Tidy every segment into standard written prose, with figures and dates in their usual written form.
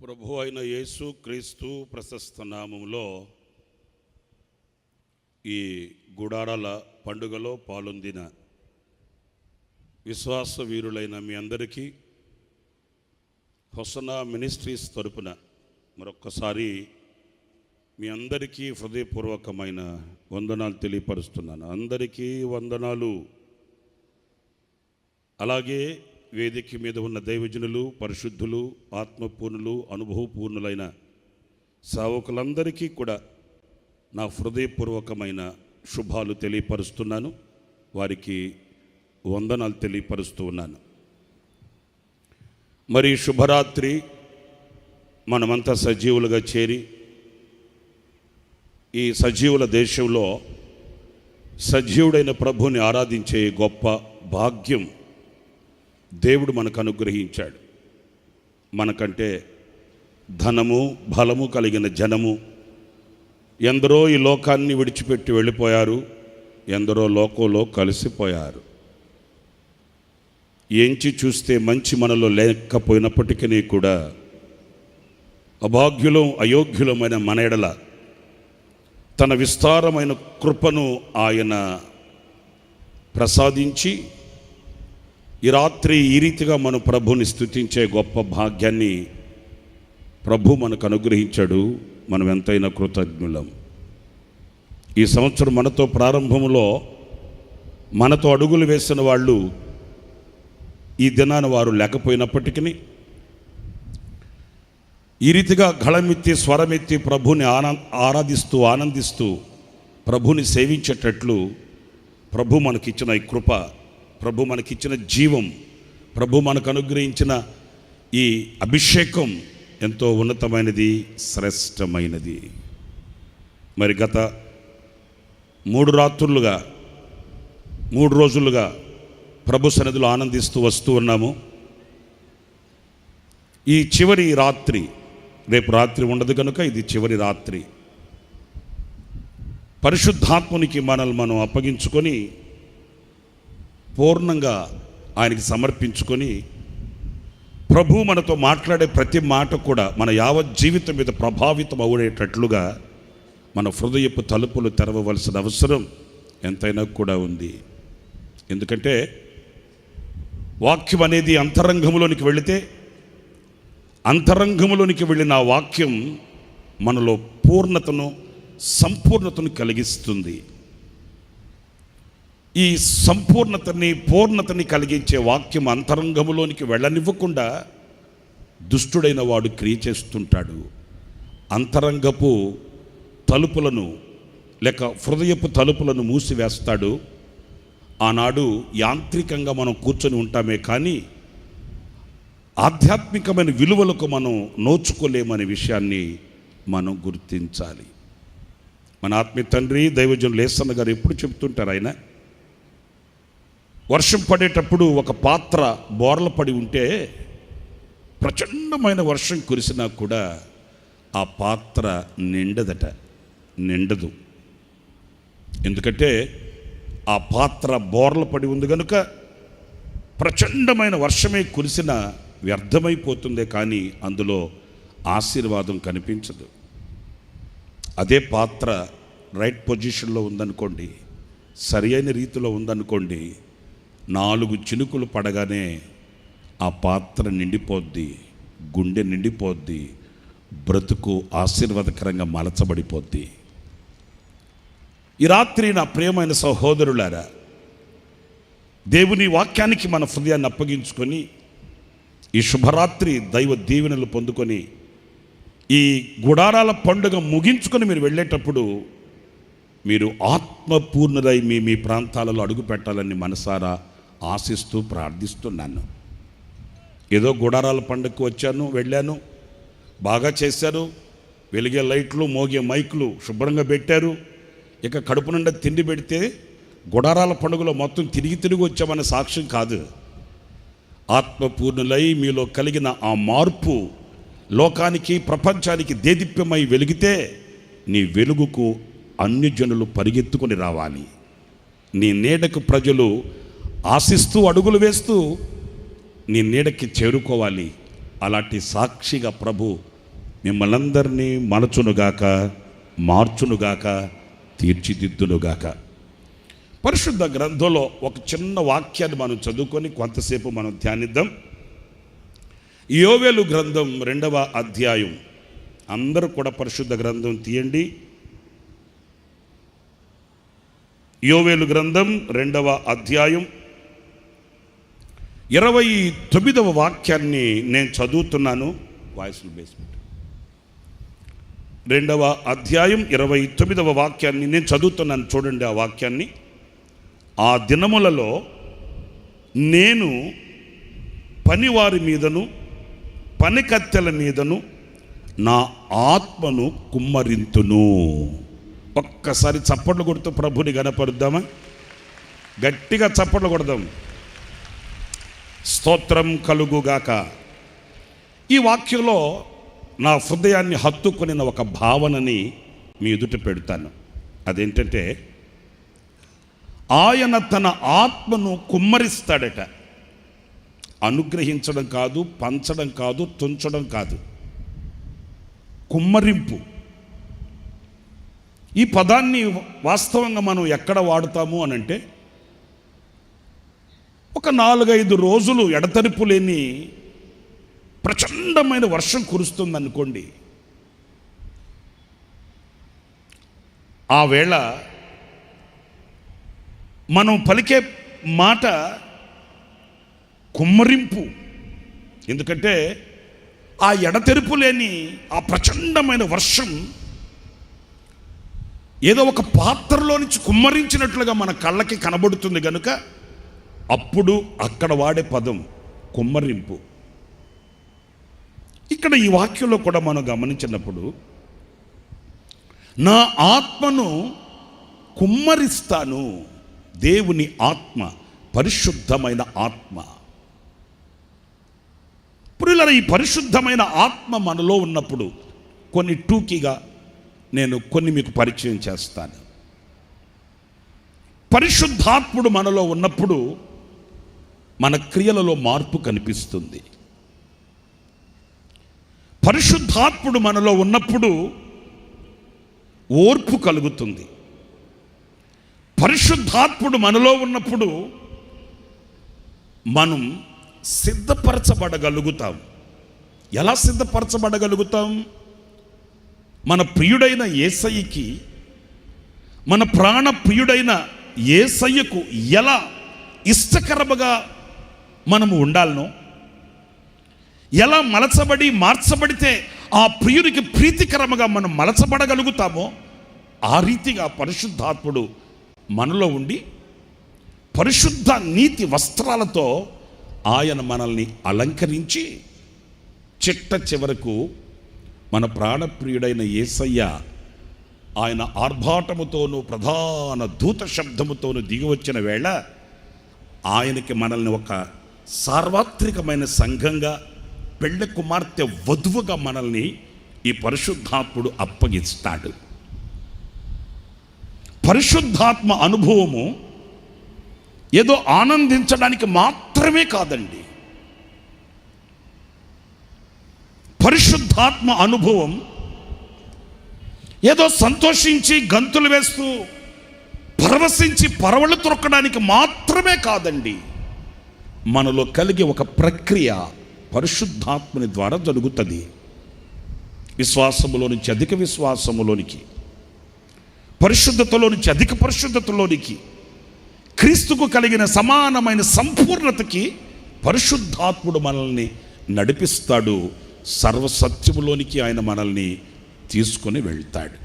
ప్రభు అయిన యేసు క్రీస్తు ప్రశస్త నామములో ఈ గుడారాల పండుగలో పాల్గొందిన విశ్వాస వీరులైన మీ అందరికీ హొసనా మినిస్ట్రీస్ తరపున మరొక్కసారి మీ అందరికీ హృదయపూర్వకమైన వందనాలు తెలియపరుస్తున్నాను. అందరికీ వందనాలు. అలాగే వేదిక మీద ఉన్న దైవజనులు, పరిశుద్ధులు, ఆత్మపూర్ణులు, అనుభవపూర్ణులైన సేవకులందరికీ కూడా నా హృదయపూర్వకమైన శుభాలు తెలియపరుస్తున్నాను. వారికి వందనాలు తెలియపరుస్తూ ఉన్నాను. మరి శుభరాత్రి మనమంతా సజీవులుగా చేరి ఈ సజీవుల దేశంలో సజీవుడైన ప్రభుని ఆరాధించే గొప్ప భాగ్యం దేవుడు మనకు అనుగ్రహించాడు. మనకంటే ధనము బలము కలిగిన జనము ఎందరో ఈ లోకాన్ని విడిచిపెట్టి వెళ్ళిపోయారు, ఎందరో లోకంలో కలిసిపోయారు. ఎంచి చూస్తే మంచి మనలో లేకపోయినప్పటికీ కూడా అభాగ్యులం అయోగ్యులమైన మన ఎడల తన విస్తారమైన కృపను ఆయన ప్రసాదించి ఈ రాత్రి ఈ రీతిగా మన ప్రభుని స్తుతించే గొప్ప భాగ్యాన్ని ప్రభు మనకు అనుగ్రహించాడు. మనం ఎంతైనా కృతజ్ఞులం. ఈ సంవత్సరం మనతో ప్రారంభంలో మనతో అడుగులు వేసిన వాళ్ళు ఈ దినాన వారు లేకపోయినప్పటికీ ఈ రీతిగా గళమెత్తి స్వరమెత్తి ప్రభుని ఆరాధిస్తూ ఆనందిస్తూ ప్రభుని సేవించేటట్లు ప్రభు మనకిచ్చిన ఈ కృప, ప్రభు మనకిచ్చిన జీవం, ప్రభు మనకు అనుగ్రహించిన ఈ అభిషేకం ఎంతో ఉన్నతమైనది, శ్రేష్టమైనది. మరి గత 3 రోజులుగా ప్రభు సన్నిధిలో ఆనందిస్తూ వస్తూ ఉన్నాము. ఈ చివరి రాత్రి, రేపు రాత్రి ఉండదు కనుక ఇది చివరి రాత్రి. పరిశుద్ధాత్మునికి మనల్ని మనం అప్పగించుకొని పూర్ణంగా ఆయనకి సమర్పించుకొని ప్రభు మనతో మాట్లాడే ప్రతి మాట కూడా మన యావత్ జీవితం మీద ప్రభావితం అయ్యేటట్లుగా మన హృదయపు తలుపులు తెరవవలసిన అవసరం ఎంతైనా కూడా ఉంది. ఎందుకంటే వాక్యం అనేది అంతరంగంలోనికి వెళితే అంతరంగంలోనికి వెళ్ళిన ఆ వాక్యం మనలో పూర్ణతను, సంపూర్ణతను కలిగిస్తుంది. ఈ సంపూర్ణతని, పూర్ణతని కలిగించే వాక్యం అంతరంగంలోనికి వెళ్ళనివ్వకుండా దుష్టుడైన వాడు క్రియ చేస్తుంటాడు. అంతరంగపు తలుపులను లేక హృదయపు తలుపులను మూసివేస్తాడు. ఆనాడు యాంత్రికంగా మనం కూర్చొని ఉంటామే కానీ ఆధ్యాత్మికమైన విలువలకు మనం నోచుకోలేమనే విషయాన్ని మనం గుర్తించాలి. మన ఆత్మీయ తండ్రి దైవజనులు యేసన్న గారు ఎప్పుడు చెప్తుంటారు, ఆయన వర్షం పడేటప్పుడు ఒక పాత్ర బోర్ల పడి ఉంటే ప్రచండమైన వర్షం కురిసినా కూడా ఆ పాత్ర నిండదు. ఎందుకంటే ఆ పాత్ర బోర్ల పడి ఉంది కనుక ప్రచండమైన వర్షమే కురిసినా వ్యర్థమైపోతుందే కానీ అందులో ఆశీర్వాదం కనిపించదు. అదే పాత్ర రైట్ పొజిషన్లో ఉందనుకోండి, సరి అయిన రీతిలో ఉందనుకోండి, 4 చినుకులు పడగానే ఆ పాత్ర నిండిపోద్ది, గుండె నిండిపోద్ది, బ్రతుకు ఆశీర్వాదకరంగా మలచబడిపోద్ది. ఈ రాత్రి నా ప్రియమైన సహోదరులారా, దేవుని వాక్యానికి మన హృదయాన్ని అప్పగించుకొని ఈ శుభరాత్రి దైవ దీవెనలు పొందుకొని ఈ గుడారాల పండుగ ముగించుకొని మీరు వెళ్ళేటప్పుడు మీరు ఆత్మపూర్ణులై మీ ప్రాంతాలలో అడుగు పెట్టాలని మనసారా ఆశిస్తూ ప్రార్థిస్తున్నాను. ఏదో గుడారాల పండుగకు వచ్చాను, వెళ్ళాను, బాగా చేశారు, వెలిగే లైట్లు, మోగే మైకులు శుభ్రంగా పెట్టారు, ఇక కడుపు నిండా తిండి పెడితే గుడారాల పండుగలో మొత్తం తిరిగి వచ్చామనే సాక్ష్యం కాదు. ఆత్మపూర్ణులై మీలో కలిగిన ఆ మార్పు లోకానికి, ప్రపంచానికి దేదీప్యమై వెలిగితే నీ వెలుగుకు అన్ని జనులు పరిగెత్తుకొని రావాలి. నీ నీడకు ప్రజలు ఆశిస్తూ అడుగులు వేస్తూ నీ నీడకి చేరుకోవాలి. అలాంటి సాక్షిగా ప్రభు మిమ్మల్ని అందరినీ మలచునుగాక, మార్చునుగాక, తీర్చిదిద్దునుగాక. పరిశుద్ధ గ్రంథంలో ఒక చిన్న వాక్యాన్ని మనం చదువుకొని కొంతసేపు మనం ధ్యానిద్దాం. యోవేలు గ్రంథం 2వ అధ్యాయం. అందరూ కూడా పరిశుద్ధ గ్రంథం తీయండి. యోవేలు గ్రంథం 2వ అధ్యాయం 29వ వాక్యాన్ని నేను చదువుతున్నాను. వాయిస్లు బేస్మెంట్ 2వ అధ్యాయం 29వ వాక్యాన్ని నేను చదువుతున్నాను. చూడండి ఆ వాక్యాన్ని. ఆ దినములలో నేను పనివారి మీదను పనికత్తెల మీదను నా ఆత్మను కుమ్మరింతును. ఒక్కసారి చప్పట్లు కొడుతూ ప్రభుని గణపరుద్దామా? గట్టిగా చప్పట్లు కొడదాం. స్తోత్రం కలుగుగాక. ఈ వాక్యంలో నా హృదయాన్ని హత్తుకొనిన ఒక భావనని మీ ఎదుట పెడతాను. అదేంటంటే, ఆయన తన ఆత్మను కుమ్మరిస్తాడట. అనుగ్రహించడం కాదు, పంచడం కాదు, తుంచడం కాదు, కుమ్మరింపు. ఈ పదాన్ని వాస్తవంగా మనం ఎక్కడ వాడుతాము అనంటే, ఒక 4-5 రోజులు ఎడతెరిపి లేని ప్రచండమైన వర్షం కురుస్తుంది అనుకోండి. ఆ వేళ మనం పలికే మాట కుమ్మరింపు. ఎందుకంటే ఆ ఎడతెరిపి లేని ఆ ప్రచండమైన వర్షం ఏదో ఒక పాత్రలో నుంచి కుమ్మరించినట్లుగా మన కళ్ళకి కనబడుతుంది కనుక అప్పుడు అక్కడ వాడే పదం కుమ్మరింపు. ఇక్కడ ఈ వాక్యంలో కూడా మనం గమనించినప్పుడు, నా ఆత్మను కుమ్మరిస్తాను. దేవుని ఆత్మ, పరిశుద్ధమైన ఆత్మ. ప్రియులారా, ఈ పరిశుద్ధమైన ఆత్మ మనలో ఉన్నప్పుడు కొన్ని టూకీగా నేను కొన్ని మీకు పరిచయం చేస్తాను. పరిశుద్ధాత్ముడు మనలో ఉన్నప్పుడు మన క్రియలలో మార్పు కనిపిస్తుంది. పరిశుద్ధాత్ముడు మనలో ఉన్నప్పుడు ఓర్పు కలుగుతుంది. పరిశుద్ధాత్ముడు మనలో ఉన్నప్పుడు మనం సిద్ధపరచబడగలుగుతాం. ఎలా సిద్ధపరచబడగలుగుతాం? మన ప్రియుడైన యేసయ్యకి, మన ప్రాణ ప్రియుడైన యేసయ్యకు ఎలా ఇష్టకరముగా మనము ఉండాలనో, ఎలా మలచబడి మార్చబడితే ఆ ప్రియునికి ప్రీతికరముగా మనం మలచబడగలుగుతామో, ఆ రీతిగా పరిశుద్ధాత్ముడు మనలో ఉండి పరిశుద్ధ నీతి వస్త్రాలతో ఆయన మనల్ని అలంకరించి చిట్ట చివరకు మన ప్రాణప్రియుడైన యేసయ్య ఆయన ఆర్భాటముతోనూ ప్రధాన దూత శబ్దముతోనూ దిగివచ్చిన వేళ ఆయనకి మనల్ని ఒక సార్వత్రికమైన సంఘంగా, పెళ్ళి కుమార్తె వధువుగా మనల్ని ఈ పరిశుద్ధాత్ముడు అప్పగిస్తాడు. పరిశుద్ధాత్మ అనుభవము ఏదో ఆనందించడానికి మాత్రమే కాదండి. పరిశుద్ధాత్మ అనుభవం ఏదో సంతోషించి గంతులు వేస్తూ పరవశించి పరవళ్ళు త్రొక్కడానికి మాత్రమే కాదండి. మనలో కలిగే ఒక ప్రక్రియ పరిశుద్ధాత్మని ద్వారా జరుగుతుంది. విశ్వాసములో నుంచి అధిక విశ్వాసములోనికి, పరిశుద్ధతలో నుంచి అధిక పరిశుద్ధతలోనికి, క్రీస్తుకు కలిగిన సమానమైన సంపూర్ణతకి పరిశుద్ధాత్ముడు మనల్ని నడిపిస్తాడు. సర్వసత్యములోనికి ఆయన మనల్ని తీసుకొని వెళ్తాడు.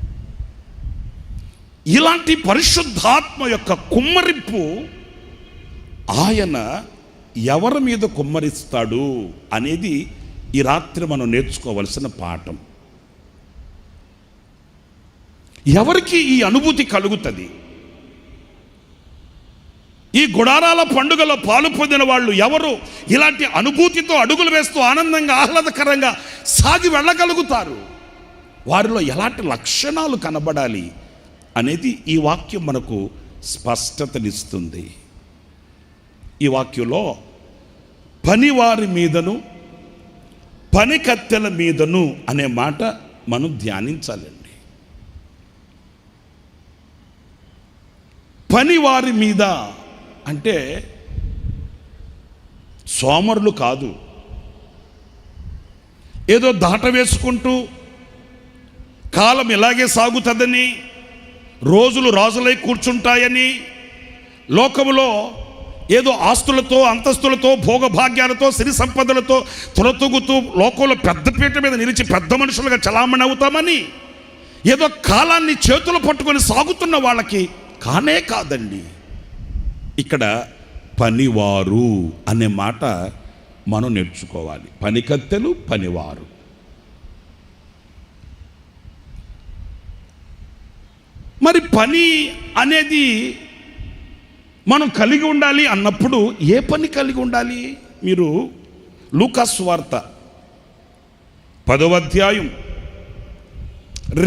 ఇలాంటి పరిశుద్ధాత్మ యొక్క కుమ్మరింపు ఆయన ఎవరి మీద కుమ్మరిస్తాడు అనేది ఈ రాత్రి మనం నేర్చుకోవలసిన పాఠం. ఎవరికి ఈ అనుభూతి కలుగుతుంది? ఈ గుడారాల పండుగలో పాలు పొందిన వాళ్ళు ఎవరు ఇలాంటి అనుభూతితో అడుగులు వేస్తూ ఆనందంగా ఆహ్లాదకరంగా సాగి వెళ్ళగలుగుతారు? వారిలో ఎలాంటి లక్షణాలు కనబడాలి అనేది ఈ వాక్యం మనకు స్పష్టతనిస్తుంది. ఈ వాక్యంలో పనివారి మీదను పని కత్తెల మీదను అనే మాట మనం ధ్యానించాలండి. పని వారి మీద అంటే సోమరులు కాదు, ఏదో దాట వేసుకుంటూ కాలం ఇలాగే సాగుతుందని, రోజులు రాజులై కూర్చుంటాయని, లోకములో ఏదో ఆస్తులతో అంతస్తులతో భోగభాగ్యాలతో సిరి సంపదలతో తులతూగుతూ లోకంలో పెద్దపీట మీద నిలిచి పెద్ద మనుషులుగా చలామణి అవుతామని ఏదో కాలాన్ని చేతులు పట్టుకొని సాగుతున్న వాళ్ళకి కానే కాదండి. ఇక్కడ పనివారు అనే మాట మనం నేర్చుకోవాలి. పనికత్తెలు, పనివారు. మరి పని అనేది మనం కలిగి ఉండాలి అన్నప్పుడు ఏ పని కలిగి ఉండాలి? మీరు లూకా సువార్త 10వ అధ్యాయం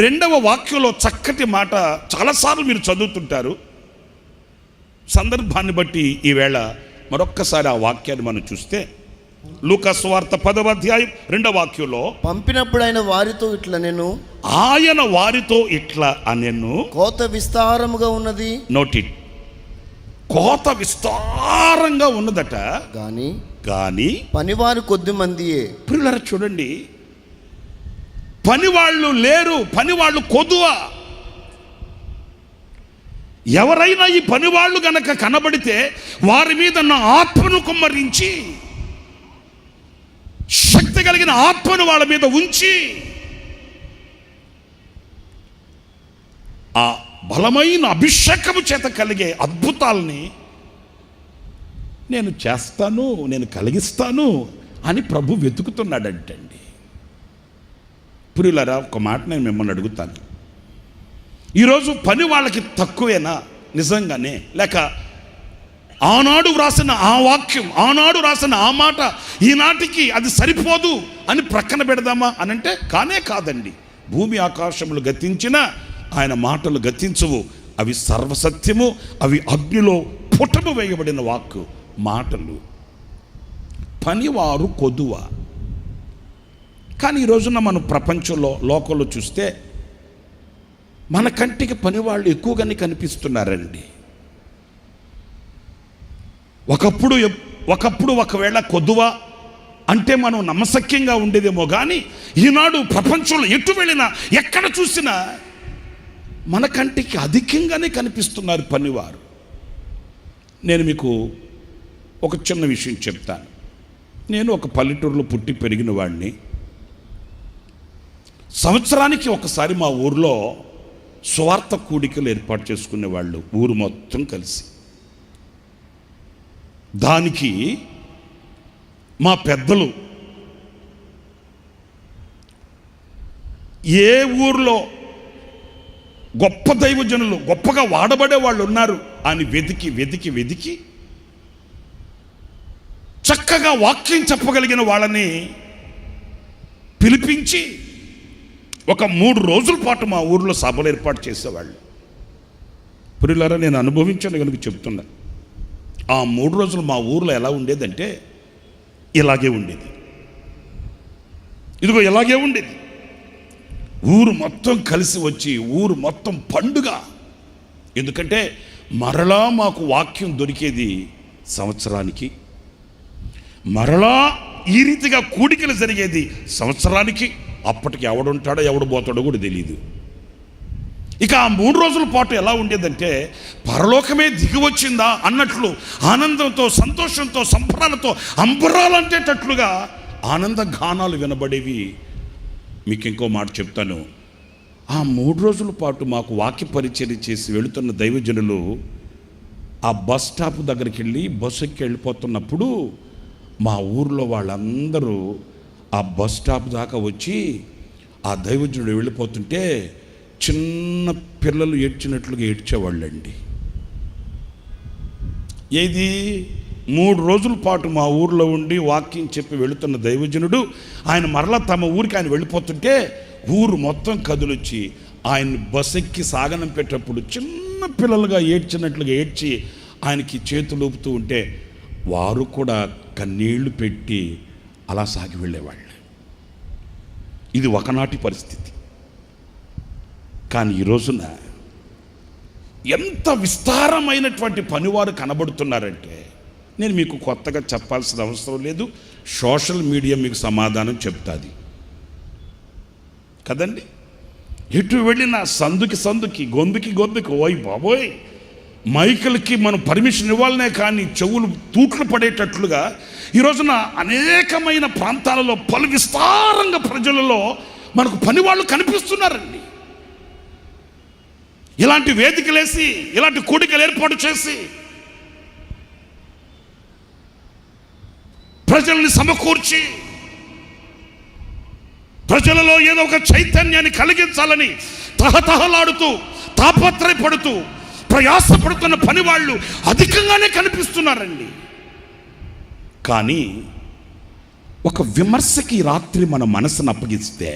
2వ వాక్యంలో చక్కటి మాట చాలాసార్లు మీరు చదువుతుంటారు. సందర్భాన్ని బట్టి ఈవేళ మరొక్కసారి ఆ వాక్యాన్ని మనం చూస్తే, లూకా సువార్త 10వ అధ్యాయం 2వ వాక్యంలో, పంపినప్పుడు ఆయన వారితో ఇట్లా నేను ఆయన వారితో ఇట్లా అనెను, కోత విస్తారముగా ఉన్నది. నోటి కోత విస్తారంగా ఉన్నదట, కానీ పనివారు కొద్ది మందియే. ప్రియులారా చూడండి, పనివాళ్ళు లేరు, పనివాళ్ళు కొదువ. ఎవరైనా ఈ పనివాళ్ళు గనక కనబడితే వారి మీద నా ఆత్మను కుమ్మరించి, శక్తి కలిగిన ఆత్మను వాళ్ళ మీద ఉంచి, ఆ బలమైన అభిషేకము చేత కలిగే అద్భుతాలని నేను చేస్తాను, నేను కలిగిస్తాను అని ప్రభు వెతుకుతున్నాడంటండి. ప్రియులారా, ఒక మాట నేను మిమ్మల్ని అడుగుతాను. ఈరోజు పని వాళ్ళకి తక్కువేనా నిజంగానే? లేక ఆనాడు వ్రాసిన ఆ వాక్యం, ఆనాడు రాసిన ఆ మాట ఈనాటికి అది సరిపోదు అని ప్రక్కన పెడదామా అనంటే కానే కాదండి. భూమి ఆకాశములు గతించిన ఆయన మాటలు గతించవు. అవి సర్వసత్యము, అవి అగ్నిలో పుటము వేయబడిన వాక్కు మాటలు. పనివారు కొదువ. కానీ ఈ రోజున మనం ప్రపంచంలో లోకంలో చూస్తే మన కంటికి పనివాళ్ళు ఎక్కువగానే కనిపిస్తున్నారండి. ఒకప్పుడు ఒకవేళ కొదువ అంటే మనం నమ్మశక్యంగా ఉండేదేమో, కానీ ఈనాడు ప్రపంచంలో ఎటు వెళ్ళినా ఎక్కడ చూసినా మన కంటికి అధికంగానే కనిపిస్తున్నారు పనివారు. నేను మీకు ఒక చిన్న విషయం చెప్తాను. నేను ఒక పల్లెటూరులో పుట్టి పెరిగిన వాడిని. సంవత్సరానికి ఒకసారి మా ఊర్లో స్వార్థ కూడికలు ఏర్పాటు చేసుకునేవాళ్ళు, ఊరు మొత్తం కలిసి. దానికి మా పెద్దలు ఏ ఊర్లో గొప్ప దైవజనులు, గొప్పగా వాడబడే వాళ్ళు ఉన్నారు అని వెతికి వెతికి వెతికి చక్కగా వాక్యం చెప్పగలిగిన వాళ్ళని పిలిపించి ఒక 3 రోజుల పాటు మా ఊర్లో సభలు ఏర్పాటు చేసేవాళ్ళు. ప్రియులారా, నేను అనుభవించాను కనుక చెప్తున్నా. ఆ 3 రోజులు మా ఊర్లో ఎలా ఉండేదంటే ఇలాగే ఉండేది. ఇదిగో ఇలాగే ఉండేది. ఊరు మొత్తం కలిసి వచ్చి ఊరు మొత్తం పండుగ. ఎందుకంటే మరలా మాకు వాక్యం దొరికేది సంవత్సరానికి, మరలా ఈ రీతిగా కూడికలు జరిగేది సంవత్సరానికి. అప్పటికి ఎవడుంటాడో ఎవడు పోతాడో కూడా తెలియదు. ఇక ఆ 3 రోజుల పాటు ఎలా ఉండేదంటే పరలోకమే దిగి వచ్చిందా అన్నట్లు ఆనందంతో, సంతోషంతో, సంబరాలతో అంబరాలంటేటట్లుగా ఆనంద గానాలు వినబడేవి. మీకు ఇంకో మాట చెప్తాను. ఆ 3 రోజుల పాటు మాకు వాక్య పరిచర్య చేసి వెళుతున్న దైవజనులు ఆ బస్ స్టాప్ దగ్గరికి వెళ్ళి బస్సు ఎక్కి వెళ్ళిపోతున్నప్పుడు మా ఊర్లో వాళ్ళందరూ ఆ బస్ స్టాప్ దాకా వచ్చి ఆ దైవజనుడు వెళ్ళిపోతుంటే చిన్న పిల్లలు ఏడ్చినట్లుగా ఏడ్చేవాళ్ళండి. ఏది 3 రోజుల పాటు మా ఊర్లో ఉండి వాక్యం చెప్పి వెళుతున్న దైవజనుడు ఆయన మరలా తమ ఊరికి ఆయన వెళ్ళిపోతుంటే ఊరు మొత్తం కదులొచ్చి ఆయన్ని బస్ ఎక్కి సాగనంపేటప్పుడు చిన్న పిల్లలుగా ఏడ్చినట్లుగా ఏడ్చి ఆయనకి చేతులు ఊపుతూ ఉంటే వారు కూడా కన్నీళ్లు పెట్టి అలా సాగి వెళ్ళేవాళ్ళు. ఇది ఒకనాటి పరిస్థితి. కానీ ఈ రోజున ఎంత విస్తారమైనటువంటి పనివారు కనబడుతున్నారంటే నేను మీకు కొత్తగా చెప్పాల్సిన అవసరం లేదు. సోషల్ మీడియా మీకు సమాధానం చెప్తాది కదండి. ఎటు వెళ్ళినా సందుకి గొంతుకి ఓయ్ బాబోయ్, మైకులకి మనం పర్మిషన్ ఇవ్వాలనే కానీ చెవులు తూట్లు పడేటట్లుగా ఈ రోజున అనేకమైన ప్రాంతాలలో పలు విస్తారంగా ప్రజలలో మనకు పనివాళ్ళు కనిపిస్తున్నారండి. ఇలాంటి వేదికలేసి ఇలాంటి కూడికలు ఏర్పాటు చేసి ప్రజల్ని సమకూర్చి ప్రజలలో ఏదో ఒక చైతన్యాన్ని కలిగించాలని తహతహలాడుతూ తాపత్రయపడుతూ ప్రయాసపడుతున్న పనివాళ్ళు అధికంగానే కనిపిస్తున్నారండి. కానీ ఒక విమర్శకి రాత్రి మన మనసును అప్పగిస్తే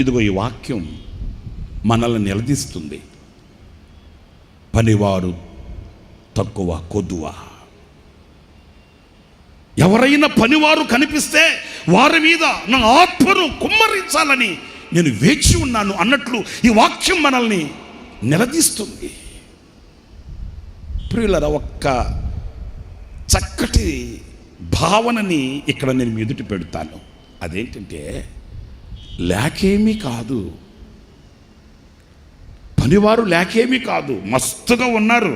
ఇదిగో ఈ వాక్యం మనల్ని నిలదీస్తుంది. పనివారు తక్కువ కొద్దువ. ఎవరైనా పనివారు కనిపిస్తే వారి మీద నా ఆత్మను కుమ్మరించాలని నేను వేచి ఉన్నాను అన్నట్లు ఈ వాక్యం మనల్ని నిలదీస్తుంది. ప్రియులారా, ఒక్క చక్కటి భావనని ఇక్కడ నేను మీ ఎదుటి పెడతాను. అదేంటంటే లేకేమీ కాదు, పనివారు లేకేమీ కాదు, మస్తుగా ఉన్నారు.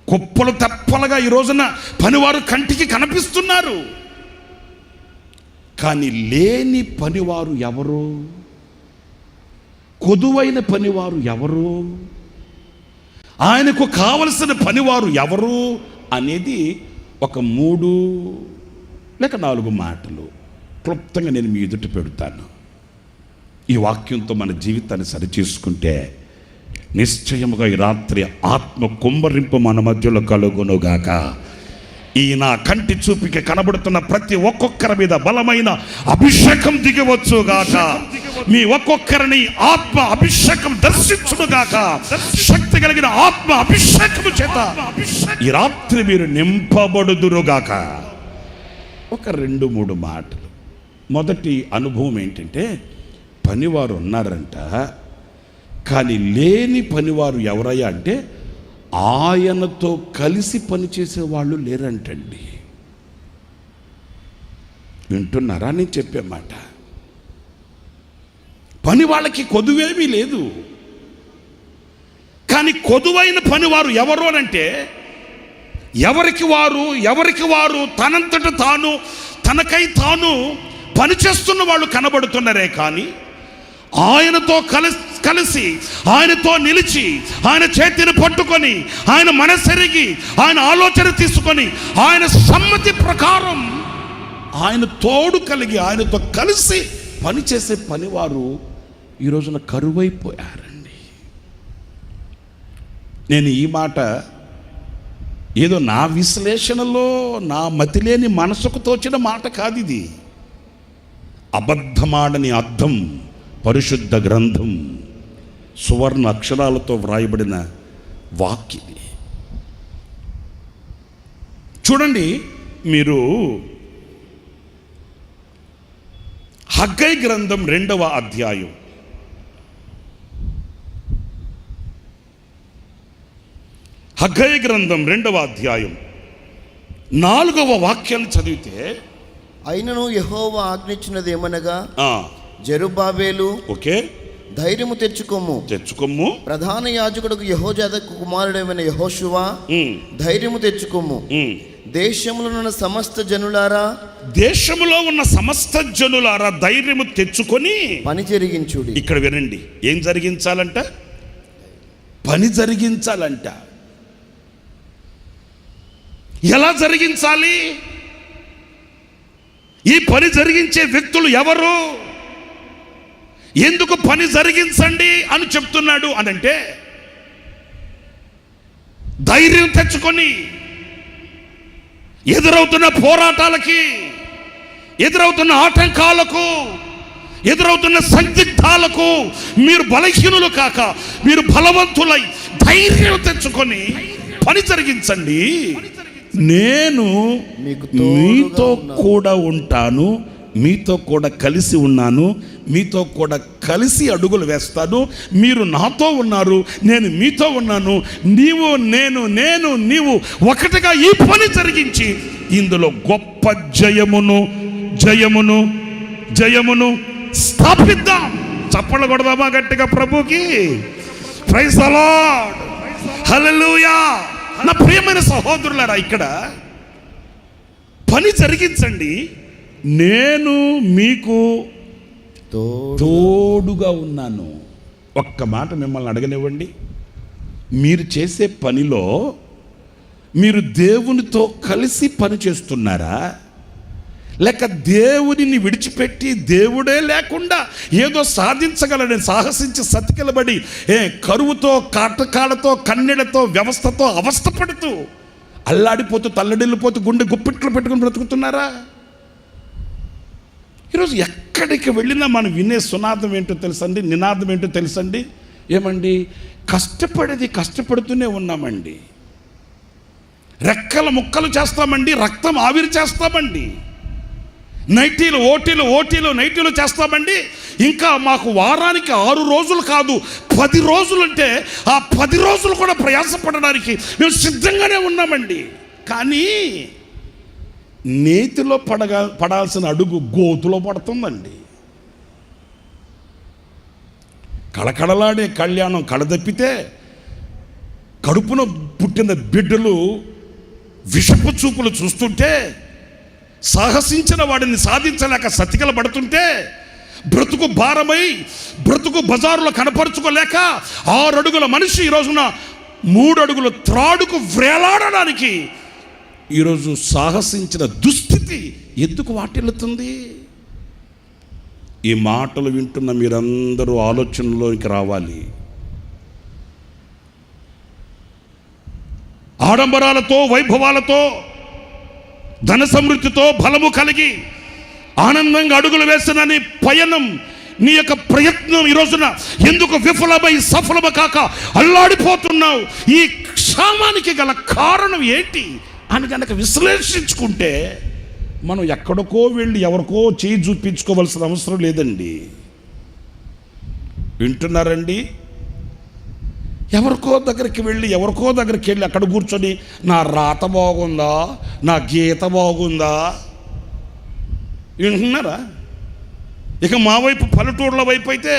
కుప్పలు తెప్పలుగా ఈ రోజున పనివారు కంటికి కనిపిస్తున్నారు. కానీ లేని పనివారు ఎవరు? కొదువైన పనివారు ఎవరు? ఆయనకు కావలసిన పనివారు ఎవరు అనేది ఒక 3 లేక 4 మాటలు క్లుప్తంగా నేను మీ ఎదుట పెడతాను. ఈ వాక్యంతో మన జీవితాన్ని సరిచేసుకుంటే నిశ్చయముగా ఈ రాత్రి ఆత్మ కుమ్మరింపు మన మధ్యలో కలుగునుగాక. ఈ నా కంటి చూపికి కనబడుతున్న ప్రతి ఒక్కొక్కరి మీద బలమైన అభిషేకం దిగవచ్చుగాక. మీ ఒక్కొక్కరిని ఆత్మ అభిషేకం దర్శించునుగాక. శక్తి కలిగిన ఆత్మ అభిషేకము చేత ఈ రాత్రి మీరు నింపబడుదురుగాక. ఒక 2-3 మాటలు. మొదటి అనుభవం ఏంటంటే పనివారు ఉన్నారంట, కానీ లేని పనివారు ఎవరయ్యా అంటే ఆయనతో కలిసి పనిచేసే వాళ్ళు లేరంటండి. వింటున్నారా నేను చెప్పే మాట? పని వాళ్ళకి కొదువేమీ లేదు, కానీ కొదువైన పనివారు ఎవరు అనంటే ఎవరికి వారు తనంతట తాను తనకై తాను పనిచేస్తున్న వాళ్ళు కనబడుతున్నారే, కానీ ఆయనతో కలిసి ఆయనతో నిలిచి ఆయన చేతిని పట్టుకొని ఆయన మనసెరిగి ఆయన ఆలోచన తీసుకొని ఆయన సమ్మతి ప్రకారం ఆయన తోడు కలిగి ఆయనతో కలిసి పనిచేసే పనివారు ఈ రోజున కరువైపోయారండి. నేను ఈ మాట ఏదో నా విశ్లేషణలో నా మతిలేని మనసుకు తోచిన మాట కాదు. ఇది అబద్ధమాడని అర్థం పరిశుద్ధ గ్రంథం సువర్ణ అక్షరాలతో వ్రాయబడిన వాక్యం. చూడండి, మీరు హగ్గై గ్రంథం 2వ అధ్యాయం హగ్గై గ్రంథం 2వ అధ్యాయం 4వ వాక్యాన్ని చదివితే, అయినను యెహోవా ఆజ్ఞించినది ఏమనగా, జెరుబ్బాబెలు ఓకే ధైర్యము తెచ్చుకొమ్ము, ప్రధాన యాజకుడు యెహోజాదాకు కుమారుడైన యెహోషువ ధైర్యము తెచ్చుకొమ్ము, దేశములో ఉన్న సమస్త జనులారా ధైర్యము తెచ్చుకొని పని జరిగించుడి. ఇక్కడ వినండి, ఏం జరిగించాలంట? పని జరిగించాలంట. ఎలా జరిగించాలి? ఈ పని జరిగించే వ్యక్తులు ఎవరు? ఎందుకు పని జరిగించండి అని చెప్తున్నాడు అనంటే, ధైర్యం తెచ్చుకొని ఎదురవుతున్న పోరాటాలకి, ఎదురవుతున్న ఆటంకాలకు, ఎదురవుతున్న సందిగ్ధాలకు మీరు బలహీనులు కాక మీరు బలవంతులై ధైర్యం తెచ్చుకొని పని జరిగించండి. నేను మీతో కూడా ఉంటాను, మీతో కూడా కలిసి ఉన్నాను, మీతో కూడా కలిసి అడుగులు వేస్తాను. మీరు నాతో ఉన్నారు, నేను మీతో ఉన్నాను. నీవు నీవు ఒకటిగా ఈ పని జరిగించి ఇందులో గొప్ప జయమును స్థాపిద్దాం. చప్పట్లు కొడదామా గట్టిగా ప్రభుకి? ప్రైజ్ ది లార్డ్, హల్లెలూయా. నా ప్రియమైన సహోదరులారా, ఇక్కడ పని జరిగించండి. నేను మీకు తోడుగా ఉన్నాను. ఒక్క మాట మిమ్మల్ని అడగనివ్వండి. మీరు చేసే పనిలో మీరు దేవునితో కలిసి పని చేస్తున్నారా, లేక దేవుడిని విడిచిపెట్టి దేవుడే లేకుండా ఏదో సాధించగలడని సాహసించి సతికిలబడి కరువుతో, కాటకాలతో, కన్నీళ్లతో, వ్యవస్థతో అవస్థపడుతూ అల్లాడిపోతూ తల్లడిల్లిపోతూ గుండె గుప్పిట్లు పెట్టుకుని బ్రతుకుతున్నారా? ఈరోజు ఎక్కడికి వెళ్ళినా మనం వినే సునాదం ఏంటో తెలుసండి, నినాదం ఏంటో తెలుసండి? ఏమండి? కష్టపడుతూనే ఉన్నామండి. రెక్కల ముక్కలు చేస్తామండి, రక్తం ఆవిరి చేస్తామండి, నైటీలు చేస్తామండి. ఇంకా మాకు వారానికి 6 రోజులు కాదు 10 రోజులు అంటే ఆ 10 రోజులు కూడా ప్రయాసపడడానికి మేము సిద్ధంగానే ఉన్నామండి. కానీ నేతిలో పడాల్సిన అడుగు గోతులో పడుతుందండి. కళకళలాడే కళ్యాణం కళదప్పితే కడుపున పుట్టిన బిడ్డలు విషపు చూపులు చూస్తుంటే, సాహసించిన వాడిని సాధించలేక సతికల పడుతుంటే, బ్రతుకు భారమై బ్రతుకు బజారులో కనపరుచుకోలేక 6 అడుగుల మనిషి ఈ రోజున 3 అడుగుల త్రాడుకు వ్రేలాడడానికి ఈరోజు సాహసించిన దుస్థితి ఎందుకు వాటిల్లుతుంది? ఈ మాటలు వింటున్న మీరందరూ ఆలోచనలోకి రావాలి. ఆడంబరాలతో, వైభవాలతో, ధన సమృద్ధితో, బలము కలిగి ఆనందంగా అడుగులు వేసిన నీ పయనం, నీ యొక్క ప్రయత్నం ఈ రోజున ఎందుకు విఫలమై సఫలము కాక అల్లాడిపోతున్నావు? ఈ క్షామానికి గల కారణం ఏంటి అని కనుక విశ్లేషించుకుంటే మనం ఎక్కడికో వెళ్ళి ఎవరికో చేయి చూపించుకోవాల్సిన అవసరం లేదండి. వింటున్నారండి? ఎవరికో దగ్గరికి వెళ్ళి అక్కడ కూర్చొని నా రాత బాగుందా, నా గీత బాగుందా వింటున్నారా? ఇక మా వైపు పల్లెటూరుల వైపు అయితే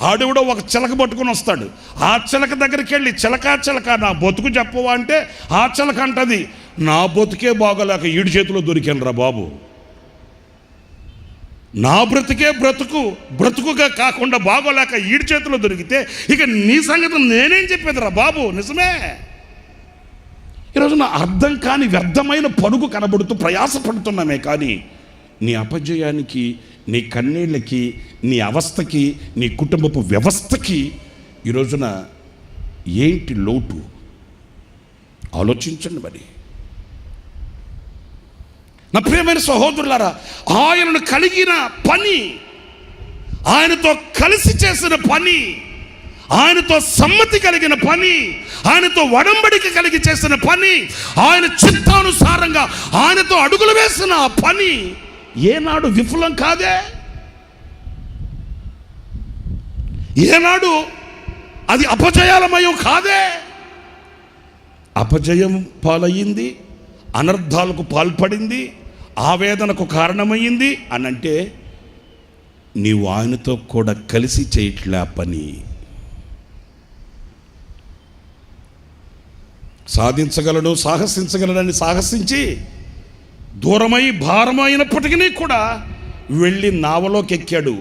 ఆడెవడో ఒక చిలక పట్టుకొని వస్తాడు. ఆ చిలక దగ్గరికి వెళ్ళి చిలక నా బతుకు చెప్పవా అంటే ఆ చిలక అంటది, నా బతుకే బాగోలేక ఈడి చేతిలో దొరికానురా బాబు, నా బ్రతుకే బ్రతుకుగా కాకుండా బాగోలేక ఈడి చేతిలో దొరికితే ఇక నీ సంగతి నేనేం చెప్పేదిరా బాబు? నిజమే. ఈరోజు నా అర్థం కాని వ్యర్థమైన పరుగు కనబడుతూ ప్రయాసపడుతున్నామే, కానీ నీ అపజయానికి, నీ కన్నీళ్ళకి, నీ అవస్థకి, నీ కుటుంబపు వ్యవస్థకి ఈ రోజున ఏంటి లోటు? ఆలోచించండి. మరి నా ప్రియమైన సహోదరులారా, ఆయనను కలిగిన పని, ఆయనతో కలిసి చేసిన పని, ఆయనతో సమ్మతి కలిగిన పని, ఆయనతో ఒడంబడిక కలిగి చేసిన పని, ఆయన చిత్తానుసారంగా ఆయనతో అడుగులు వేసిన ఆ పని ఏనాడు విఫలం కాదే. ఏనాడు అది అపజయాలమయం కాదే. అపజయం పాలయ్యింది, అనర్థాలకు పాల్పడింది, ఆవేదనకు కారణమయ్యింది అని అంటే నీవు ఆయనతో కూడా కలిసి చేయట్లే పని. సాహసించగలడని సాహసించి దూరమై భారమైనప్పటికీ కూడా వెళ్ళి నావలోకి ఎక్కాడు,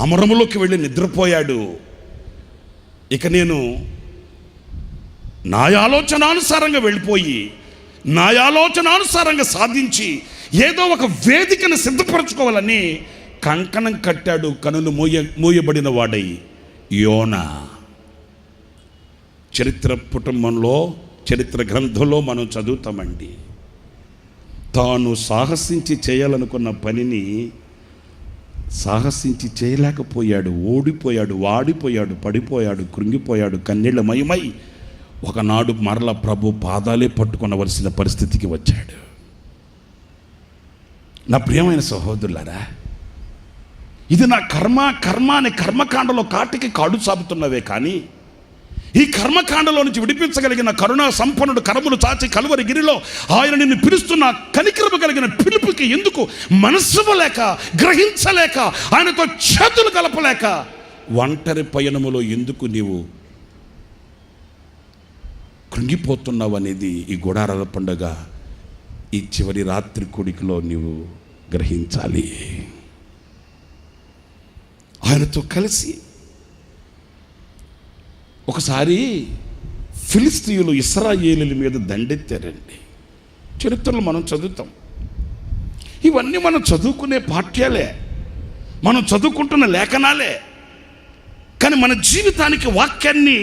అమరములోకి వెళ్ళి నిద్రపోయాడు. ఇక నేను నా ఆలోచనానుసారంగా వెళ్ళిపోయి నా ఆలోచనానుసారంగా సాధించి ఏదో ఒక వేదికను సిద్ధపరచుకోవాలని కంకణం కట్టాడు. కనులు మూయబడిన వాడై యోనా. చరిత్ర పుటంలో, చరిత్ర గ్రంథంలో మనం చదువుతామండి. తాను సాహసించి చేయాలనుకున్న పనిని సాహసించి చేయలేకపోయాడు, ఓడిపోయాడు, వాడిపోయాడు, పడిపోయాడు, కృంగిపోయాడు, కన్నీళ్ళమయమై ఒకనాడు మరల ప్రభు పాదాలే పట్టుకొనవలసిన పరిస్థితికి వచ్చాడు. నా ప్రియమైన సహోదరులారా, ఇది నా కర్మ అనే కర్మకాండలో కాటికి కాడు సాపుతున్నవే కానీ ఈ కర్మకాండలో నుంచి విడిపించగలిగిన కరుణా సంపన్నుడు కరములు చాచి కలువరి గిరిలో ఆయన నిన్ను పిలుస్తున్న కనికరము కలిగిన పిలుపుకి ఎందుకు మనస్సులేక, గ్రహించలేక, ఆయనతో చేతులు కలపలేక ఒంటరి పయనములో ఎందుకు నీవు కృంగిపోతున్నావు అనేది ఈ గుడారాల పండుగ ఈ చివరి రాత్రి కూడికలో నీవు గ్రహించాలి. ఆయనతో కలిసి ఒకసారి ఫిలిస్తీయులు ఇశ్రాయేలీయుల మీద దండెత్తారండి. చరిత్రలో మనం చదువుతాం. ఇవన్నీ మనం చదువుకునే పాఠ్యాలే, మనం చదువుకుంటున్న లేఖనాలే. కానీ మన జీవితానికి వాక్యాన్ని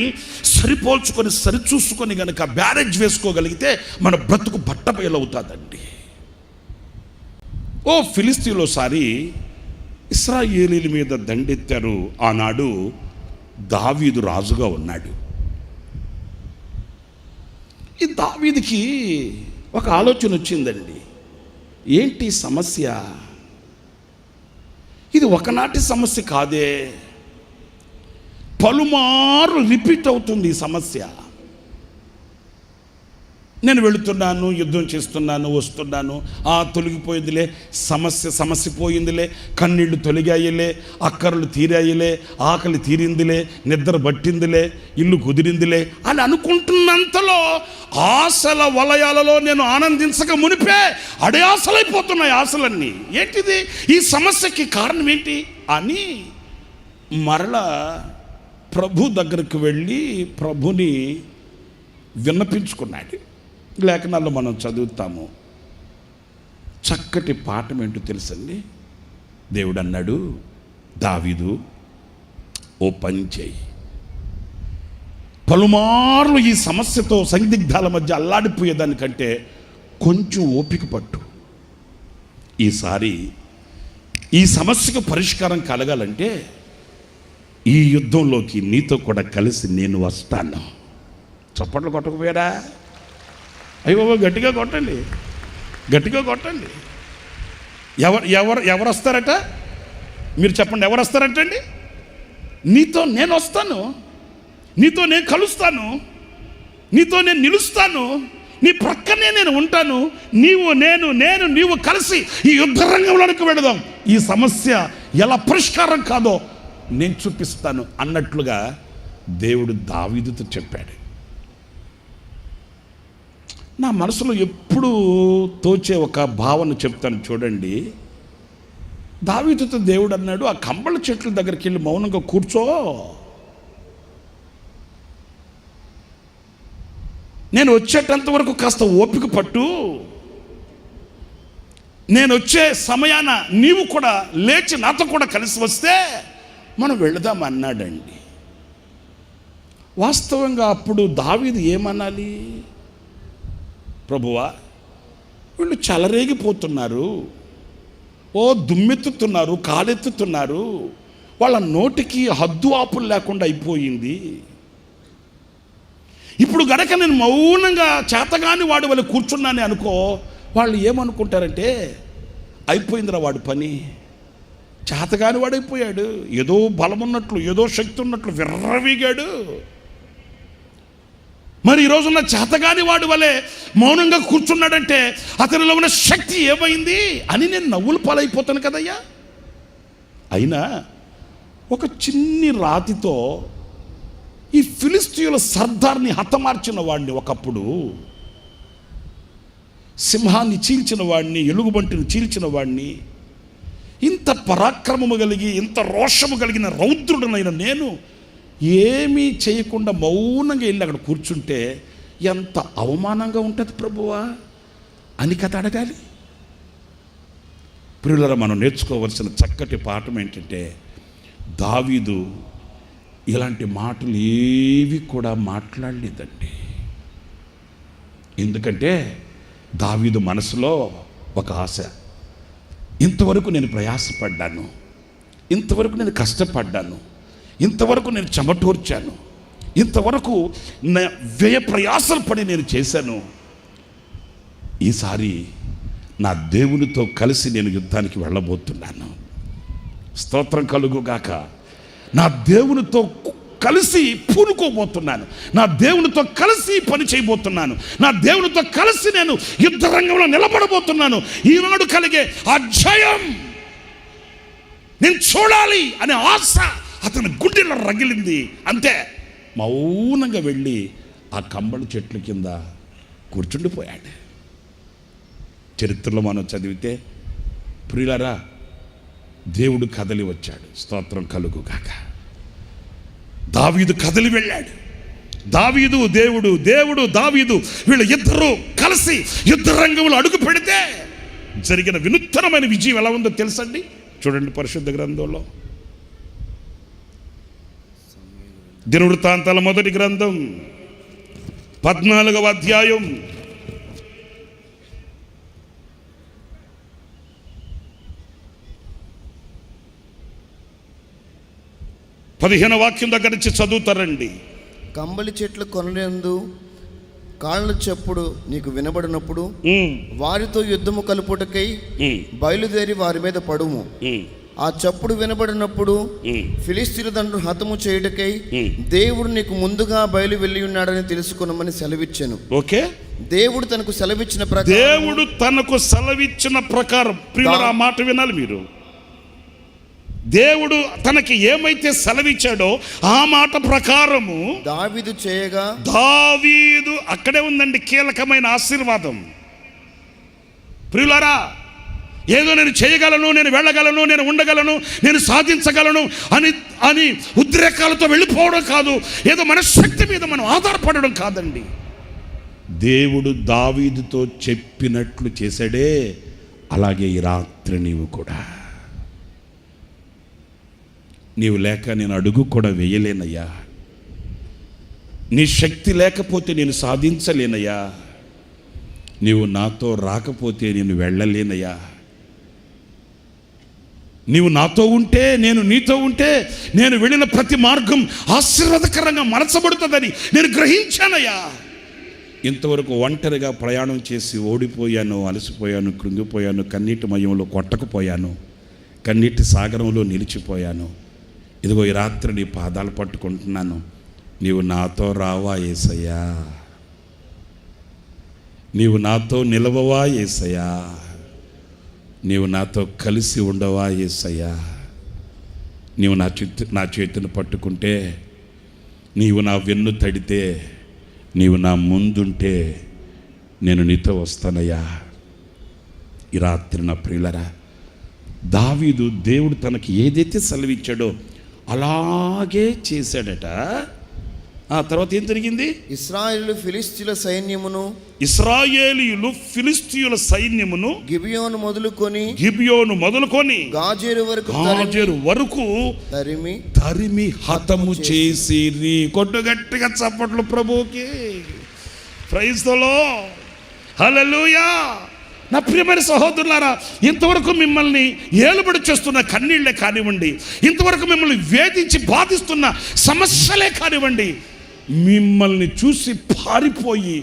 సరిపోల్చుకొని సరిచూసుకొని గనక బ్యారేజ్ వేసుకోగలిగితే మన బ్రతుకు బట్టబయలవుతుందండి. ఓ ఫిలిస్తీయులు ఒకసారి ఇశ్రాయేలీయుల మీద దండెత్తారు. ఆనాడు దావీదు రాజుగా ఉన్నాడు. ఈ దావీదుకి ఒక ఆలోచన వచ్చిందండి. ఏంటి సమస్య? ఇది ఒకనాటి సమస్య కాదే, పలుమార్లు రిపీట్ అవుతుంది ఈ సమస్య. నేను వెళుతున్నాను, యుద్ధం చేస్తున్నాను, వస్తున్నాను, తొలగిపోయిందిలే, సమస్య పోయిందిలే, కన్నీళ్లు తొలగాయిలే, అక్కర్లు తీరాయిలే, ఆకలి తీరిందిలే, నిద్ర పట్టిందిలే, ఇల్లు కుదిరిందిలే అని అనుకుంటున్నంతలో ఆశల వలయాలలో నేను ఆనందించక మునిపే అడయాసలైపోతున్నాయి ఆశలన్నీ. ఏంటిది? ఈ సమస్యకి కారణం ఏంటి అని మరలా ప్రభు దగ్గరికి వెళ్ళి ప్రభుని విన్నపించుకున్నాడు. లేఖనాల్లో మనం చదువుతాము. చక్కటి పాఠం ఏంటో తెలుసండి. దేవుడు అన్నాడు, దావీదు ఓ పని చేయి, పలుమార్లు ఈ సమస్యతో సందిగ్ధాల మధ్య అల్లాడిపోయేదానికంటే కొంచెం ఓపిక పట్టు. ఈసారి ఈ సమస్యకు పరిష్కారం కలగాలంటే ఈ యుద్ధంలోకి నీతో కూడా కలిసి నేను వస్తాను. చప్పట్లు కొట్టకపోయారా? అయ్యో గట్టిగా కొట్టండి, గట్టిగా కొట్టండి. ఎవరు వస్తారట? మీరు చెప్పండి, ఎవరు వస్తారటండి? నీతో నేను వస్తాను, నీతో నేను కలుస్తాను, నీతో నేను నిలుస్తాను, నీ ప్రక్కనే నేను ఉంటాను. నీవు కలిసి ఈ యుద్ధ రంగంలోనికి వెళదాం. ఈ సమస్య ఎలా పరిష్కారం కాదో నేను చూపిస్తాను అన్నట్లుగా దేవుడు దావీదుతో చెప్పాడు. నా మనసులో ఎప్పుడు తోచే ఒక భావన చెప్తాను చూడండి. దావీదుతో దేవుడు అన్నాడు, ఆ కంబళ చెట్ల దగ్గరికి వెళ్ళి మౌనంగా కూర్చో, నేను వచ్చేటంత వరకు కాస్త ఓపిక పట్టు, నేను వచ్చే సమయాన నీవు కూడా లేచి నాతో కూడా కలిసి వస్తే మనం వెళదాం అన్నాడండి. వాస్తవంగా అప్పుడు దావీదు ఏమనాలి? ప్రభువా, వీళ్ళు చెలరేగిపోతున్నారు, దుమ్మెత్తుతున్నారు, కాలెత్తుతున్నారు, వాళ్ళ నోటికి హద్దు ఆపులు లేకుండా అయిపోయింది. ఇప్పుడు గనక నేను మౌనంగా చేతగాని వాడి వాళ్ళు కూర్చున్నానే అనుకో, వాళ్ళు ఏమనుకుంటారంటే అయిపోయిందిరా వాడి పని, చేతగాని వాడైపోయాడు, ఏదో బలం ఉన్నట్లు, ఏదో శక్తి ఉన్నట్లు విర్రవీగాడు. మరి ఈరోజున్న చేతగాని వాడి వలె మౌనంగా కూర్చున్నాడంటే అతనిలో ఉన్న శక్తి ఏమైంది అని నేను నవ్వులు పాలైపోతాను కదయ్యా. అయినా ఒక చిన్ని రాతితో ఈ ఫిలిస్తీయుల సర్దార్ని హతమార్చిన వాడిని, ఒకప్పుడు సింహాన్ని చీల్చిన వాడిని, ఎలుగుబంటిని చీల్చిన వాడిని, ఇంత పరాక్రమము కలిగి ఇంత రోషము కలిగిన రౌద్రుడనైన నేను ఏమీ చేయకుండా మౌనంగా వెళ్ళి అక్కడ కూర్చుంటే ఎంత అవమానంగా ఉంటుంది ప్రభువా అని కథ అడగాలి. ప్రియులారా, మనం నేర్చుకోవలసిన చక్కటి పాఠం ఏంటంటే, దావీదు ఇలాంటి మాటలు ఏవి కూడా మాట్లాడలేదండి. ఎందుకంటే దావీదు మనసులో ఒక ఆశ, ఇంతవరకు నేను ప్రయాసపడ్డాను, ఇంతవరకు నేను కష్టపడ్డాను, ఇంతవరకు నేను చెమటూర్చాను, ఇంతవరకు వ్యయ ప్రయాసలు పడి నేను చేశాను. ఈసారి నా దేవునితో కలిసి నేను యుద్ధానికి వెళ్ళబోతున్నాను. స్తోత్రం కలుగుగాక. నా దేవునితో కలిసి పూనుకోబోతున్నాను. నా దేవునితో కలిసి పని చేయబోతున్నాను. నా దేవునితో కలిసి నేను యుద్ధ రంగంలో నిలబడబోతున్నాను. ఈనాడు కలిగే ఆ జయం నేను చూడాలి అనే ఆశ అతని గుండెలో రగిలింది. అంతే, మౌనంగా వెళ్ళి ఆ కంబళ చెట్ల కింద కూర్చుండిపోయాడు. చరిత్రలో మనం చదివితే, ప్రియులారా, దేవుడు కదలి వచ్చాడు. స్తోత్రం కలుగుగాక. దావీదు కదలి వెళ్ళాడు. దావీదు దేవుడు, దేవుడు దావీదు, వీళ్ళ ఇద్దరు కలిసి యుద్ధ రంగంలో అడుగు పెడితే జరిగిన వినూత్నమైన విజయం ఎలా ఉందో తెలుసండి. చూడండి పరిశుద్ధ గ్రంథంలో, దినవృత్తాంతాల మొదటి గ్రంథం 14వ అధ్యాయం 15వ వాక్యం దగ్గర నుంచి చదువుతారండి. కంబలి చెట్లు కొనలేందు కాళ్ళ చప్పుడు నీకు వినబడినప్పుడు వారితో యుద్ధము కలుపుటకై బయలుదేరి వారి మీద పడుము. ఆ చప్పుడు వినబడినప్పుడు ఫిలిస్తీయుల దండ్రులు హతము చేయుటకై దేవుడు నీకు ముందుగా బయలు వెళ్ళి ఉన్నాడని తెలుసుకున్నామని సెలవిచ్చాను. ఓకే, దేవుడు తనకు సెలవిచ్చిన ప్రకారం, దేవుడు తనకు సెలవిచ్చిన ప్రకారం, ప్రియులారా, ఆ మాట వినాలి మీరు. దేవుడు తనకి ఏమైతే సెలవిచ్చాడో ఆ మాట ప్రకారము దావీదు చేయగా, దావీదు, అక్కడే ఉందండి కీలకమైన ఆశీర్వాదం. ప్రియులారా, ఏదో నేను చేయగలను, నేను వెళ్ళగలను, నేను ఉండగలను, నేను సాధించగలను అని అని ఉద్రేకాలతో వెళ్ళిపోవడం కాదు. ఏదో మనశ్శక్తి మీద మనం ఆధారపడడం కాదండి. దేవుడు దావీదుతో చెప్పినట్లు చేశాడే, అలాగే ఈ రాత్రి నీవు కూడా. నీవు లేక నేను అడుగు కూడా వేయలేనయ్యా. నీ శక్తి లేకపోతే నేను సాధించలేనయ్యా. నీవు నాతో రాకపోతే నేను వెళ్ళలేనయ్యా. నీవు నాతో ఉంటే, నేను నీతో ఉంటే, నేను వెళ్ళిన ప్రతి మార్గం ఆశీర్వాదకరంగా మలచబడుతుందని నేను గ్రహించానయ్యా. ఇంతవరకు ఒంటరిగా ప్రయాణం చేసి ఓడిపోయాను, అలసిపోయాను, కృంగిపోయాను, కన్నీటి మయంలో కొట్టకపోయాను, కన్నీటి సాగరంలో నిలిచిపోయాను. ఇదిగో ఈ రాత్రి నీ పాదాలు పట్టుకుంటున్నాను. నీవు నాతో రావా యేసయ్యా? నీవు నాతో నిలవవా యేసయ్యా? నీవు నాతో కలిసి ఉండవా యేసయ్యా? నీవు నా చేతిని పట్టుకుంటే, నీవు నా వెన్ను తడితే, నీవు నా ముందుంటే నేను నీతో వస్తానయ్యా. ఈ రాత్రి నా ప్రియులరా, దావీదు దేవుడు తనకి ఏదైతే సెలవిచ్చాడో అలాగే చేశాడట. ఆ తర్వాత ఏం జరిగింది? ఇశ్రాయేలు ఫిలిస్తీయుల సైన్యమును గిబియోను మొదలుకొని గాజేరు వరకు తరిమి హతము చేసి. కొట్టు గట్టిగా చప్పట్లు ప్రభువుకి. ప్రైజ్ ది లార్డ్, హల్లెలూయా. నా ప్రియమైన సహోదరులారా, ఇంతవరకు మిమ్మల్ని ఏలుబడి చేస్తున్న కన్నీళ్లే కానివ్వండి, ఇంతవరకు మిమ్మల్ని వేధించి బాధిస్తున్న సమస్యలే కానివ్వండి, మిమ్మల్ని చూసి పారిపోయి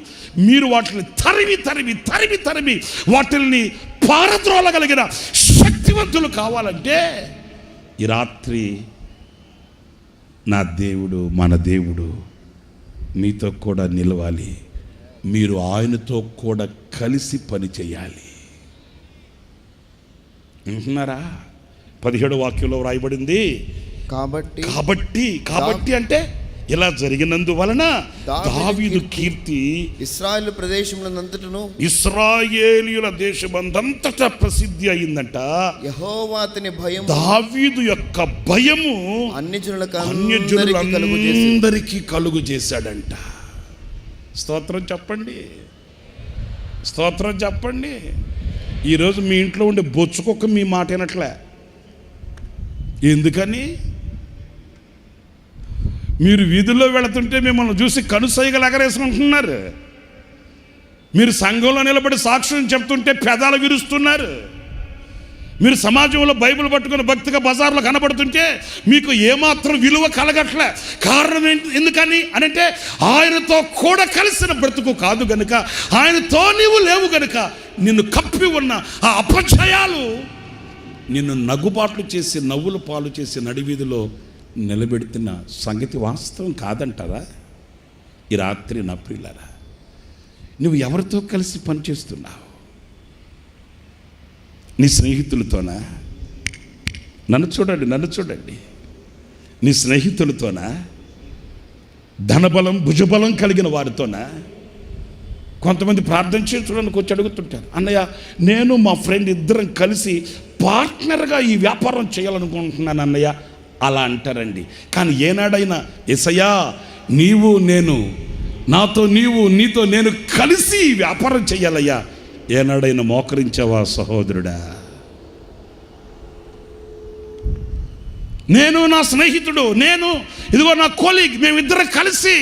మీరు వాటిని తరిమి తరిమి తరిమి తరిమి వాటిని పారద్రోలగలిగిన శక్తివంతులు కావాలంటే ఈ రాత్రి నా దేవుడు, మన దేవుడు మీతో కూడా నిలవాలి. మీరు ఆయనతో కూడా కలిసి పని చేయాలి. వింటున్నారా? 17వ వాక్యంలో వ్రాయబడింది, కాబట్టి అంటే ఇలా జరిగినందువలన దావీదు కీర్తి ఇశ్రాయేలీయుల దేశమంతటా ప్రసిద్ధి అయిందంట. యెహోవా అతని భయము, దావీదు యొక్క భయము అన్యజనులందరికీ కలుగు చేశాడంట. స్తోత్రం చెప్పండి, స్తోత్రం చెప్పండి. ఈరోజు మీ ఇంట్లో ఉండే బొచ్చుకొక్క మీ మాట వినట్లే. ఎందుకని? మీరు వీధుల్లో వెళుతుంటే మిమ్మల్ని చూసి కనుసైగలు ఎగరేసుకుంటున్నారు. మీరు సంఘంలో నిలబడి సాక్ష్యం చెప్తుంటే పెదాలు విరుస్తున్నారు. మీరు సమాజంలో బైబిల్ పట్టుకుని భక్తిగా బజార్లో కనబడుతుంటే మీకు ఏమాత్రం విలువ కలగట్లే. కారణం ఎందుకని అనంటే ఆయనతో కూడా కలిసిన బ్రతుకు కాదు గనుక, ఆయనతో నీవు లేవు గనుక నిన్ను కప్పి ఉన్న ఆ అపజయాలు నిన్ను నగుబాట్లు చేసి నవ్వులు పాలు చేసి నడివీధిలో నిలబెడుతున్న సంగతి వాస్తవం కాదంటారా? ఈ రాత్రి నా ప్రియులారా, నువ్వు ఎవరితో కలిసి పనిచేస్తున్నావు? నీ స్నేహితులతోనా? నన్ను చూడండి. నీ స్నేహితులతోనా? ధనబలం భుజబలం కలిగిన వారితోనా? కొంతమంది ప్రార్థన చేయడానికి వచ్చి అడుగుతుంటారు, అన్నయ్య నేను మా ఫ్రెండ్ ఇద్దరం కలిసి పార్ట్నర్గా ఈ వ్యాపారం చేయాలనుకుంటున్నాను అన్నయ్య. అలా అంటారండి. కానీ ఏనాడైనా యేసయ్యా నీవు నేను, నాతో నీవు, నీతో నేను కలిసి ఈ వ్యాపారం చేయాలయ్యా, ఏనాడైనా మోకరించావా సహోదరుడా? నేను నా స్నేహితుడు, నేను ఇదిగో నా కోలీగ్, మేమిద్దరం కలిసి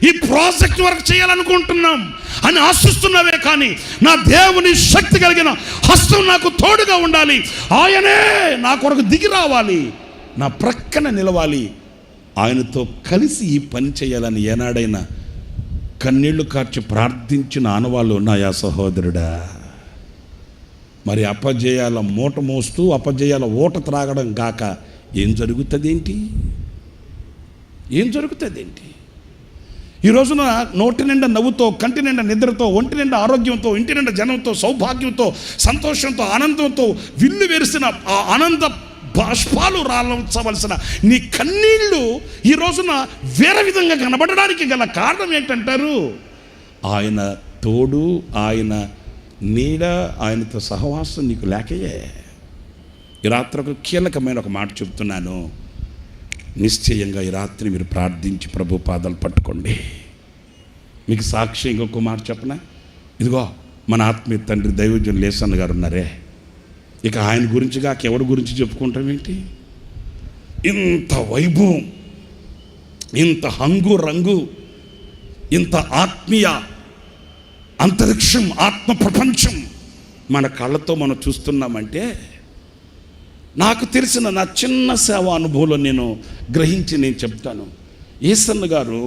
ఈ ప్రాజెక్ట్ వర్క్ చేయాలనుకుంటున్నాం అని ఆశిస్తున్నావే, కానీ నా దేవుని శక్తి కలిగిన హస్తం నాకు తోడుగా ఉండాలి, ఆయనే నా కొరకు దిగి రావాలి, నా ప్రక్కన నిలవాలి, ఆయనతో కలిసి ఈ పని చేయాలని ఏనాడైనా కన్నీళ్లు కార్చి ప్రార్థించిన ఆనవాళ్ళు ఉన్నాయా సహోదరుడా? మరి అపజయాల మూట మోస్తూ అపజయాల ఊట త్రాగడం గాక ఏం జరుగుతుంది ఏంటి? ఈ రోజున నోటి నిండా నవ్వుతో, కంటి నిండా నిద్రతో, ఒంటి నిండా ఆరోగ్యంతో, ఇంటి నిండా జనంతో, సౌభాగ్యంతో, సంతోషంతో, ఆనందంతో విల్లు వెరిసిన ఆ ఆనంద బాష్పాలు రాల్చవలసిన నీ కన్నీళ్ళు ఈ రోజున వేరే విధంగా కనబడడానికి గల కారణం ఏంటంటారు? ఆయన తోడు, ఆయన నీడ, ఆయనతో సహవాసం నీకు లేకయే. ఈ రాత్రి ఒక కీలకమైన ఒక మాట చెప్తున్నాను. నిశ్చయంగా ఈ రాత్రి మీరు ప్రార్థించి ప్రభు పాదాలు పట్టుకోండి. మీకు సాక్షి ఇంకొక మాట చెప్పనా? ఇదిగో మన ఆత్మీయ తండ్రి దైవజనులు లేసన్న గారు ఉన్నారే, ఇక ఆయన గురించి కాక ఎవరి గురించి చెప్పుకుంటాం ఏంటి? ఇంత వైభవం, ఇంత హంగు రంగు, ఇంత ఆత్మీయ అంతరిక్షం, ఆత్మ ప్రపంచం మన కళ్ళతో మనం చూస్తున్నామంటే, నాకు తెలిసిన నా చిన్న సేవా అనుభవంలో నేను గ్రహించి నేను చెప్తాను. యేసన్న గారు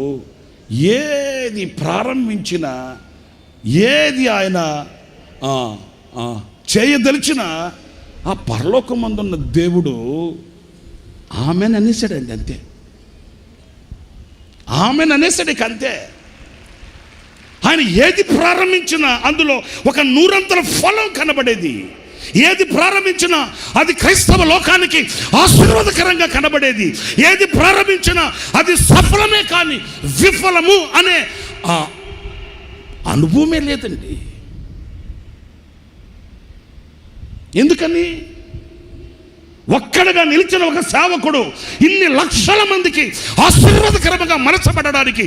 ఏది ప్రారంభించినా, ఏది ఆయన చేయదలిచిన ఆ పరలోకమందున్న దేవుడు ఆమెను అనేసాడండి, అంతే. ఆమెను అనేసాడు, అంతే. ఆయన ఏది ప్రారంభించినా అందులో ఒక 100 ఫలం కనబడేది. ఏది ప్రారంభించినా అది క్రైస్తవ లోకానికి ఆశీర్వాదకరంగా కనబడేది. ఏది ప్రారంభించినా అది సఫలమే కానీ విఫలము అనే ఆ అనుభవమే లేదండి. ఎందుకని? ఒక్కడిగా నిలిచిన ఒక సేవకుడు ఇన్ని లక్షల మందికి ఆశీర్వాదకరంగా మార్చబడడానికి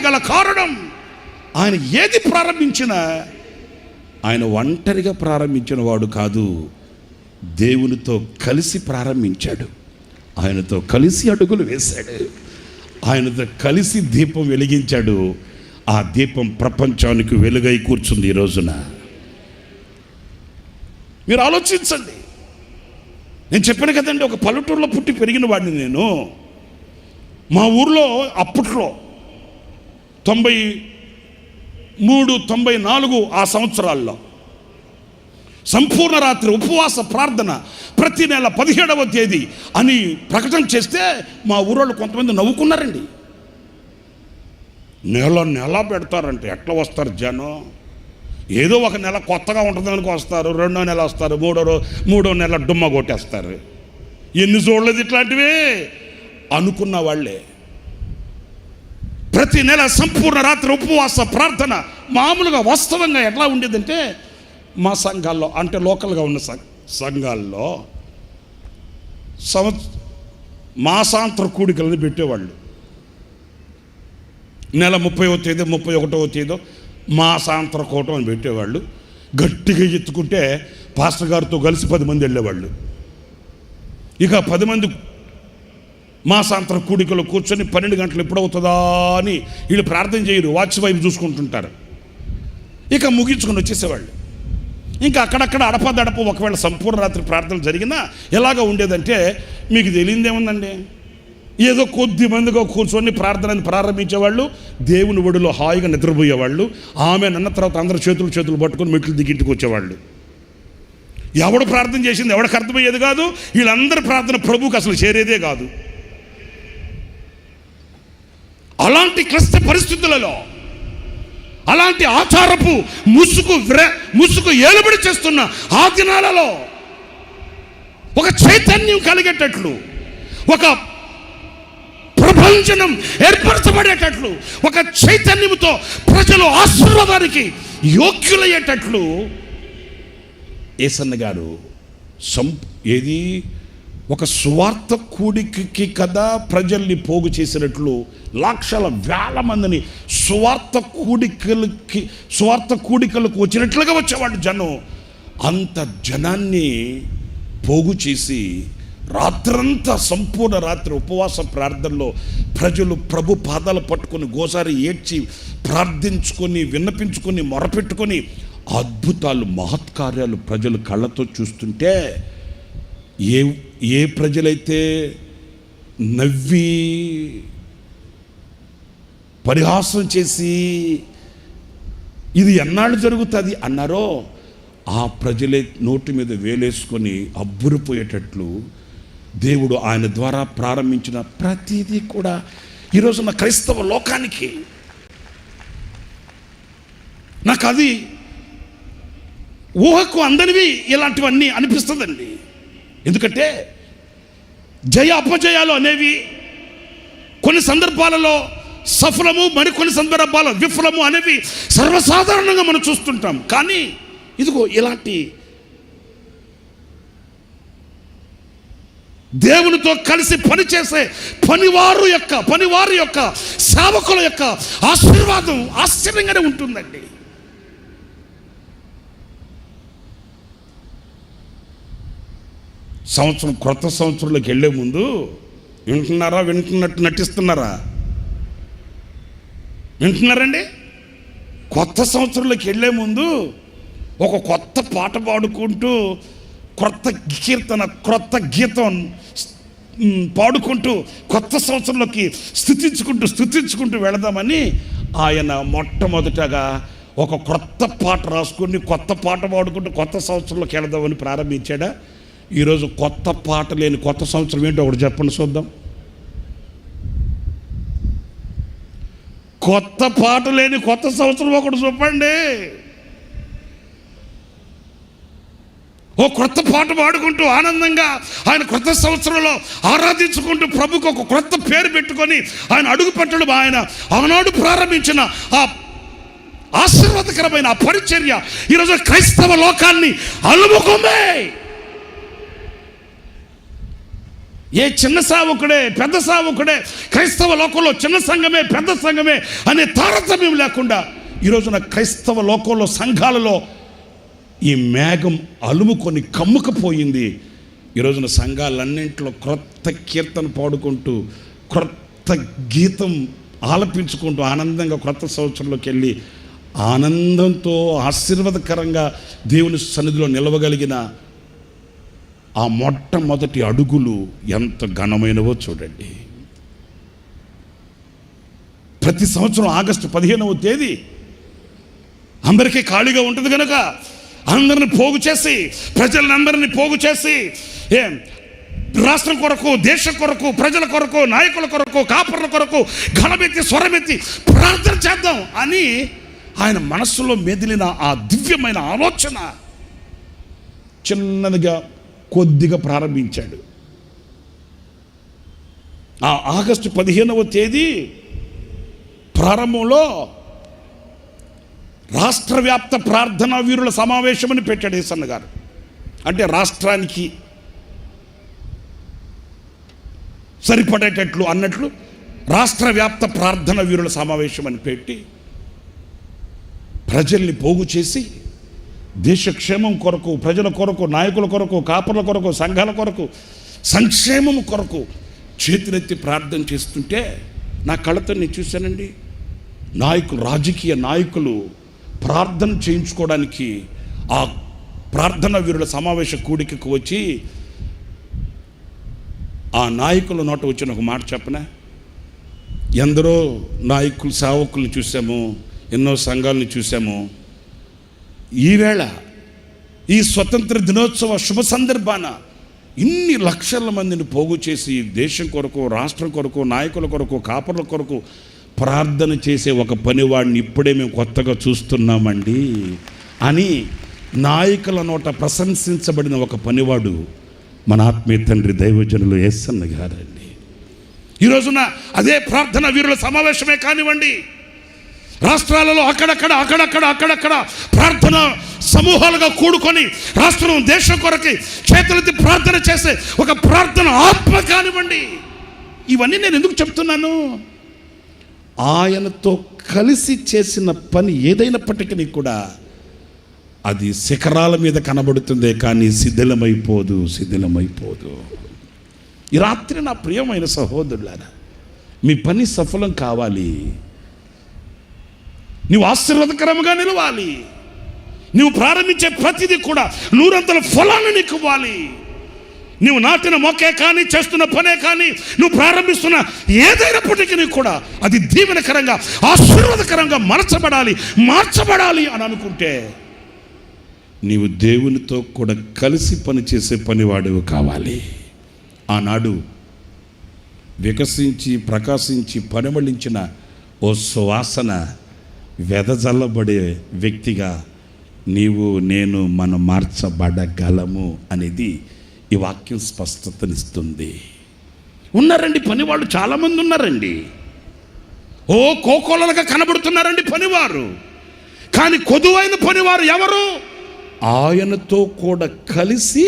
గల కారణం, ఆయన ఏది ప్రారంభించినా ఆయన ఒంటరిగా ప్రారంభించిన వాడు కాదు, దేవునితో కలిసి ప్రారంభించాడు. ఆయనతో కలిసి అడుగులు వేశాడు, ఆయనతో కలిసి దీపం వెలిగించాడు. ఆ దీపం ప్రపంచానికి వెలుగై కూర్చుంది ఈ రోజున. మీరు ఆలోచించండి. నేను చెప్పాను కదండి, ఒక పల్లెటూరులో పుట్టి పెరిగిన వాడిని నేను. మా ఊర్లో అప్పట్లో 93, 94 ఆ సంవత్సరాల్లో సంపూర్ణ రాత్రి ఉపవాస ప్రార్థన ప్రతి నెల 17వ తేదీ అని ప్రకటన చేస్తే మా ఊరోళ్ళు కొంతమంది నవ్వుకున్నారండి. నెల పెడతారంటే ఎట్లా వస్తారు జనం? ఏదో ఒక నెల కొత్తగా ఉంటుందానికి వస్తారు, 2వ నెల వస్తారు, 3వ నెల డుమ్మ కొట్టేస్తారు. ఎన్ని చూడలేదు ఇట్లాంటివి అనుకున్న వాళ్ళే. ప్రతి నెల సంపూర్ణ రాత్రి ఉపవాస ప్రార్థన మామూలుగా వాస్తవంగా ఎట్లా ఉండేదంటే, మా సంఘాల్లో అంటే లోకల్గా ఉన్న సంఘాల్లో మాసాంతర కూడికలను పెట్టేవాళ్ళు. నెల 30వ తేదీ 31వ తేదీ మాసాంతర కూటం అని పెట్టేవాళ్ళు. గట్టిగా ఎత్తుకుంటే పాస్టర్ గారితో కలిసి 10 మంది వెళ్ళేవాళ్ళు. ఇక 10 మంది మాసాంతర కూడికలో కూర్చొని 12 గంటలు ఎప్పుడవుతుందా అని వీళ్ళు ప్రార్థన చేయరు, వాచ్ వైపు చూసుకుంటుంటారు. ఇక ముగించుకొని వచ్చేసేవాళ్ళు. ఇంకా అక్కడక్కడ అడపదడప ఒకవేళ సంపూర్ణ రాత్రి ప్రార్థన జరిగినా ఎలాగ ఉండేదంటే మీకు తెలియదేముందండి, ఏదో కొద్ది మందిగా కూర్చొని ప్రార్థనని ప్రారంభించేవాళ్ళు, దేవుని ఒడిలో హాయిగా నిద్రపోయేవాళ్ళు. ఆమె అన్న తర్వాత అందరూ చేతులు పట్టుకొని మెట్లు దిగింటికి వచ్చేవాళ్ళు. ఎవడు ప్రార్థన చేసింది ఎవడికి అర్థమయ్యేది కాదు. వీళ్ళందరి ప్రార్థన ప్రభువుకి అసలు చేరేదే కాదు. అలాంటి క్లిష్ట పరిస్థితులలో, అలాంటి ఆచారపు ముసుగు ఏలుబడి చేస్తున్న ఆ దినాలలో ఒక చైతన్యం కలిగేటట్లు, ఒక ప్రభంజనం ఏర్పరచబడేటట్లు, ఒక చైతన్యంతో ప్రజలు ఆశీర్వాదానికి యోగ్యులయ్యేటట్లు యేసన్న గారు ఏది ఒక సువార్త కూడికకి కదా ప్రజల్ని పోగు చేసినట్లు లక్షల వేల మందిని సువార్త కూడికలకు వచ్చినట్లుగా వచ్చేవాళ్ళు జనం. అంత జనాన్ని పోగు చేసి రాత్రంతా సంపూర్ణ రాత్రి ఉపవాస ప్రార్థనలో ప్రజలు ప్రభు పాదాలు పట్టుకొని గోసారి ఏడ్చి ప్రార్థించుకొని విన్నపించుకొని మొరపెట్టుకొని అద్భుతాలు మహత్కార్యాలు ప్రజలు కళ్ళతో చూస్తుంటే ఏ ప్రజలైతే నవ్వి పరిహాసం చేసి ఇది ఎన్నాళ్ళు జరుగుతుంది అన్నారో ఆ ప్రజలే నోటి మీద వేలేసుకొని అబ్బురిపోయేటట్లు దేవుడు ఆయన ద్వారా ప్రారంభించిన ప్రతిదీ కూడా ఈరోజున క్రైస్తవ లోకానికి నాకు అది ఊహకు అందనివి ఇలాంటివన్నీ అనిపిస్తుందండి. ఎందుకంటే జయ అపజయాలు అనేవి కొన్ని సందర్భాలలో సఫలము, మరికొన్ని సందర్భాల్లో విఫలము అనేవి సర్వసాధారణంగా మనం చూస్తుంటాం. కానీ ఇదిగో ఇలాంటి దేవునితో కలిసి పనిచేసే పనివారి యొక్క సేవకుల యొక్క ఆశీర్వాదం ఆశ్చర్యంగానే ఉంటుందండి. క్రొత్త సంవత్సరంలోకి వెళ్ళే ముందు వింటున్నట్టు నటిస్తున్నారా? వింటున్నారండి? కొత్త సంవత్సరంలోకి వెళ్ళే ముందు ఒక కొత్త పాట పాడుకుంటూ క్రొత్త గీతం పాడుకుంటూ కొత్త సంవత్సరంలోకి స్థుతించుకుంటూ వెళదామని ఆయన మొట్టమొదటగా ఒక క్రొత్త పాట రాసుకుని కొత్త పాట పాడుకుంటూ కొత్త సంవత్సరంలోకి వెళదామని ప్రారంభించాడా? ఈరోజు కొత్త పాట లేని కొత్త సంవత్సరం ఏంటో ఒకటి చెప్పండి చూద్దాం. కొత్త పాట లేని కొత్త సంవత్సరం ఒకటి చెప్పండి. ఓ క్రొత్త పాట పాడుకుంటూ ఆనందంగా ఆయన క్రొత్త సంవత్సరంలో ఆరాధించుకుంటూ ప్రభుకు ఒక క్రొత్త పేరు పెట్టుకొని ఆయన అడుగు పెట్టడం, ఆయన ఆనాడు ప్రారంభించిన ఆ ఆశీర్వాదకరమైన ఆ పరిచర్య ఈరోజు క్రైస్తవ లోకాన్ని అలుముకుంది. ఏ చిన్న సేవకుడే పెద్ద సేవకుడే క్రైస్తవ లోకంలో చిన్న సంఘమే పెద్ద సంఘమే అనే తారతమ్యం లేకుండా ఈరోజున క్రైస్తవ లోకంలో సంఘాలలో ఈ మేఘం అలుముకొని కమ్ముకపోయింది. ఈరోజున సంఘాలన్నింటిలో క్రొత్త కీర్తన పాడుకుంటూ క్రొత్త గీతం ఆలపించుకుంటూ ఆనందంగా క్రొత్త సంవత్సరంలోకి వెళ్ళి ఆనందంతో ఆశీర్వాదకరంగా దేవుని సన్నిధిలో నిలవగలిగిన ఆ మొట్టమొదటి అడుగులు ఎంత ఘనమైనవో చూడండి. ప్రతి సంవత్సరం ఆగస్టు 15వ తేదీ అందరికీ ఖాళీగా ఉంటుంది కనుక అందరిని పోగు చేసి ప్రజలందరినీ పోగు చేసి రాష్ట్రం కొరకు, దేశం కొరకు, ప్రజల కొరకు, నాయకుల కొరకు, కాపర్ల కొరకు ఘనమెత్తి స్వరమెత్తి ప్రార్థన చేద్దాం అని ఆయన మనస్సులో మెదిలిన ఆ దివ్యమైన ఆలోచన చిన్నదిగా కొద్దిగా ప్రారంభించాడు. ఆ ఆగస్టు 15వ తేదీ ప్రారంభంలో రాష్ట్ర వ్యాప్త ప్రార్థనా వీరుల సమావేశం అని పెట్టాడు యేసన్న గారు. అంటే రాష్ట్రానికి సరిపడేటట్లు అన్నట్లు రాష్ట్ర వ్యాప్త ప్రార్థన వీరుల సమావేశం అని పెట్టి ప్రజల్ని పోగు చేసి దేశ క్షేమం కొరకు, ప్రజల కొరకు, నాయకుల కొరకు, కాపర్ల కొరకు, సంఘాల కొరకు, సంక్షేమం కొరకు చేతులెత్తి ప్రార్థన చేస్తుంటే నా కళ్ళతో నేను చూశానండి. రాజకీయ నాయకులు ప్రార్థన చేయించుకోవడానికి ఆ ప్రార్థనా వీరుల సమావేశ కూడికకు వచ్చి ఆ నాయకుల నోట వచ్చిన ఒక మాట చెప్పనా, ఎందరో నాయకులు సేవకుల్ని చూసాము, ఎన్నో సంఘాలను చూసాము. ఈవేళ ఈ స్వతంత్ర దినోత్సవ శుభ సందర్భాన ఇన్ని లక్షల మందిని పోగు చేసి దేశం కొరకు, రాష్ట్రం కొరకు, నాయకుల కొరకు, కాపర్ల కొరకు ప్రార్థన చేసే ఒక పనివాడిని ఇప్పుడే మేము కొత్తగా చూస్తున్నామండి అని నాయకుల నోట ప్రశంసించబడిన ఒక పనివాడు మన ఆత్మీయ తండ్రి దైవజనులు యేసన్న గారండి. ఈరోజున అదే ప్రార్థన వీరుల సమావేశమే కానివ్వండి, రాష్ట్రాలలో అక్కడక్కడ ప్రార్థన సమూహాలుగా కూడుకొని రాష్ట్రం, దేశం కొరకి చేతులెత్తి ప్రార్థన చేసే ఒక ప్రార్థన ఆత్మ కానివ్వండి, ఇవన్నీ నేను ఎందుకు చెప్తున్నాను? ఆయనతో కలిసి చేసిన పని ఏదైనప్పటికీ కూడా అది శిఖరాల మీద కనబడుతుందే కానీ శిథిలమైపోదు. ఈ రాత్రి నా ప్రియమైన సహోదరులారా, మీ పని సఫలం కావాలి, నువ్వు ఆశీర్వాదకరంగా నిలవాలి, నువ్వు ప్రారంభించే ప్రతిదీ కూడా 100 ఫలాన్ని నీకు ఇవ్వాలి. నువ్వు నాటిన మొక్కే కానీ, చేస్తున్న పనే కానీ, నువ్వు ప్రారంభిస్తున్న ఏదైనప్పటికీ కూడా అది దీవెనకరంగా, ఆశీర్వాదకరంగా మార్చబడాలి అని అనుకుంటే నీవు దేవునితో కూడా కలిసి పనిచేసే పనివాడు కావాలి. ఆనాడు వికసించి ప్రకాశించి పరిమళించిన ఓ సువాసన వెదజల్లబడే వ్యక్తిగా నీవు నేను మనం మార్చబడగలము అనేది ఈ వాక్యం స్పష్టతనిస్తుంది. ఉన్నారండి పనివాళ్ళు, చాలామంది ఉన్నారండి. ఓ కోకోలలుగా కనబడుతున్నారండి పనివారు. కానీ కొదువైన పనివారు ఎవరు? ఆయనతో కూడా కలిసి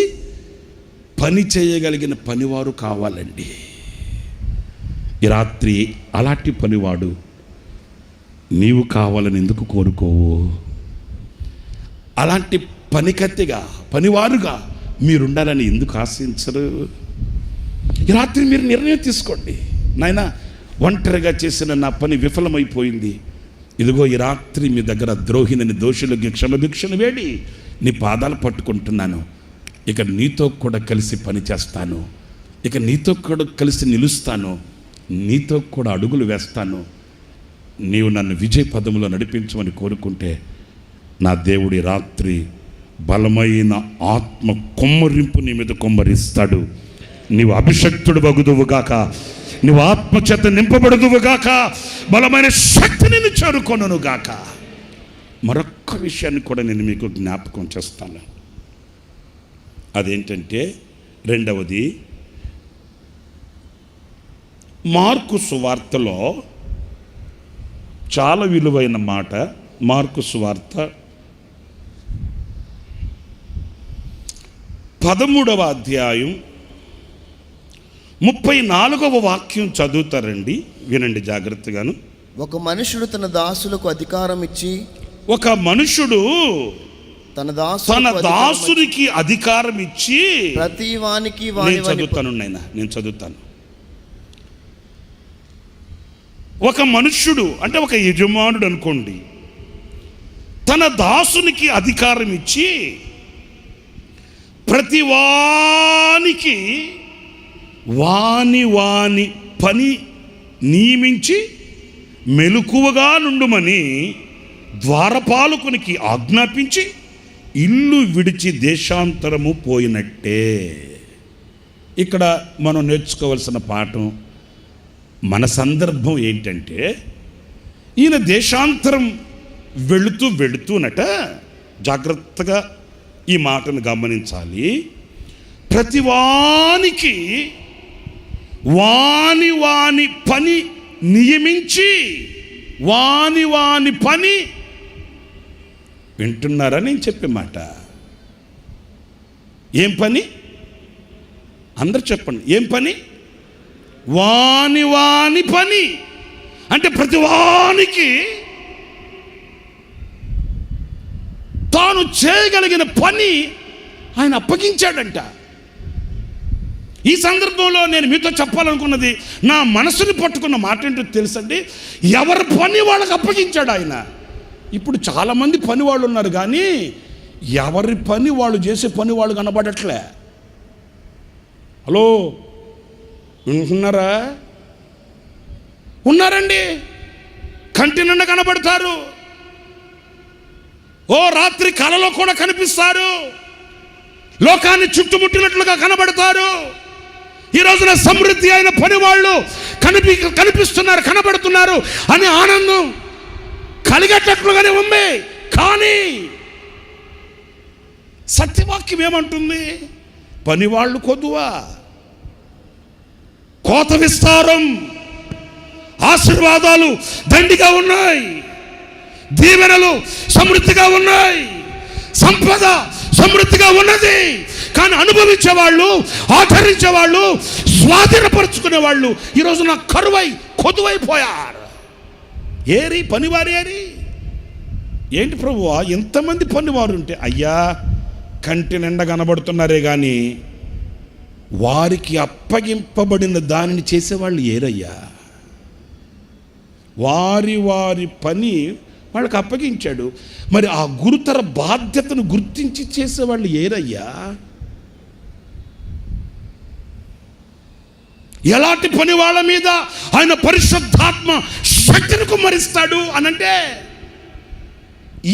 పని చేయగలిగిన పనివారు కావాలండి. ఈ రాత్రి అలాంటి పనివాడు నీవు కావాలని ఎందుకు కోరుకోవు? అలాంటి పనికత్తిగా, పనివారుగా మీరుండాలని ఎందుకు ఆశించరు? ఈ రాత్రి మీరు నిర్ణయం తీసుకోండి. నాయనా, ఒంటరిగా చేసిన నా పని విఫలమైపోయింది, ఇదిగో ఈ రాత్రి మీ దగ్గర ద్రోహిని దోషులకి క్షమభిక్షను వేడి నీ పాదాలు పట్టుకుంటున్నాను. ఇక నీతో కూడా కలిసి పని చేస్తాను, ఇక నీతో కూడా కలిసి నిలుస్తాను, నీతో కూడా అడుగులు వేస్తాను. నీవు నన్ను విజయ పదములో నడిపించమని కోరుకుంటే నా దేవుడి రాత్రి బలమైన ఆత్మ కొమ్మరింపు నీ మీద కొమ్మరిస్తాడు. నీవు అభిషక్తుడు వగుదువుగాక, నీవు ఆత్మచేత నింపబడుదువుగాక, బలమైన శక్తి నిన్ను చేరుకొనుగాక. మరొక్క విషయాన్ని కూడా నేను మీకు జ్ఞాపకం చేస్తాను. అదేంటంటే, రెండవది, మార్కు సువార్తలో చాలా విలువైన మాట. మార్కు సువార్త 13వ అధ్యాయం 34వ వాక్యం చదువుతారండి, వినండి జాగ్రత్తగాను. ఒక మనుషుడు తన దాసులకు అధికారం ఇచ్చి, ఒక మనుషుడు తన దాసునికి అధికారం ఇచ్చి, ప్రతి వానికి నేను చదువుతాను. ఒక మనుష్యుడు అంటే ఒక యజమానుడు అనుకోండి, తన దాసునికి అధికారం ఇచ్చి ప్రతి వానికి వాని పని నియమించి మెలకువగా నుండుమని ద్వారపాలకునికి ఆజ్ఞాపించి ఇల్లు విడిచి దేశాంతరము పోయినట్టే. ఇక్కడ మనం నేర్చుకోవాల్సిన పాఠం, మన సందర్భం ఏంటంటే, ఈయన దేశాంతరం వెళుతూనట, జాగ్రత్తగా ఈ మాటను గమనించాలి. ప్రతివానికి వాని పని నియమించి, వాని పని, వింటున్నారా నేను చెప్పే మాట? ఏం పని? అందరు చెప్పండి, ఏం పని? వాని పని. అంటే ప్రతి వానికి తాను చేయగలిగిన పని ఆయన అప్పగించాడంట. ఈ సందర్భంలో నేను మీతో చెప్పాలనుకున్నది, నా మనసుని పట్టుకున్న మాట ఏంటో తెలుసండి, ఎవరి పని వాళ్ళకి అప్పగించాడు ఆయన. ఇప్పుడు చాలామంది పని వాళ్ళు ఉన్నారు, కానీ ఎవరి పని వాళ్ళు చేసే పని వాళ్ళు కనబడట్లే. హలో, వింటున్నారా? ఉన్నారండి, కంటి నిండా కనబడతారు. ఓ రాత్రి కలలో కూడా కనిపిస్తారు, లోకాన్ని చుట్టుముట్టినట్లుగా కనబడతారు. ఈ రోజున సమృద్ధి అయిన పని వాళ్ళు కనిపిస్తున్నారు, కనబడుతున్నారు అని ఆనందం కలిగేటట్లుగానే ఉంది. కానీ సత్యవాక్యం ఏమంటుంది? పనివాళ్ళు కొద్దువా, కోత విస్తారం, ఆశీర్వాదాలు దండిగా ఉన్నాయి, దీవెనలు సమృద్ధిగా ఉన్నాయి, సంపద సమృద్ధిగా ఉన్నది. కానీ అనుభవించే వాళ్ళు, ఆచరించే వాళ్ళు, స్వాధీనపరుచుకునే వాళ్ళు ఈరోజు నా కరువై కొదువైపోయారు. ఏరి పనివారు ఏరి? ఏంటి ప్రభువా ఎంతమంది పనివారు ఉంటే? అయ్యా, కంటి నిండా కనబడుతున్నారే కానీ వారికి అప్పగింపబడిన దానిని చేసేవాళ్ళు ఏరయ్యా. వారి వారి పని వాళ్ళకి అప్పగించాడు, మరి ఆ గురుతర బాధ్యతను గుర్తించి చేసేవాళ్ళు ఏరయ్యా. ఎలాంటి పని వాళ్ళ మీద ఆయన పరిశుద్ధాత్మ శక్తిని కుమ్మరిస్తాడు అనంటే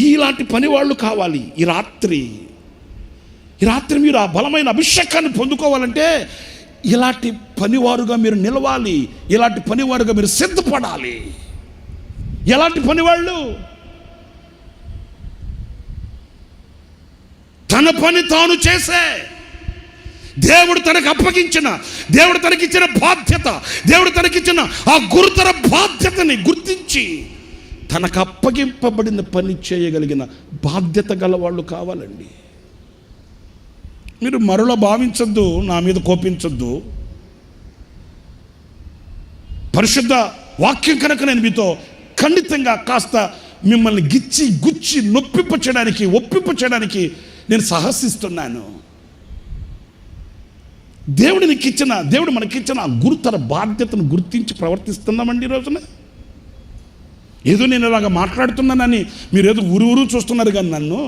ఇలాంటి పని వాళ్ళు కావాలి. ఈ రాత్రి మీరు ఆ బలమైన అభిషేకాన్ని పొందుకోవాలంటే ఇలాంటి పనివారుగా మీరు నిలవాలి, ఇలాంటి పనివారుగా మీరు సిద్ధపడాలి. ఎలాంటి పనివాళ్ళు? తన పని తాను చేసే, దేవుడు తనకు అప్పగించిన, దేవుడు తనకిచ్చిన బాధ్యత, దేవుడు తనకిచ్చిన ఆ గురుతర బాధ్యతని గుర్తించి తనకు అప్పగింపబడిన పని చేయగలిగిన బాధ్యత గల వాళ్ళు కావాలండి. మీరు మరలా భావించొద్దు, నా మీద కోపించొద్దు. పరిశుద్ధ వాక్యం కనుక నేను మీతో ఖండితంగా కాస్త మిమ్మల్ని గిచ్చి గుచ్చి నొప్పింపచేయడానికి, ఒప్పింపచేయడానికి నేను సాహసిస్తున్నాను. దేవుడు మనకిచ్చిన ఆ గురుతర బాధ్యతను గుర్తించి ప్రవర్తిస్తున్నామండి ఈ రోజున. ఏదో నేను ఇలాగా మాట్లాడుతున్నానని మీరు ఏదో ఊరు చూస్తున్నారు కానీ నన్ను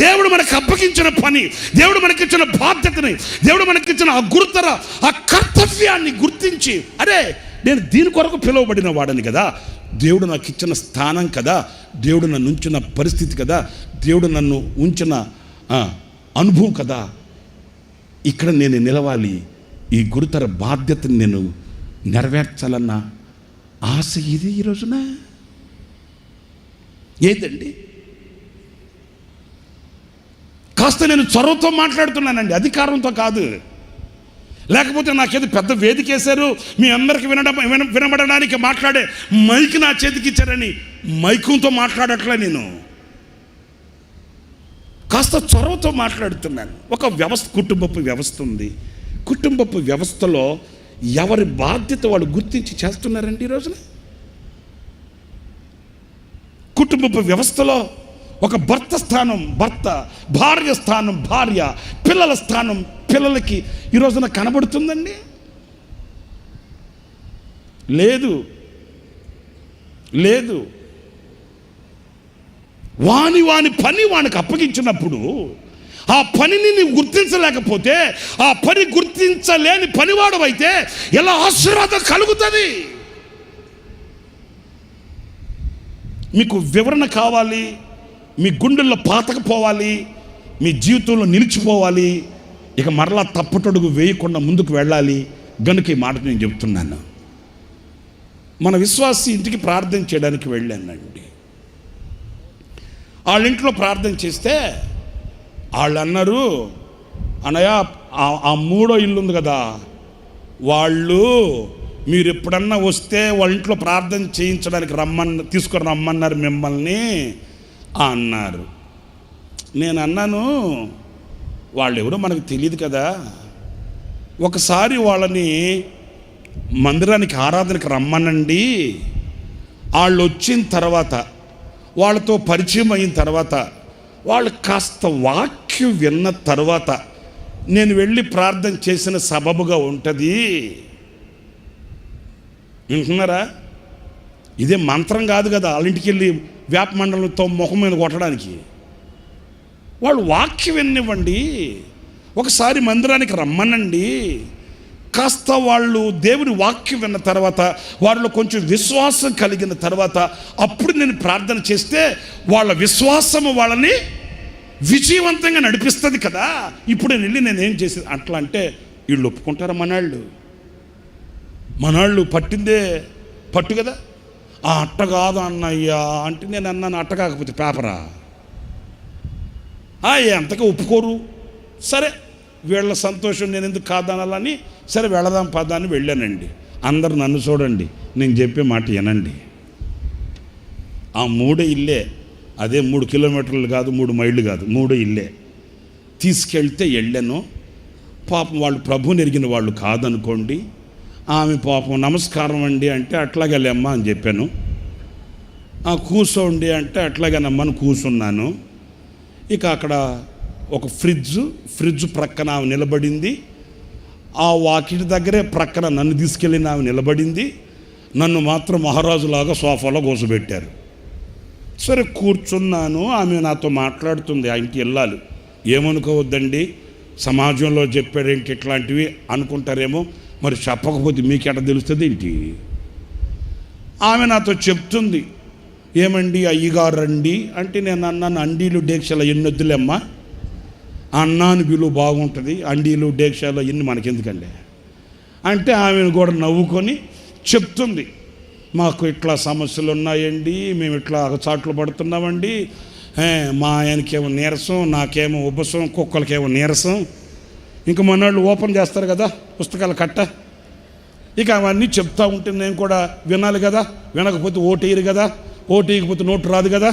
దేవుడు మనకు అప్పగించిన పని, దేవుడు మనకిచ్చిన బాధ్యతని, దేవుడు మనకిచ్చిన ఆ గురుతర ఆ కర్తవ్యాన్ని గుర్తించి, అరే నేను దీని కొరకు పిలువబడిన వాడని కదా, దేవుడు నాకు ఇచ్చిన స్థానం కదా, దేవుడు నన్ను ఉంచిన పరిస్థితి కదా, దేవుడు నన్ను ఉంచిన అనుభవం కదా, ఇక్కడ నేను నిలవాలి, ఈ గురుతర బాధ్యతని నేను నెరవేర్చాలన్న ఆశ ఇది ఈ రోజున. ఏదండి? కాస్త నేను చొరవతో మాట్లాడుతున్నానండి, అధికారంతో కాదు. లేకపోతే నాకేదో పెద్ద వేదిక వేశారు, మీ అందరికి వినబడడానికి మాట్లాడే మైక్ నా చేతికి ఇచ్చారని మైకంతో మాట్లాడట్లే. నేను కాస్త చొరవతో మాట్లాడుతున్నాను. ఒక వ్యవస్థ, కుటుంబపు వ్యవస్థ ఉంది. కుటుంబపు వ్యవస్థలో ఎవరి బాధ్యత వాళ్ళు గుర్తించి చేస్తున్నారండి ఈ రోజున. కుటుంబపు వ్యవస్థలో ఒక భర్త స్థానం భర్త, భార్య స్థానం భార్య, పిల్లల స్థానం పిల్లలకి ఈ రోజున కనబడుతుందండి? లేదు. వాని పని వానికి అప్పగించినప్పుడు ఆ పనిని నీవు గుర్తించలేకపోతే, ఆ పని గుర్తించలేని పనివాడవైతే ఎలా ఆశీర్వాదం కలుగుతుంది? మీకు వివరణ కావాలి, మీ గుండెల్లో పాతకపోవాలి, మీ జీవితంలో నిలిచిపోవాలి, ఇక మరలా తప్పటడుగు వేయకుండా ముందుకు వెళ్ళాలి. గనుక ఈ మాట నేను చెప్తున్నాను. మన విశ్వాసి ఇంటికి ప్రార్థన చేయడానికి వెళ్ళానండి. వాళ్ళ ఇంట్లో ప్రార్థన చేస్తే వాళ్ళు అన్నారు, అన్నయ్య ఆ మూడో ఇల్లు ఉంది కదా, వాళ్ళు మీరు ఎప్పుడన్నా వస్తే వాళ్ళ ఇంట్లో ప్రార్థన చేయించడానికి తీసుకొని రమ్మన్నారు మిమ్మల్ని అన్నారు. నేను అన్నాను, వాళ్ళు ఎవరో మనకు తెలియదు కదా, ఒకసారి వాళ్ళని మందిరానికి ఆరాధనకి రమ్మనండి. వాళ్ళు వచ్చిన తర్వాత, వాళ్ళతో పరిచయం అయిన తర్వాత, వాళ్ళు కాస్త వాక్యం విన్న తర్వాత నేను వెళ్ళి ప్రార్థన చేసిన సబబుగా ఉంటుంది. వింటున్నారా? ఇదే మంత్రం కాదు కదా వాళ్ళ ఇంటికి వెళ్ళి వేప మండలంతో ముఖం మీద కొట్టడానికి. వాళ్ళు వాక్యం వినివ్వండి, ఒకసారి మందిరానికి రమ్మనండి. కాస్త వాళ్ళు దేవుని వాక్యం విన్న తర్వాత వాళ్ళలో కొంచెం విశ్వాసం కలిగిన తర్వాత అప్పుడు నేను ప్రార్థన చేస్తే వాళ్ళ విశ్వాసము వాళ్ళని విజయవంతంగా నడిపిస్తుంది కదా. ఇప్పుడు నేను వెళ్ళి నేనేం చేసేది అట్లా అంటే వీళ్ళు ఒప్పుకుంటారా? మనాళ్ళు పట్టిందే పట్టు కదా. అట్ట కాదు అన్నయ్యా అంటే నేను అన్నాను, అట్ట కాకపోతే పేపరా? ఎంతగా ఒప్పుకోరు. సరే వీళ్ళ సంతోషం నేను ఎందుకు కాదనాలని సరే వెళదాం పదాన్ని వెళ్ళానండి. అందరు నన్ను చూడండి, నేను చెప్పే మాట వినండి. ఆ 3 ఇల్లే, అదే 3 కిలోమీటర్లు కాదు, 3 మైళ్ళు కాదు, 3 ఇల్లే తీసుకెళ్తే వెళ్ళాను. పాపం వాళ్ళు ప్రభువుని ఎరిగిన వాళ్ళు కాదనుకోండి. ఆమె పాపం నమస్కారం అండి అంటే అట్లాగే లేమ్మా అని చెప్పాను. కూర్చోండి అంటే అట్లాగేనమ్మా అని కూర్చున్నాను. ఇక అక్కడ ఒక ఫ్రిడ్జ్ ప్రక్కన ఆమె నిలబడింది. ఆ వాకిటి దగ్గరే ప్రక్కన నన్ను తీసుకెళ్ళిన ఆమె నిలబడింది. నన్ను మాత్రం మహారాజులాగా సోఫాలో కూర్చోబెట్టారు. సరే కూర్చున్నాను. ఆమె నాతో మాట్లాడుతుంది. ఆ ఇంటికి వెళ్ళాలి. ఏమనుకోవద్దండి, సమాజంలో చెప్పాడేంటి ఇట్లాంటివి అనుకుంటారేమో, మరి చెప్పకపోతే మీకెట తెలుస్తుంది ఏంటి? ఆమె నాతో చెప్తుంది, ఏమండి అయ్యగారు రండి అంటే నేను అన్నాను, అండీలు డేక్షాలు ఎన్ని వద్దులేమ్మా, అన్నాను విలువ బాగుంటుంది, అండీలు డేక్షాలు ఎన్ని మనకెందుకండి అంటే ఆమెను కూడా నవ్వుకొని చెప్తుంది, మాకు ఇట్లా సమస్యలు ఉన్నాయండి, మేము ఇట్లా చాట్లు పడుతున్నామండి, మా ఆయనకేమో నీరసం, నాకేమో ఉబ్బసం, కుక్కలకేమో నీరసం, ఇంకా మొన్నాళ్ళు ఓపెన్ చేస్తారు కదా పుస్తకాల కట్ట, ఇక అవన్నీ చెప్తా ఉంటే నేను కూడా వినాలి కదా, వినకపోతే ఓటేయరు కదా, ఓటేయకపోతే నోటు రాదు కదా.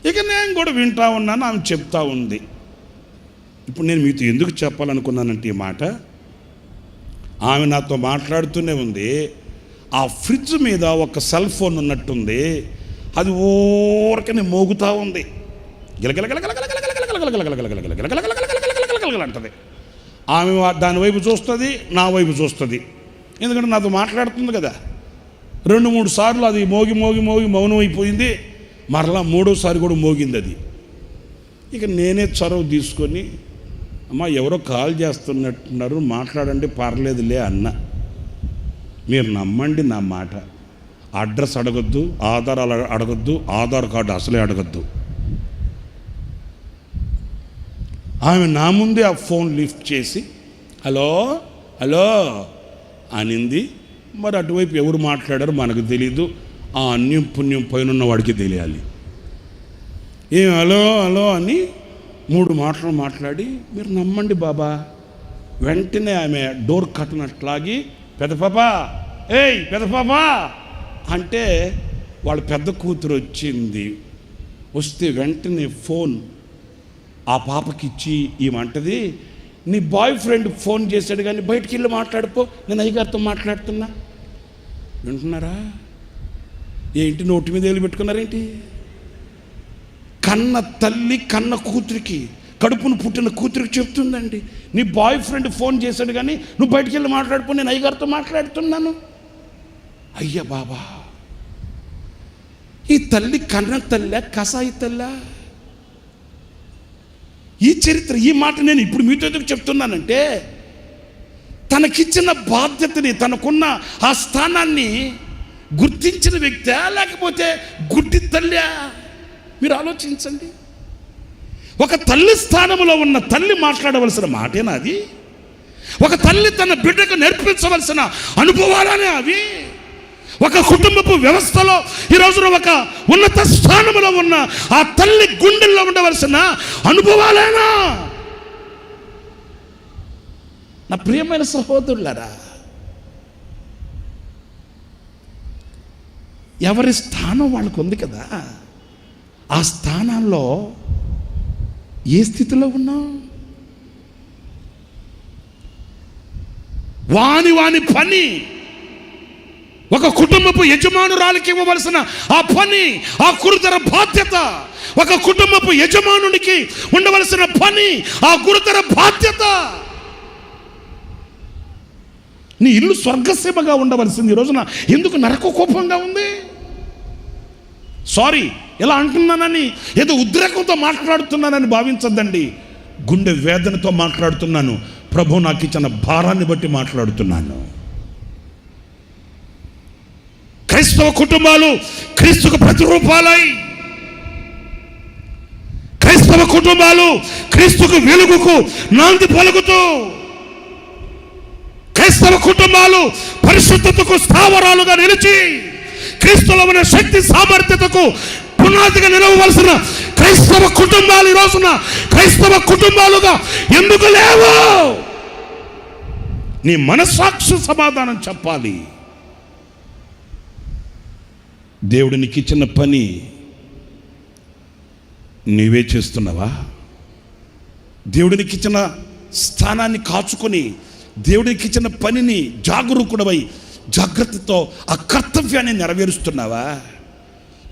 ఇక నేను కూడా వింటా ఉన్నాను, ఆమె చెప్తా ఉంది. ఇప్పుడు నేను మీతో ఎందుకు చెప్పాలనుకున్నానంటే ఈ మాట, ఆమె నాతో మాట్లాడుతూనే ఉంది. ఆ ఫ్రిడ్జ్ మీద ఒక సెల్ ఫోన్ ఉన్నట్టుంది, అది ఊరకనే మోగుతూ ఉంది, అంటది. ఆమె దాని వైపు చూస్తుంది, నా వైపు చూస్తుంది, ఎందుకంటే నాతో మాట్లాడుతుంది కదా. 2-3 సార్లు అది మోగి మౌనం అయిపోయింది. మరలా 3వసారి కూడా మోగింది అది. ఇక నేనే చొరవ తీసుకొని, అమ్మ ఎవరో కాల్ చేస్తున్నట్టున్నారు, మాట్లాడండి పర్లేదులే అన్న. మీరు నమ్మండి నా మాట, అడ్రస్ అడగొద్దు, ఆధారాలు అడగొద్దు, ఆధార్ కార్డు అసలే అడగొద్దు. ఆమె నా ముందే ఆ ఫోన్ లిఫ్ట్ చేసి హలో అనింది. మరి అటువైపు ఎవరు మాట్లాడారో మనకు తెలీదు, ఆ అన్యం పుణ్యం పైన వాడికి తెలియాలి. ఏం హలో అని 3 మాటలు మాట్లాడి, మీరు నమ్మండి బాబా, వెంటనే ఆమె డోర్ కట్టినట్లాగి పెదపాపా అంటే వాళ్ళ పెద్ద కూతురు వచ్చింది. వస్తే వెంటనే ఫోన్ ఆ పాపకిచ్చి ఈమంటది, నీ బాయ్ ఫ్రెండ్ ఫోన్ చేశాడు కానీ బయటికి వెళ్ళి మాట్లాడిపో, నేను అయ్యగారితో మాట్లాడుతున్నా. వింటున్నారా? ఏంటి నోటి మీద వేలు పెట్టుకున్నారేంటి? కన్న తల్లి కన్న కూతురికి, కడుపును పుట్టిన కూతురికి చెప్తుందండి, నీ బాయ్ ఫ్రెండ్ ఫోన్ చేశాడు కానీ నువ్వు బయటికి వెళ్ళి మాట్లాడిపో, నేను అయ్యగారితో మాట్లాడుతున్నాను. అయ్యా బాబా, ఈ తల్లి కన్న తల్లా కసాయి తల్లా? ఈ చరిత్ర, ఈ మాట నేను ఇప్పుడు మీతో ఎందుకు చెప్తున్నానంటే, తనకిచ్చిన బాధ్యతని, తనకున్న ఆ స్థానాన్ని గుర్తించిన వ్యక్తి లేకపోతే గుడ్డి తల్లి? మీరు ఆలోచించండి. ఒక తల్లి స్థానంలో ఉన్న తల్లి మాట్లాడవలసిన మాటేనా అది? ఒక తల్లి తన బిడ్డకు నేర్పించవలసిన అనుభవాలనే అవి? ఒక కుటుంబపు వ్యవస్థలో ఈ రోజున ఒక ఉన్నత స్థానంలో ఉన్న ఆ తల్లి గుండెల్లో ఉండవలసిన అనుభవాలేనా? నా ప్రియమైన సహోదరులారా, ఎవరి స్థానం వాళ్ళకు ఉంది కదా. ఆ స్థానాల్లో ఏ స్థితిలో ఉన్నాం? వాని పని, ఒక కుటుంబపు యజమానురాలికి ఇవ్వవలసిన ఆ పని, ఆ గురుతర బాధ్యత, ఒక కుటుంబపు యజమానునికి ఉండవలసిన పని, ఆ గురుతర బాధ్యత నీ ఇల్లు స్వర్గసీమగా ఉండవలసింది ఈ రోజున ఎందుకు నరక కోపంగా ఉంది? సారీ, ఇలా అంటున్నానని ఏదో ఉద్రేకంతో మాట్లాడుతున్నానని భావించద్దండి. గుండె వేదనతో మాట్లాడుతున్నాను. ప్రభు నాకు ఇచ్చిన భారాన్ని బట్టి మాట్లాడుతున్నాను. క్రైస్తవ కుటుంబాలు క్రీస్తుకు ప్రతిరూపాలై, క్రైస్తవ కుటుంబాలు క్రీస్తుకు వెలుగుకు నాంది పలుకుతూ, క్రైస్తవ కుటుంబాలు పరిశుద్ధతకు స్థావరాలుగా నిలిచి, క్రీస్తులో ఉన్న శక్తి సామర్థ్యతకు పునాదిగా నిలవవలసిన క్రైస్తవ కుటుంబాలు ఈ రోజున క్రైస్తవ కుటుంబాలుగా ఎందుకు లేవు? నీ మనస్సాక్షి సమాధానం చెప్పాలి. దేవుడు నీకు ఇచ్చిన పని నీవే చేస్తున్నావా? దేవుడికి ఇచ్చిన స్థానాన్ని కాచుకొని, దేవుడికి ఇచ్చిన పనిని జాగరూకుడవై జాగ్రత్తతో ఆ కర్తవ్యాన్ని నెరవేరుస్తున్నావా?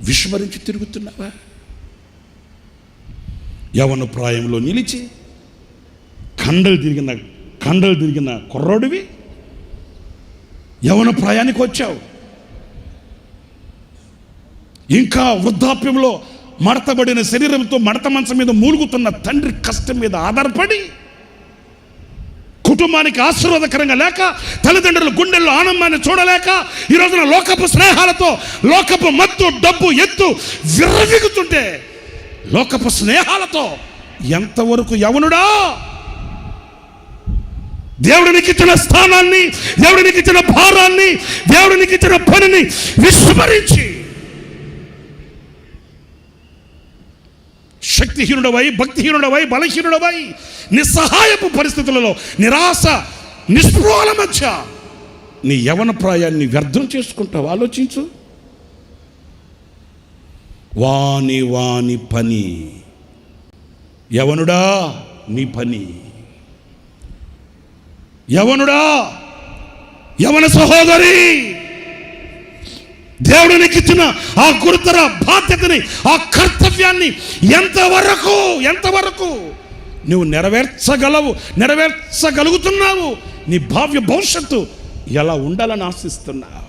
విస్మరించి తిరుగుతున్నావా? యవన ప్రాయంలో నిలిచి కండలు తిరిగిన కుర్రోడివి యవన ప్రాయానికి వచ్చావు. ఇంకా వృద్ధాప్యంలో మడతబడిన శరీరంతో మడత మంచం మీద మూలుగుతున్న తండ్రి కష్టం మీద ఆధారపడి, కుటుంబానికి ఆశీర్వాదకరంగా లేక, తల్లిదండ్రుల గుండెల్లో ఆనందాన్ని చూడలేక, ఈ రోజున లోకపు స్నేహాలతో, లోకపు మత్తు, డబ్బు, ఎత్తు విర్రవీగుతుంటే, లోకపు స్నేహాలతో ఎంతవరకు యవనుడా దేవుడికి ఇచ్చిన స్థానాన్ని, దేవుడికి ఇచ్చిన భారాన్ని, దేవుడికి ఇచ్చిన పనిని విస్మరించి శక్తిహీనుడవై, భక్తిహీనుడవై, బలహీనుడవై, నిస్సహాయపు పరిస్థితులలో, నిరాశ నిస్పృహల మధ్య నీ యవన ప్రాయాన్ని వ్యర్థం చేసుకుంటావు. ఆలోచించు. వాని పని, యవనుడా నీ పని, యవనుడా, యవన సహోదరి, దేవుడు నీకు ఇచ్చిన ఆ గురుతర బాధ్యతని, ఆ కర్తవ్యాన్ని ఎంతవరకు నువ్వు నెరవేర్చగలుగుతున్నావు? నీ భావ్య భవిష్యత్తు ఎలా ఉండాలని ఆశిస్తున్నావు?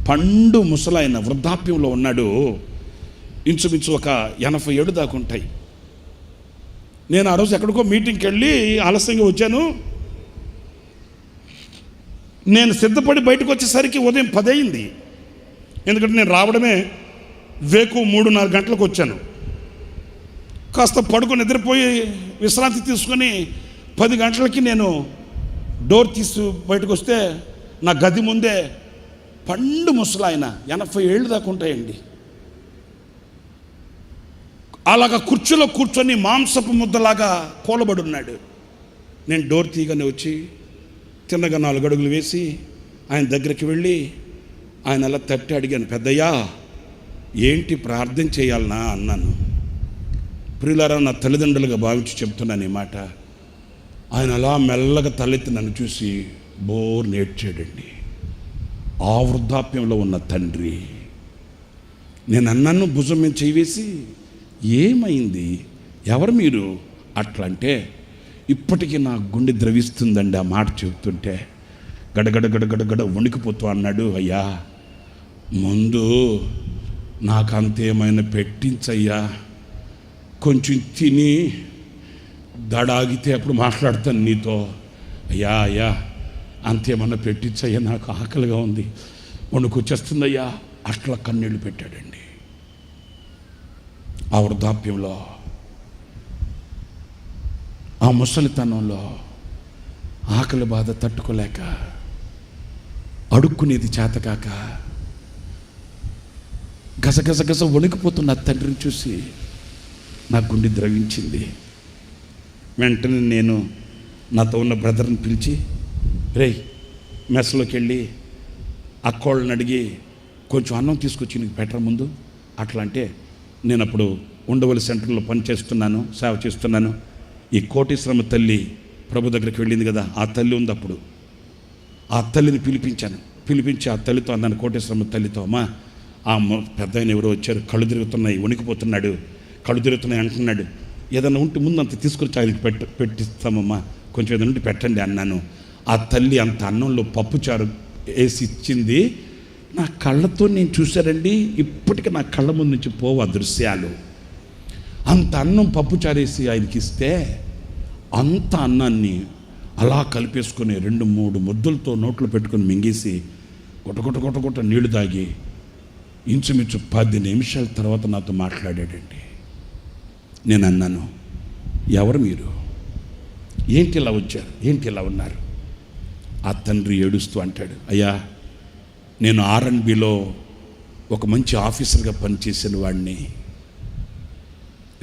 పండు ముసలాయన వృద్ధాప్యంలో ఉన్నాడు. ఇంచుమించు ఒక 80 ఏళ్ళు దాకా ఉంటాయి. నేను ఆ రోజు ఎక్కడికో మీటింగ్కి వెళ్ళి ఆలస్యంగా వచ్చాను. నేను సిద్ధపడి బయటకు వచ్చేసరికి ఉదయం 10 అయింది. ఎందుకంటే నేను రావడమే వేకు 3:30 గంటలకు వచ్చాను. కాస్త పడుకొని నిద్రపోయి విశ్రాంతి తీసుకొని 10 గంటలకి నేను డోర్ తీసి బయటకు వస్తే నా గది ముందే పండు ముసలాయన 80 ఏళ్ళు దాకా ఉంటాయండి. అలాగా కుర్చీలో కూర్చొని మాంసపు ముద్దలాగా కూలబడి ఉన్నాడు. నేను డోర్ తీయగానే వచ్చి తిన్నగా 4 అడుగులు వేసి ఆయన దగ్గరికి వెళ్ళి ఆయన అలా తట్టి అడిగాను, పెద్దయ్యా ఏంటి ప్రార్థన చేయాలనా అన్నాను. ప్రియులారా, నా తల్లిదండ్రులుగా భావించి చెప్తున్నాను ఈ మాట. ఆయన అలా మెల్లగా తలెత్తి నన్ను చూసి బోర్ నేడ్చాడండి. ఆ వృద్ధాప్యంలో ఉన్న తండ్రి. నేను అన్నాను భుజం మీద చేయివేసి, ఏమైంది, ఎవరు మీరు అట్లా అంటే, ఇప్పటికీ నా గుండె ద్రవిస్తుందండి ఆ మాట చెబుతుంటే. గడగడ వణికిపోతూ అన్నాడు, అయ్యా ముందు నాకంతేమైనా పెట్టించయ్యా, కొంచెం తిని దడాగితే అప్పుడు మాట్లాడతాను నీతో. అయ్యా అంతేమన్నా పెట్టించయ్యా, నాకు ఆకలిగా ఉంది, వణుకొచ్చేస్తుందయ్యా. అట్లా కన్నీళ్ళు పెట్టాడండి. ఆ వృద్ధాప్యంలో, ఆ ముసలితనంలో ఆకలి బాధ తట్టుకోలేక, అడుక్కునేది చేతకాక గసగస వణికిపోతున్న తండ్రిని చూసి నా గుండె ద్రవించింది. వెంటనే నేను నాతో ఉన్న బ్రదర్ని పిలిచి, రేయ్ మెస్లోకి వెళ్ళి అక్కోళ్ళని అడిగి కొంచెం అన్నం తీసుకొచ్చి నీకు పెట్టరా ముందు అట్లా అంటే, నేను అప్పుడు ఉండవల్లి సెంటర్లో పనిచేస్తున్నాను, సేవ చేస్తున్నాను. ఈ కోటేశ్వరమ్మ తల్లి ప్రభు దగ్గరికి వెళ్ళింది కదా, ఆ తల్లి ఉంది. అప్పుడు ఆ తల్లిని పిలిపించి ఆ తల్లితో అన్నాను, కోటేశ్వరమ్మ తల్లితో, అమ్మా ఆ పెద్ద ఆయన ఎవరో వచ్చారు, కళ్ళు తిరుగుతున్నాయి, వణికిపోతున్నాడు, కళ్ళు తిరుగుతున్నాయి అంటున్నాడు, ఏదైనా ఉంటే ముందు అంత తీసుకొచ్చి ఆయనకి పెట్టిస్తామమ్మా, కొంచెం ఏదైనా ఉంటే పెట్టండి అన్నాను. ఆ తల్లి అంత అన్నంలో పప్పుచారు వేసి ఇచ్చింది. నా కళ్ళతో నేను చూశానండి, ఇప్పటికీ నా కళ్ళ ముందు నుంచి పోవు ఆ దృశ్యాలు. అంత అన్నం పప్పుచారేసి ఆయనకి ఇస్తే అంత అన్నాన్ని అలా కలిపేసుకొని 2-3 ముద్దలతో నోట్లో పెట్టుకొని మింగేసి కొట్ట నీళ్లు తాగి ఇంచుమించు 10 నిమిషాల తర్వాత నాతో మాట్లాడాడండి. నేను అన్నాను, ఎవరు మీరు, ఏంటి ఇలా వచ్చారు, ఏంటి ఇలా ఉన్నారు? ఆ తండ్రి ఏడుస్తూ అంటాడు, అయ్యా నేను R&Bలో ఒక మంచి ఆఫీసర్గా పనిచేసిన వాడిని,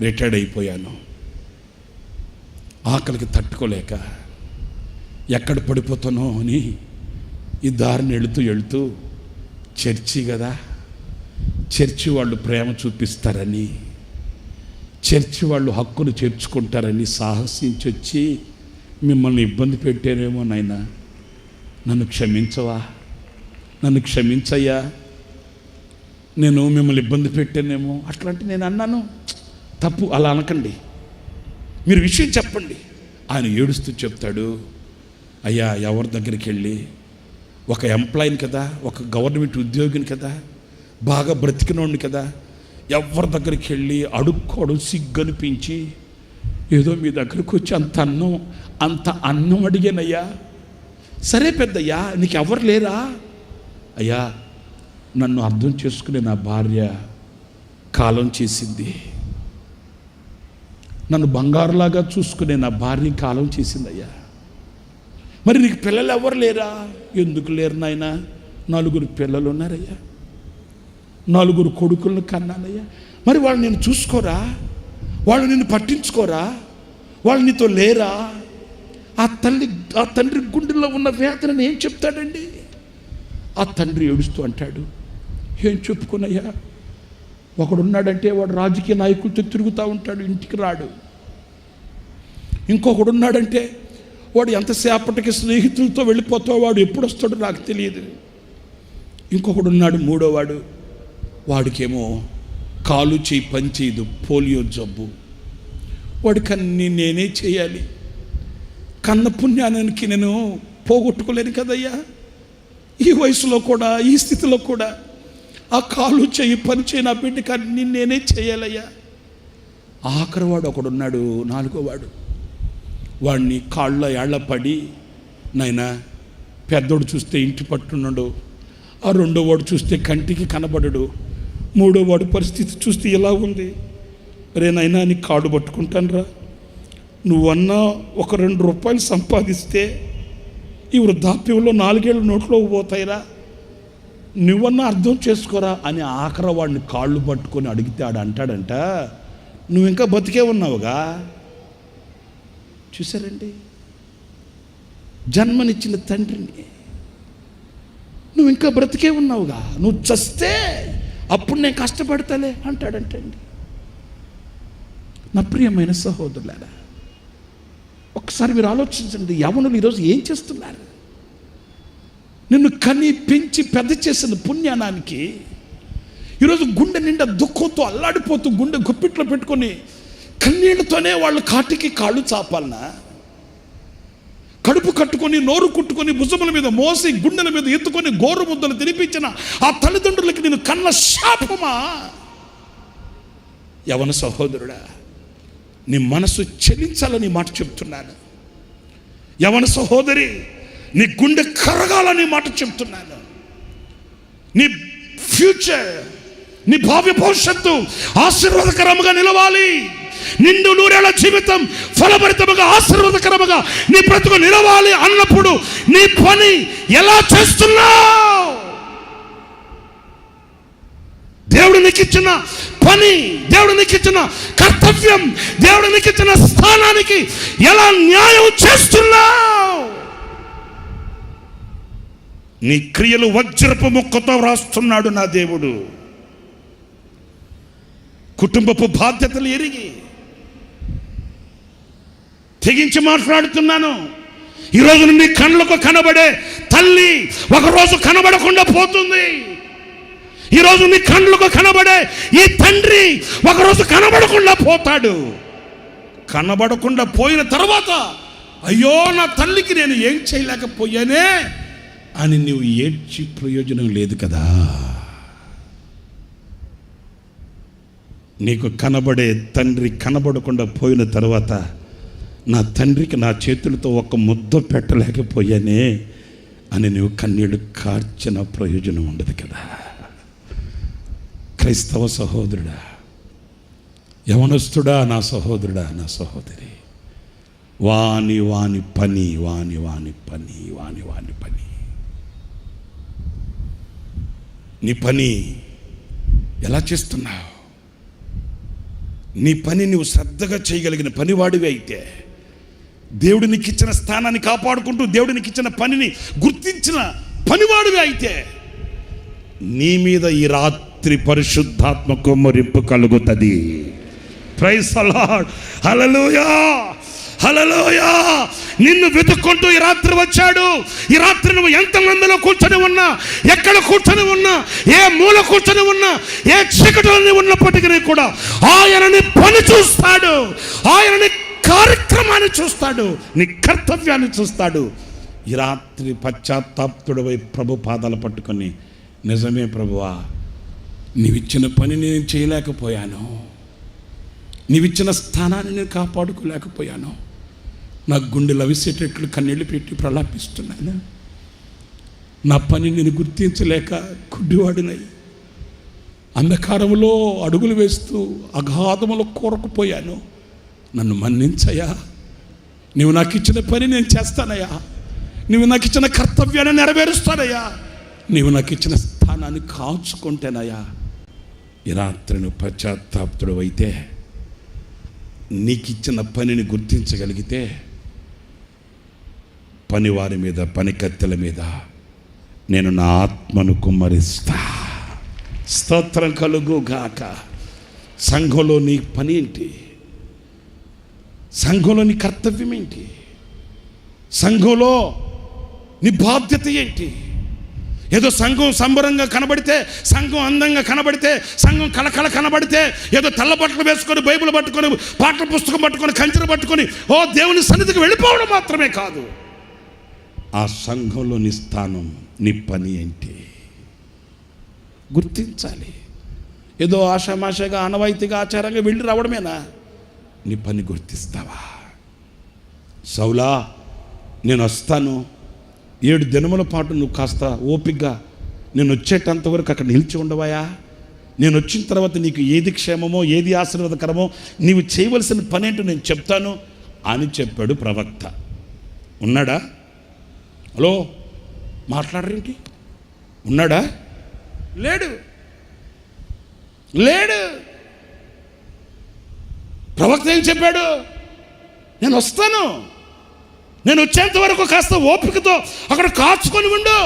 రిటైర్డ్ అయిపోయాను. ఆకలికి తట్టుకోలేక ఎక్కడ పడిపోతానో అని ఈ దారిని వెళుతూ చర్చి కదా, చర్చి వాళ్ళు ప్రేమ చూపిస్తారని, చర్చి వాళ్ళు హక్కును చేర్చుకుంటారని సాహసించి వచ్చి మిమ్మల్ని ఇబ్బంది పెట్టారేమో నాయనా, నన్ను క్షమించవా, నన్ను క్షమించయ్యా, నేను మిమ్మల్ని ఇబ్బంది పెట్టానేమో అట్లాంటి. నేను అన్నాను, తప్పు, అలా అనకండి, మీరు విషయం చెప్పండి. ఆయన ఏడుస్తూ చెప్తాడు, అయ్యా ఎవరి దగ్గరికి వెళ్ళి, ఒక ఎంప్లాయీని కదా, ఒక గవర్నమెంట్ ఉద్యోగిని కదా, బాగా బ్రతికినోడిని కదా, ఎవరి దగ్గరికి వెళ్ళి అడుక్కోవడం సిగ్గనిపించి ఏదో మీ దగ్గరికి వచ్చి అంత అన్నం అడిగానయ్యా. సరే పెద్దయ్యా, నీకు ఎవరు లేరా? అయ్యా నన్ను అర్థం చేసుకునే నా భార్య కాలం చేసింది, నన్ను బంగారులాగా చూసుకునే నా భార్య కాలం చేసిందయ్యా. మరి నీకు పిల్లలు ఎవరు లేరా? ఎందుకు లేరు నాయనా, 4 పిల్లలు ఉన్నారయ్యా, 4 కొడుకులను కన్నానయ్యా. మరి వాళ్ళు నేను చూసుకోరా, వాళ్ళు నిన్ను పట్టించుకోరా, వాళ్ళు నీతో లేరా? ఆ తండ్రి గుండెల్లో ఉన్న వేదనని ఏం చెప్తాడండి? ఆ తండ్రి ఏడుస్తూ అంటాడు, ఏం చెప్పుకున్నయ్యా, ఒకడున్నాడంటే వాడు రాజకీయ నాయకులతో తిరుగుతూ ఉంటాడు, ఇంటికి రాడు. ఇంకొకడున్నాడంటే వాడు ఎంతసేపటికి స్నేహితులతో వెళ్ళిపోతావు, వాడు ఎప్పుడు వస్తాడో నాకు తెలియదు. ఇంకొకడున్నాడు 3వ వాడు, వాడికేమో కాలు చేయి పని చేయదు, పోలియో జబ్బు. వాడికన్నీ నేనే చేయాలి. కన్న పుణ్యానికి నేను పోగొట్టుకోలేను కదయ్యా. ఈ వయసులో కూడా, ఈ స్థితిలో కూడా ఆ కాలు చేయి పని చేయి నా బిడ్డకి అన్నీ నేనే చేయాలయ్యా. ఆఖరి వాడు ఒకడున్నాడు, 4వ వాడు, వాడిని కాళ్ళ ఏళ్ల పడి, నాయనా పెద్దోడు చూస్తే ఇంటి పట్టున్నాడు, ఆ 2వ వాడు చూస్తే కంటికి కనబడడు, 3వ వాడు పరిస్థితి చూస్తే ఇలా ఉంది. రే నాయనా నీ కాడు పట్టుకుంటాను రా, నువ్వన్నా ఒక 2 రూపాయలు సంపాదిస్తే ఈ వృద్ధాప్యంలో 4 ఏళ్ళు నోట్లో పోతాయిరా, నువ్వన్నా అర్థం చేసుకోరా అని ఆఖరి వాడిని కాళ్ళు పట్టుకొని అడిగితే ఆడు అంటాడంట, నువ్వు ఇంకా బతికే ఉన్నావుగా. చూసారండి, జన్మనిచ్చిన తండ్రిని, నువ్వు ఇంకా బ్రతికే ఉన్నావుగా, నువ్వు చస్తే అప్పుడు నేను కష్టపడతాలే అంటాడంటండి. నా ప్రియమైన సహోదరులారా, ఒకసారి మీరు ఆలోచించండి, యవ్వనులు ఈరోజు ఏం చేస్తున్నారు? నిన్ను కని పెంచి పెద్ద చేసిన పుణ్యానానికి ఈరోజు గుండె నిండా దుఃఖంతో అల్లాడిపోతూ గుండె గుప్పిట్లో పెట్టుకొని కన్నీళ్లతోనే వాళ్ళు కాటికి కాళ్ళు చాపాలనా? కడుపు కట్టుకొని, నోరు కుట్టుకొని, భుజముల మీద మోసి, గుండెల మీద ఎత్తుకొని గోరు ముద్దలు తినిపించిన ఆ తల్లిదండ్రులకి నేను కన్న శాపమా? యవన సహోదరుడా, నీ మనసు చెలించాలని మాట చెప్తున్నాను. యవన సహోదరి, నీ గుండె కరగాలని మాట చెప్తున్నాను. నీ ఫ్యూచర్, నీ భావి భవిష్యత్తు ఆశీర్వాదకరముగా నిలవాలి. నిండు 100 ఏళ్ల జీవితం ఫలభరితముగా, ఆశీర్వాదకరముగా నీ బ్రతుకు నిలవాలి అన్నప్పుడు నీ పని ఎలా చేస్తున్నావు? దేవుడు నీకు ఇచ్చిన పని, దేవుడు నీకు ఇచ్చిన కర్తవ్యం, దేవుడు నీకు ఇచ్చిన స్థానానికి ఎలా న్యాయం చేస్తున్నావు? నీ క్రియలు వజ్రపు ముక్కతో రాస్తున్నాడు నా దేవుడు. కుటుంబపు బాధ్యతలు ఎరిగి తెగించి మాట్లాడుతున్నాను. ఈరోజు నీ కళ్ళకు కనబడే తల్లి ఒకరోజు కనబడకుండా పోతుంది. ఈరోజు నీ కళ్ళకు కనబడే ఈ తండ్రి ఒకరోజు కనబడకుండా పోతాడు. కనబడకుండా పోయిన తర్వాత అయ్యో నా తల్లికి నేను ఏం చేయలేకపోయానే అని నువ్వు ఏడ్చి ప్రయోజనం లేదు కదా. నీకు కనబడే తండ్రి కనబడకుండా పోయిన తర్వాత నా తండ్రికి నా చేతులతో ఒక ముద్ద పెట్టలేకపోయానే అని నువ్వు కన్నీళ్ళు కార్చిన ప్రయోజనం ఉండదు కదా. క్రైస్తవ సహోదరుడా, యవనస్తుడా, నా సహోదరుడా, నా సహోదరి, వాని పని నీ పని ఎలా చేస్తున్నావు? నీ పని నువ్వు శ్రద్ధగా చేయగలిగిన పనివాడివి అయితే, దేవుడు నీకు ఇచ్చిన స్థానాన్ని కాపాడుకుంటూ దేవుడు నీకు ఇచ్చిన పనిని గుర్తించిన పనివాడివి అయితే, నీ మీద ఈ రాత్రి పరిశుద్ధాత్మ కుమ్మరింపు కలుగుతుంది. ప్రైజ్ ది లార్డ్, హల్లెలూయా, హల్లెలూయా. నిన్ను వెతుక్కుంటూ ఈ రాత్రి వచ్చాడు. ఈ రాత్రి నువ్వు ఎంతమందిలో కూర్చొని ఉన్నా, ఎక్కడ కూర్చొని ఉన్నా, ఏ మూల కూర్చొని ఉన్నా, ఏ చీకటిలో ఉన్నప్పటికీ కూడా ఆయనని పని చూస్తాడు, ఆయనని కార్యక్రమాన్ని చూస్తాడు, నీ కర్తవ్యాన్ని చూస్తాడు. ఈ రాత్రి పశ్చాత్తాప్తుడవై ప్రభు పాదాలు పట్టుకొని, నిజమే ప్రభువా, నీవిచ్చిన పని నేను చేయలేకపోయాను, నీవిచ్చిన స్థానాన్ని నేను కాపాడుకోలేకపోయాను, నా గుండెలు అవిసేటట్లు కన్నీళ్ళు పెట్టి ప్రలాపిస్తున్నాను, నా పని నేను గుర్తించలేక గుడ్డివాడినై అంధకారంలో అడుగులు వేస్తూ అగాధములో కూరకుపోయాను. నన్ను మన్నించయ్యా, నువ్వు నాకు ఇచ్చిన పని నేను చేస్తానయ్యా, నువ్వు నాకు ఇచ్చిన కర్తవ్యాన్ని నెరవేరుస్తానయ్యా, నీవు నాకు ఇచ్చిన స్థానాన్ని కాచుకుంటేనయ్యా. ఈ రాత్రి నువ్వు పశ్చాత్తాప్తుడు అయితే, నీకు ఇచ్చిన పనిని గుర్తించగలిగితే, పనివారి మీద, పనికత్తెల మీద నేను నా ఆత్మను కుమ్మరిస్తా. స్తోత్రం కలుగు గాక. సంఘంలో నీ పని ఏంటి? సంఘంలో నీ కర్తవ్యం ఏంటి? సంఘంలో నీ బాధ్యత ఏంటి? ఏదో సంఘం సంబరంగా కనబడితే, సంఘం అందంగా కనబడితే, సంఘం కళకళ కనబడితే, ఏదో తెల్ల బట్టలు వేసుకొని, బైబిల్ పట్టుకొని, పాటల పుస్తకం పట్టుకొని, కంచెలు పట్టుకొని ఓ దేవుని సన్నిధికి వెళ్ళిపోవడం మాత్రమే కాదు. ఆ సంఘంలో నీ స్థానం, నీ పని ఏంటి గుర్తించాలి. ఏదో ఆషామాషగా, ఆనవాయితీగా, ఆచారంగా వెళ్ళి రావడమేనా? నీ పని గుర్తిస్తావా? సౌలా, నేను వస్తాను, 7 దినముల పాటు నువ్వు కాస్త ఓపికగా నేను వచ్చేటంత వరకు అక్కడ నిలిచి ఉండవాయా? నేను వచ్చిన తర్వాత నీకు ఏది క్షేమమో, ఏది ఆశీర్వాదకరమో, నీవు చేయవలసిన పని ఏంటో నేను చెప్తాను అని చెప్పాడు ప్రవక్త. ఉన్నాడా? హలో, మాట్లాడరేంటి? ఉన్నాడా? లేడు. ప్రవక్త ఏం చెప్పాడు? నేను వస్తాను, నేను వచ్చేంత వరకు కాస్త ఓపికతో అక్కడ కాచుకొని ఉండు,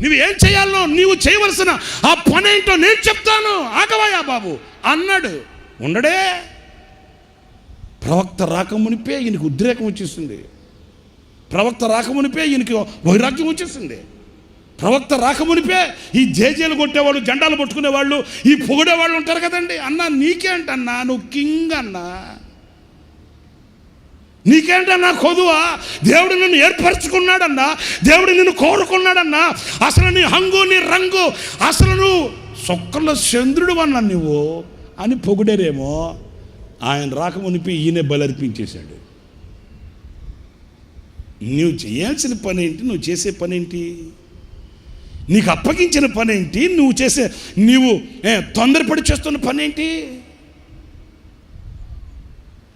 నువ్వు ఏం చేయాలో, నీవు చేయవలసిన ఆ పని ఏంటో నేను చెప్తాను, ఆగవాయా బాబు అన్నాడు. ఉండడే. ప్రవక్త రాకమునిపే ఈయనకి ఉద్రేకం వచ్చేసింది. ప్రవక్త రాకమునిపే ఈయనకి వైరాగ్యం వచ్చేసింది. ప్రవక్త రాకమునిపే ఈ జేజేలు కొట్టేవాళ్ళు, జెండాలు పట్టుకునేవాళ్ళు, ఈ పొగిడేవాళ్ళు ఉంటారు కదండి. అన్నా నీకేంటన్నా, నువ్వు కింగ్ అన్నా, నీకేంటన్నా కొదువా? దేవుడు నిన్ను ఏర్పరచుకున్నాడన్నా, దేవుడు నిన్ను కోరుకున్నాడన్నా, అసలు నీ హంగు, నీ రంగు, అసలు నువ్వు సొక్కల చంద్రుడు అన్నా నువ్వు అని పొగిడేరేమో. ఆయన రాకమునిపి ఈయనే బలర్పించేశాడు. నువ్వు చేయాల్సిన పని ఏంటి? నువ్వు చేసే పని ఏంటి? నీకు అప్పగించిన పని ఏంటి? నీవు తొందరపడి చేస్తున్న పని ఏంటి?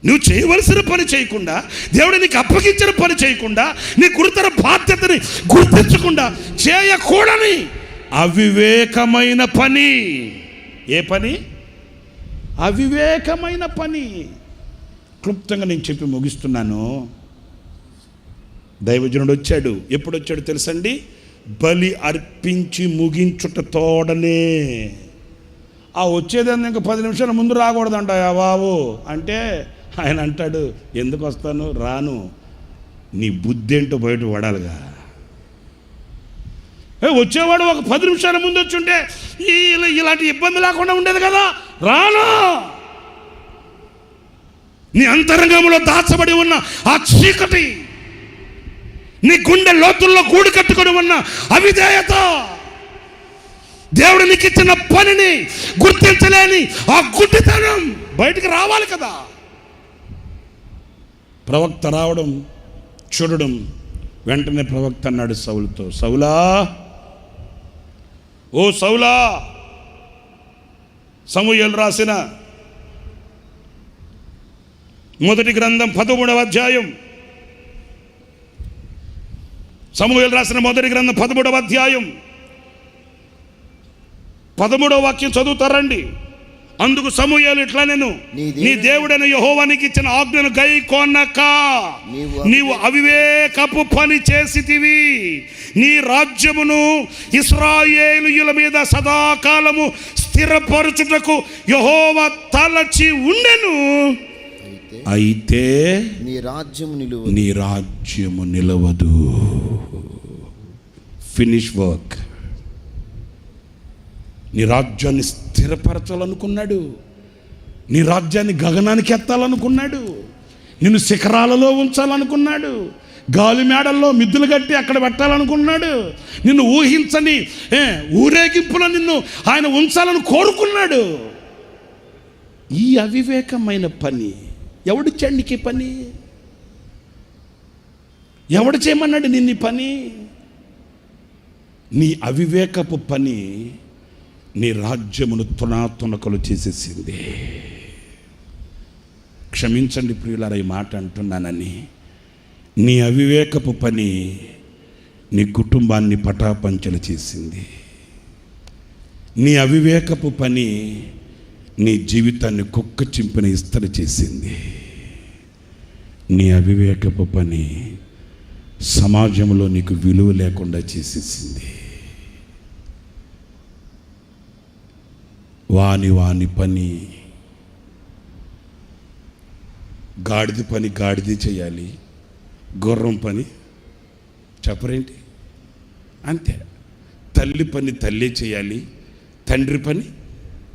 నువ్వు చేయవలసిన పని చేయకుండా, దేవుడు నీకు అప్పగించిన పని చేయకుండా, నీ గురుతర బాధ్యతని గుర్తించకుండా చేయకూడని అవివేకమైన పని. ఏ పని? అవివేకమైన పని. క్లుప్తంగా నేను చెప్పి ముగిస్తున్నాను. దైవజనుడు వచ్చాడు. ఎప్పుడు వచ్చాడు తెలుసండి? బలి అర్పించి ముగించుట తోడనే. ఆ వచ్చేదాన్ని ఇంకా 10 నిమిషాల ముందు రాకూడదంట బాబు అంటే, ఆయన అంటాడు, ఎందుకు వస్తాను? రాను, నీ బుద్ధి ఏంటో బయట పడాలిగా. వచ్చేవాడు ఒక 10 నిమిషాల ముందు వచ్చి ఉంటే ఇలాంటి ఇబ్బంది లేకుండా ఉండేది కదా. రాను. నీ అంతరంగంలో దాచబడి ఉన్న ఆ చీకటి, నీ గుండె లోతుల్లో గూడు కట్టుకొని ఉన్న అవిధేయత, దేవుడు నీకు ఇచ్చిన పనిని గుర్తించలేని ఆ గుడ్డితనం బయటికి రావాలి కదా. ప్రవక్త రావడం చూడడం, వెంటనే ప్రవక్త అన్నాడు సౌలుతో, సౌలా, ఓ సౌలా. సమూయేలు రాసిన మొదటి గ్రంథం 13వ అధ్యాయం, సమూయేలు రాసిన మొదటి గ్రంథం 13వ అధ్యాయం 13వ వాక్యం చదువుతారండి. అందుకు సమూయేలు ఇట్లా, నేను నీ దేవుడైన యెహోవానికి ఇచ్చిన ఆజ్ఞను గైకొనక నీవు అవివేకపు పని చేసితివి. నీ రాజ్యమును ఇశ్రాయేలీయుల మీద సదాకాలము స్థిరపరచుటకు యెహోవా తలచి ఉండెను. అయితే నీ రాజ్యము నిలవదు. Finish work. నీ రాజ్యాన్ని స్థిరపరచాలనుకున్నాడు, నీ రాజ్యాన్ని గగనానికి ఎత్తాలనుకున్నాడు, నిన్ను శిఖరాలలో ఉంచాలనుకున్నాడు, గాలి మేడల్లో మిద్దులు కట్టి అక్కడ పెట్టాలనుకున్నాడు, నిన్ను ఊహించని ఊరేగింపులో నిన్ను ఆయన ఉంచాలని కోరుకున్నాడు. ఈ అవివేకమైన పని ఎవడిచ్చాడు నీకు? పని ఎవడు చేయమన్నాడు నిన్ను పని? నీ అవివేకపు పని నీ రాజ్యమును తునాతునకలు చేసేసింది. క్షమించండి ప్రియులారా ఈ మాట అంటున్నానని. నీ అవివేకపు పని నీ కుటుంబాన్ని పటాపంచలు చేసింది. నీ అవివేకపు పని నీ జీవితాన్ని కుక్క చింపిన ఇస్తరి చేసింది. నీ అవివేకపు పని సమాజంలో నీకు విలువ లేకుండా చేసేసింది. వాని పని, గాడిద పని గాడిదే చేయాలి, గుర్రం పని చెప్పరేంటి అంతే. తల్లి పని తల్లే చేయాలి, తండ్రి పని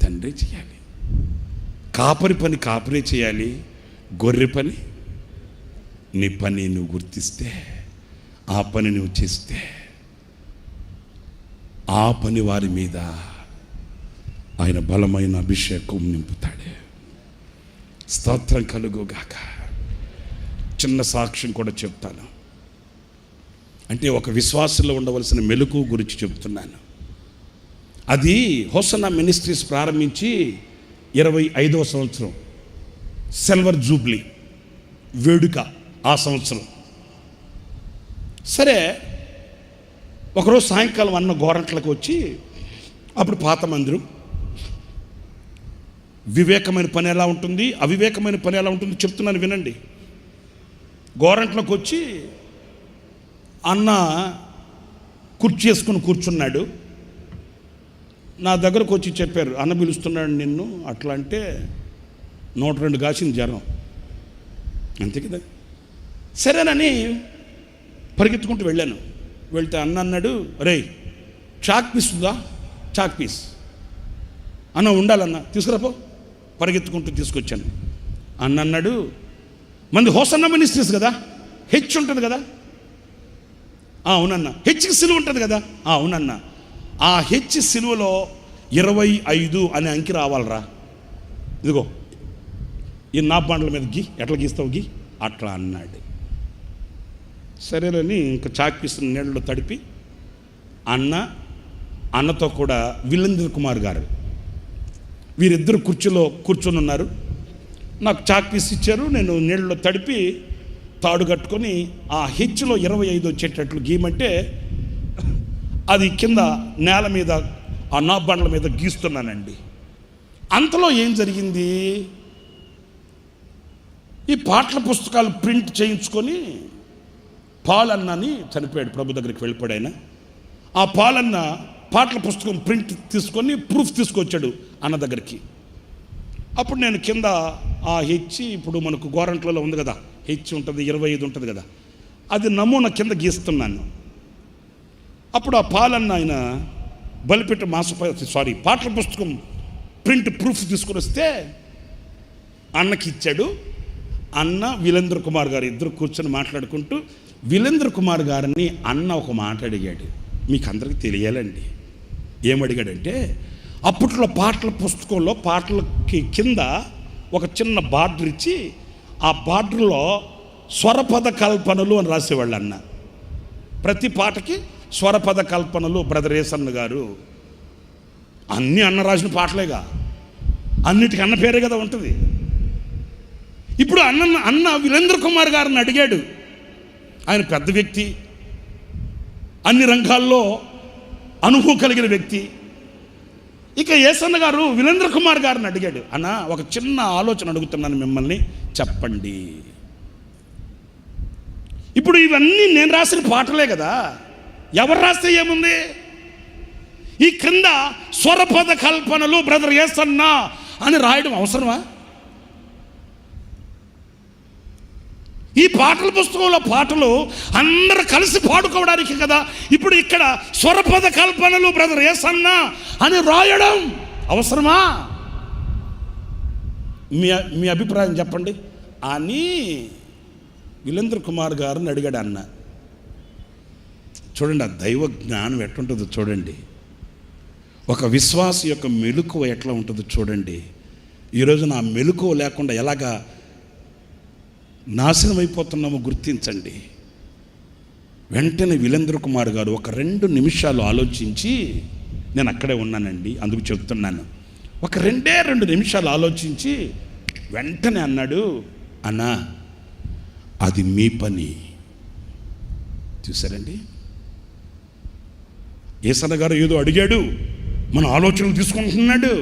తండ్రి చేయాలి, కాపరి పని కాపరే చేయాలి, గొర్రె పని నీ పని నువ్వు గుర్తిస్తే, ఆ పని నువ్వు చేస్తే, ఆ పని వారి మీద ఆయన బలమైన అభిషేకం నింపుతాడు. స్తోత్రం కలుగుగాక. చిన్న సాక్ష్యం కూడా చెప్తాను. అంటే ఒక విశ్వాసంలో ఉండవలసిన మెలకువ గురించి చెప్తున్నాను. అది హోసన్నా మినిస్ట్రీస్ ప్రారంభించి 25వ సంవత్సరం, సిల్వర్ జూబ్లీ వేడుక ఆ సంవత్సరం. సరే, ఒకరోజు సాయంకాలం అన్న గోరంట్లకు వచ్చి, అప్పుడు పాత మందిరం, వివేకమైన పని ఎలా ఉంటుంది, అవివేకమైన పని ఎలా ఉంటుంది చెప్తున్నాను వినండి. గోరంట్లోకి వచ్చి అన్న కుర్చీ వేసుకుని కూర్చున్నాడు. నా దగ్గరకు వచ్చి చెప్పారు, అన్న పిలుస్తున్నాడు నిన్ను. అట్లా అంటే 102 కాసింది జ్వరం, అంతే కదా. సరేనని పరిగెత్తుకుంటూ వెళ్ళాను. వెళ్తే అన్న అన్నాడు, రేయ్ చాక్ పీస్ ఉందా? చాక్ పీస్ అన్న ఉండాలన్న, తీసుకురాపో. పరిగెత్తుకుంటూ తీసుకొచ్చాను. అన్న అన్నాడు, మంది హోసన్నా మినిస్ట్రీస్ కదా, హెచ్ ఉంటుంది కదా. అవునన్న. హెచ్కి సిలువ ఉంటుంది కదా. అవునన్న. ఆ హెచ్ సిలువలో 25 అనే అంకి రావాలరా. ఇదిగో ఈ నా బండ్ల మీద గీ, ఎట్లా గీస్తావు గీ అట్లా అన్నాడు. సరేనని ఇంకా చాక్ పీస్ నీళ్ళలో తడిపి అన్నతో కూడా వీరేంద్ర కుమార్ గారు, వీరిద్దరు కుర్చీలో కూర్చొని ఉన్నారు. నాకు చాక్ పీస్ ఇచ్చారు. నేను నీళ్ళలో తడిపి తాడు కట్టుకొని ఆ హెచ్లో 25 వచ్చేటట్లు గీయమంటే అది కింద నేల మీద ఆ నా బండ్ల మీద గీస్తున్నానండి. అంతలో ఏం జరిగింది, ఈ పాటల పుస్తకాలు ప్రింట్ చేయించుకొని పాలన్నని చనిపోయాడు, ప్రభు దగ్గరికి వెళ్ళిపోయాడు ఆయన. ఆ పాలన్న పాటల పుస్తకం ప్రింట్ తీసుకొని ప్రూఫ్ తీసుకొచ్చాడు అన్న దగ్గరికి. అప్పుడు నేను కింద ఆ హెచ్, ఇప్పుడు మనకు గోరంట్లలో ఉంది కదా హెచ్ ఉంటుంది, 25 ఉంటుంది కదా, అది నమూనా కింద గీస్తున్నాను. అప్పుడు ఆ పాలన్న ఆయన బలిపెట్ట పాటల పుస్తకం ప్రింట్ ప్రూఫ్ తీసుకొని వస్తే అన్నకి ఇచ్చాడు. అన్న వీరేంద్ర కుమార్ గారు ఇద్దరు కూర్చొని మాట్లాడుకుంటూ వీరేంద్ర కుమార్ గారిని అన్న ఒక మాట అడిగాడు. మీకు అందరికీ తెలియాలండి. ఏమడిగాడంటే, అప్పట్లో పాటల పుస్తకంలో పాటలకి కింద ఒక చిన్న బార్డర్ ఇచ్చి ఆ బార్డర్లో స్వరపద కల్పనలు అని రాసేవాళ్ళు అన్న. ప్రతి పాటకి స్వరపద కల్పనలు. బ్రదర్ ఏసన్న గారు అన్నీ అన్న రాసిన పాటలేగా, అన్నిటికీ అన్న పేరే కదా ఉంటుంది. ఇప్పుడు అన్న వీరేంద్ర కుమార్ గారిని అడిగాడు. ఆయన పెద్ద వ్యక్తి, అన్ని రంగాల్లో అనుభవం కలిగిన వ్యక్తి. ఇక ఏసన్న గారు వీరేంద్ర కుమార్ గారిని అడిగాడు, అన్న ఒక చిన్న ఆలోచన అడుగుతున్నాను మిమ్మల్ని, చెప్పండి. ఇప్పుడు ఇవన్నీ నేను రాసిన పాటలే కదా, ఎవరు రాస్తే ఏముంది? ఈ క్రింద స్వరపద కల్పనలు బ్రదర్ ఏసన్న అని రాయడం అవసరమా? ఈ పాటల పుస్తకంలో పాటలు అందరూ కలిసి పాడుకోవడానికి కదా. ఇప్పుడు ఇక్కడ స్వరపద కల్పనలు బ్రదర్ ఏసన్న అని రాయడం అవసరమా? మీ అభిప్రాయం చెప్పండి అని వీరేంద్ర కుమార్ గారిని అడిగాడు అన్న. చూడండి ఆ దైవ జ్ఞానం ఎట్లుంటుందో చూడండి. ఒక విశ్వాసి యొక్క మెలకువ ఎట్లా ఉంటుందో చూడండి. ఈరోజు నా మెలకువ లేకుండా ఎలాగా నాశనం అయిపోతున్నామో గుర్తించండి. వెంటనే వీరేంద్ర కుమార్ గారు ఒక 2 నిమిషాలు ఆలోచించి, నేను అక్కడే ఉన్నానండి అందుకు చెప్తున్నాను, ఒక 2 నిమిషాలు ఆలోచించి వెంటనే అన్నాడు, అన్నా అది మీ పని. చూసారండి, ఏసన్న గారు ఏదో అడిగాడు, మన ఆలోచనలు తీసుకుంటున్నాడు,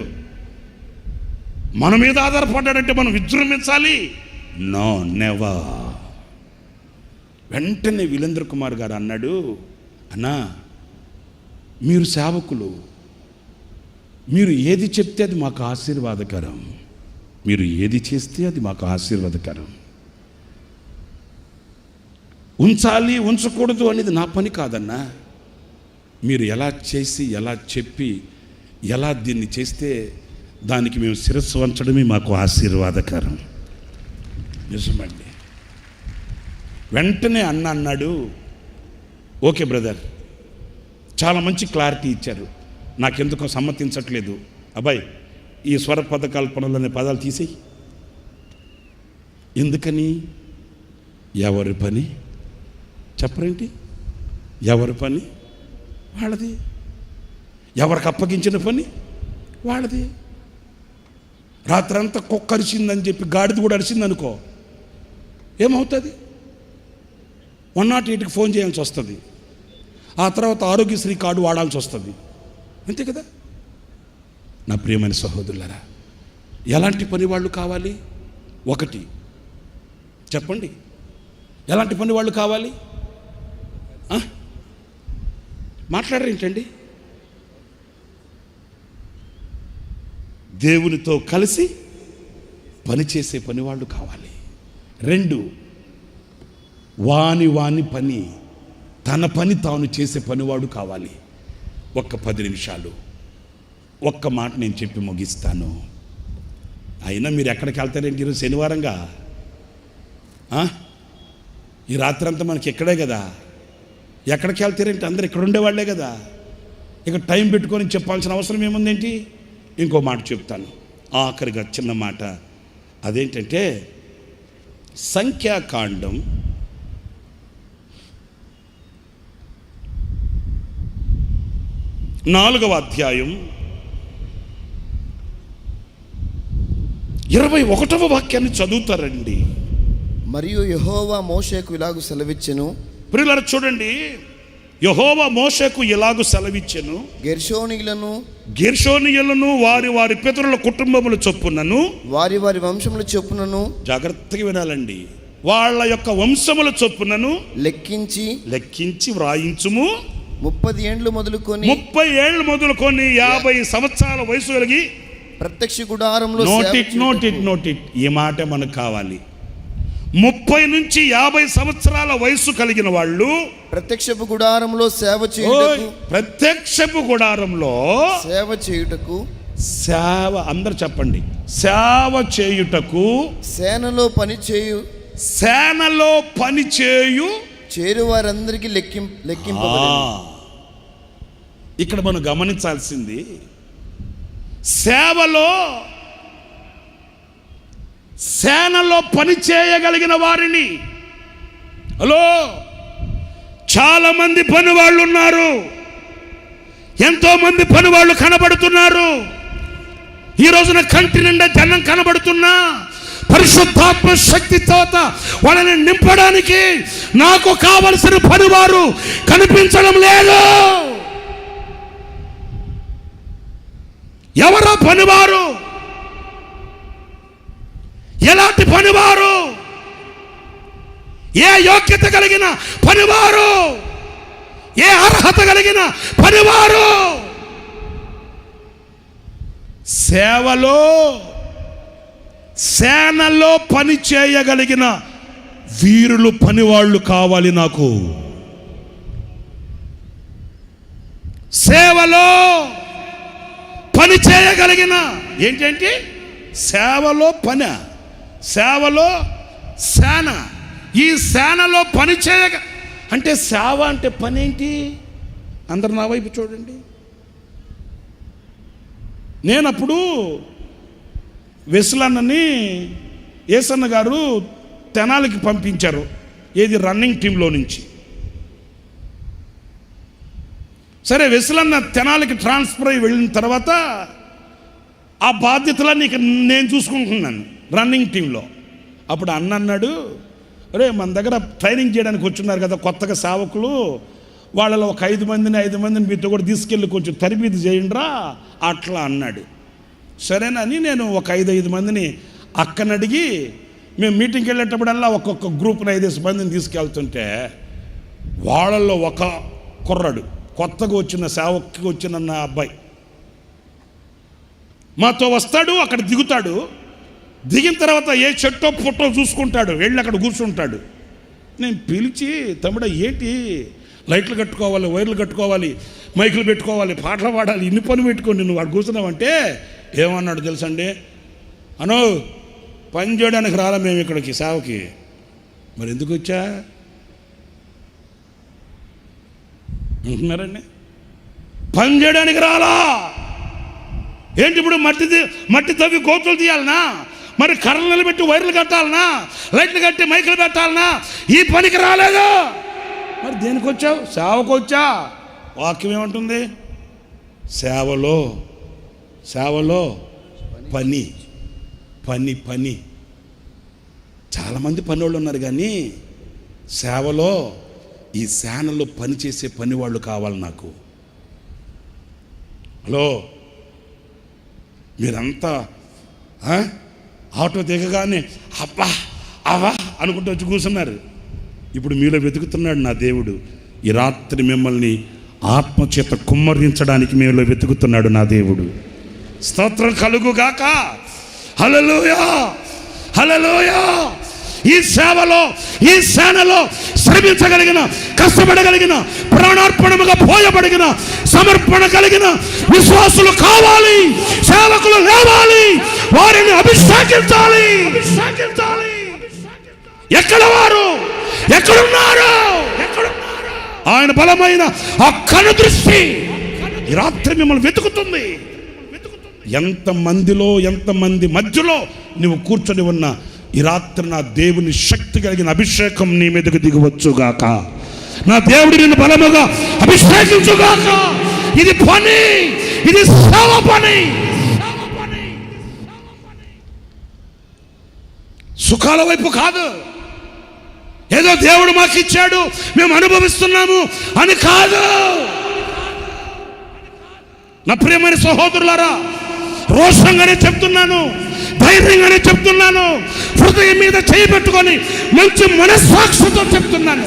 మన మీద ఆధారపడ్డాడంటే మనం విజృంభించాలి. No, never. వెంటనే వీరేంద్ర కుమార్ గారు అన్నాడు, అన్నా మీరు సేవకులు, మీరు ఏది చెప్తే అది మాకు ఆశీర్వాదకరం, మీరు ఏది చేస్తే అది మాకు ఆశీర్వాదకరం. ఉంచాలి ఉంచకూడదు అనేది నా పని కాదన్నా. మీరు ఎలా చేసి ఎలా చెప్పి ఎలా దీన్ని చేస్తే దానికి మేము శిరస్సు వంచడమే మాకు ఆశీర్వాదకరం. నిజమండి. వెంటనే అన్న అన్నాడు, ఓకే బ్రదర్, చాలా మంచి క్లారిటీ ఇచ్చారు, నాకెందుకో సమ్మతించట్లేదు. అబ్బాయి ఈ స్వరపద కల్పనలు అనే పదాలు తీసేయి. ఎందుకని? ఎవరి పని చెప్పరేంటి? ఎవరి పని వాళ్ళది, ఎవరికి అప్పగించిన పని వాళ్ళది. రాత్రంతా కుక్క అరిచిందని చెప్పి గాడిద కూడా అరిచింది అనుకో, ఏమవుతుంది? 108కి ఫోన్ చేయాల్సి వస్తుంది, ఆ తర్వాత ఆరోగ్యశ్రీ కార్డు వాడాల్సి వస్తుంది, అంతే కదా. నా ప్రియమైన సహోదరులారా, ఎలాంటి పని వాళ్ళు కావాలి? ఒకటి చెప్పండి, ఎలాంటి పని వాళ్ళు కావాలి? మాట్లాడరేంటండి? దేవునితో కలిసి పనిచేసే పని వాళ్ళు కావాలి. 2, వాని పని, తన పని తాను చేసే పనివాడు కావాలి. ఒక్క 10 నిమిషాలు ఒక్క మాట నేను చెప్పి ముగిస్తాను. అయినా మీరు ఎక్కడికి వెళ్తారేంటి? ఈరోజు శనివారంగా ఈ రాత్రంతా మనకి ఎక్కడే కదా, ఎక్కడికి వెళ్తారేంటి? అందరు ఇక్కడ ఉండేవాళ్లే కదా. ఇక టైం పెట్టుకొని చెప్పాల్సిన అవసరం ఏముందేంటి? ఇంకో మాట చెప్తాను, ఆఖరిగా చిన్న మాట. అదేంటంటే సంఖ్యాకాండం 4వ అధ్యాయం 21వ వాక్యాన్ని చదువుతారండి. మరియు యెహోవా మోషేకు ఇలాగు సెలవిచ్చెను. ప్రియులారా చూడండి, యెహోవా మోషేకు ఇలాగు సెలవిచ్చెను, గెర్షోనీయులను వారి వారి పితరుల కుటుంబముల చొప్పునను వారి వారి వంశముల చొప్పునను, జాగ్రత్తగా వినాలండి, వాళ్ళ యొక్క వంశముల చొప్పునను లెక్కించి వ్రాయించుము. 30 ఏండ్లు మొదలుకొని 30 ఏళ్ళు మొదలుకొని 50 సంవత్సరాల వయసు కలిగి ప్రత్యక్ష గుడారంలో నోటిట్ ఈ మాట మనకు కావాలి. 30 నుంచి 50 సంవత్సరాల వయసు కలిగిన వాళ్ళు ప్రత్యక్షపు గుడారంలో సేవ చేయుటకు సేవ, అందరు చెప్పండి, సేవ చేయుటకు, సేనలో పని చేయు చేరు వారందరికీ లెక్కింపబడింది. ఇక్కడ మనం గమనించాల్సింది, సేనలో పని చేయగలిగిన వారిని, హలో, చాలా మంది పని వాళ్ళు ఉన్నారు, ఎంతో మంది పని వాళ్ళు కనబడుతున్నారు. ఈ రోజున కంటి నిండా జనం కనబడుతున్నా పరిశుద్ధాత్మ శక్తితో వాళ్ళని నింపడానికి నాకు కావలసిన పనివారు కనిపించడం లేదు. ఎవరో పనివారు? ఎలాంటి పనివారు? ఏ యోగ్యత కలిగిన పనివారు? ఏ అర్హత కలిగిన పనివారు? సేనలో పని చేయగలిగిన వీరులు పనివాళ్ళు కావాలి నాకు. సేవలో పని చేయగలిగిన, ఏంటంటే సేవలో పని, సేవలో సేన. ఈ సేనలో పని అంటే సేవ అంటే పని ఏంటి? అందరు నా వైపు చూడండి. నేనప్పుడు వెసులన్నని ఏసన్న గారు తెనాలికి పంపించారు, ఏది రన్నింగ్ టీంలో నుంచి. సరే, వెసులన్న తెనాలికి ట్రాన్స్ఫర్ అయ్యి వెళ్ళిన తర్వాత ఆ బాధ్యతలన్నీ ఇక నేను చూసుకుంటున్నాను రన్నింగ్ టీంలో. అప్పుడు అన్న అన్నాడు, అరే మన దగ్గర ట్రైనింగ్ చేయడానికి వచ్చున్నారు కదా కొత్తగా సేవకులు, వాళ్ళలో ఒక 5 మందిని మీతో కూడా తీసుకెళ్ళి కొంచెం తరబీదు చేయండిరా అట్లా అన్నాడు. సరేనని నేను ఒక 5 మందిని అక్కనడిగి, మేము మీటింగ్కి వెళ్ళేటప్పుడల్లా ఒక్కొక్క గ్రూప్ని 5 మందిని తీసుకెళ్తుంటే వాళ్ళల్లో ఒక కుర్రాడు, కొత్తగా వచ్చిన సేవకి వచ్చిన నా అబ్బాయి మాతో వస్తాడు. అక్కడ దిగుతాడు, దిగిన తర్వాత ఏ చెట్టో పుట్టో చూసుకుంటాడు, వెళ్ళి అక్కడ కూర్చుంటాడు. నేను పిలిచి, తమ్ముడా ఏంటి, లైట్లు కట్టుకోవాలి, వైర్లు కట్టుకోవాలి, మైకులు పెట్టుకోవాలి, పాటలు పాడాలి, ఇన్ని పని పెట్టుకోండి, నువ్వు వాడు కూర్చున్నావంటే ఏమన్నాడు తెలుసండి, అనో పని చేయడానికి రాలా మేము ఇక్కడికి సేవకి. మరి ఎందుకు వచ్చా అంటున్నారండి? పని చేయడానికి రాలా ఏంటి? ఇప్పుడు మట్టి తవ్వి గోతులు తీయాలనా, మరి కర్రలు నిలబెట్టి వైర్లు కట్టాలనా, లైట్లు కట్టి మైకులు పెట్టాలనా? ఈ పనికి రాలేదు. మరి దేనికి వచ్చావు? సేవకు వచ్చా. వాక్యం ఏమంటుంది? సేవలో పని. చాలామంది పనివాళ్ళు ఉన్నారు, కానీ సేవలో, ఈ సేనలో పనిచేసే పని వాళ్ళు కావాలి నాకు. హలో, మీరంతా ఆటో దిగగానే అవ్వా అనుకుంటూ వచ్చి కూర్చున్నారు. ఇప్పుడు మీలో వెతుకుతున్నాడు నా దేవుడు. ఈ రాత్రి మిమ్మల్ని ఆత్మచేత కుమ్మరించడానికి మీలో వెతుకుతున్నాడు నా దేవుడు. స్తోత్రం కలుగుగాక. హల్లెలూయా, హల్లెలూయా. ఈ సేవలో, ఈ సేనలో శ్రమించగలిగిన, కష్టపడగలిగిన, ప్రాణార్పణముగా పోయబడిన, సమర్పణ కలిగిన విశ్వాసులు కావాలి. సేవకులు లేవాలి, వారిని అభిషేకించాలి. ఎక్కడ వారు? ఎక్కడున్నారు? ఆయన బలమైన ఆ కను దృష్టి ఈ రాత్రి మిమ్మల్ని వెతుకుతుంది. ఎంతమంది మధ్యలో నువ్వు కూర్చొని ఉన్న ఈ రాత్రి నా దేవుని శక్తి కలిగిన అభిషేకం నీ మీదకు దిగవచ్చుగాక. నా దేవుడు నిన్ను బలముగా అభిషేకించుగాక. ఇది పని, ఇది సేవ పని. సుఖాల వైపు కాదు, ఏదో దేవుడు మాకు ఇచ్చాడు మేము అనుభవిస్తున్నాము అని కాదు. నా ప్రియమైన సహోదరులారా, రోషంగానే చెప్తున్నాను, ధైర్యంగానే చెప్తున్నాను, హృదయం మీద చేయి పెట్టుకొని మంచి మనస్సాక్షితో చెప్తున్నాను.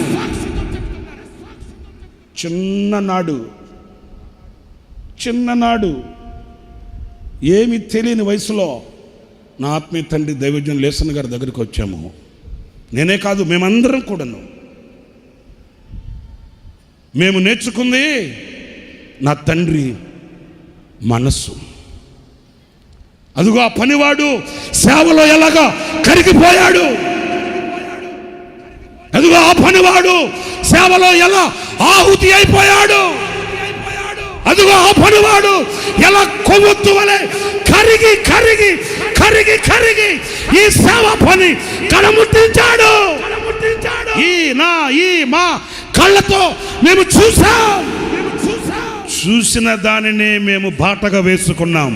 చిన్ననాడు ఏమి తెలియని వయసులో నా ఆత్మీయ తండ్రి దైవజ్ఞులు లేసన్ గారి దగ్గరికి వచ్చాము. నేనే కాదు, మేమందరం కూడాను. మేము నేర్చుకుంది నా తండ్రి మనస్సు, అదిగో ఆ పనివాడు సేవలో ఎలాగా కరిగిపోయాడు. అదిగో ఆ పనివాడు సేవలో ఎలా ఆహుతి అయిపోయాడు. అదిగో ఆ పనివాడు ఎలా కొవ్వొత్తు వలె కరిగి కరిగి కరిగి కరిగి ఈ సేవ పని కడముట్టించాడు. ఈ మా కళ్ళతో మేము చూసిన దానినే మేము బాటగా వేసుకున్నాం.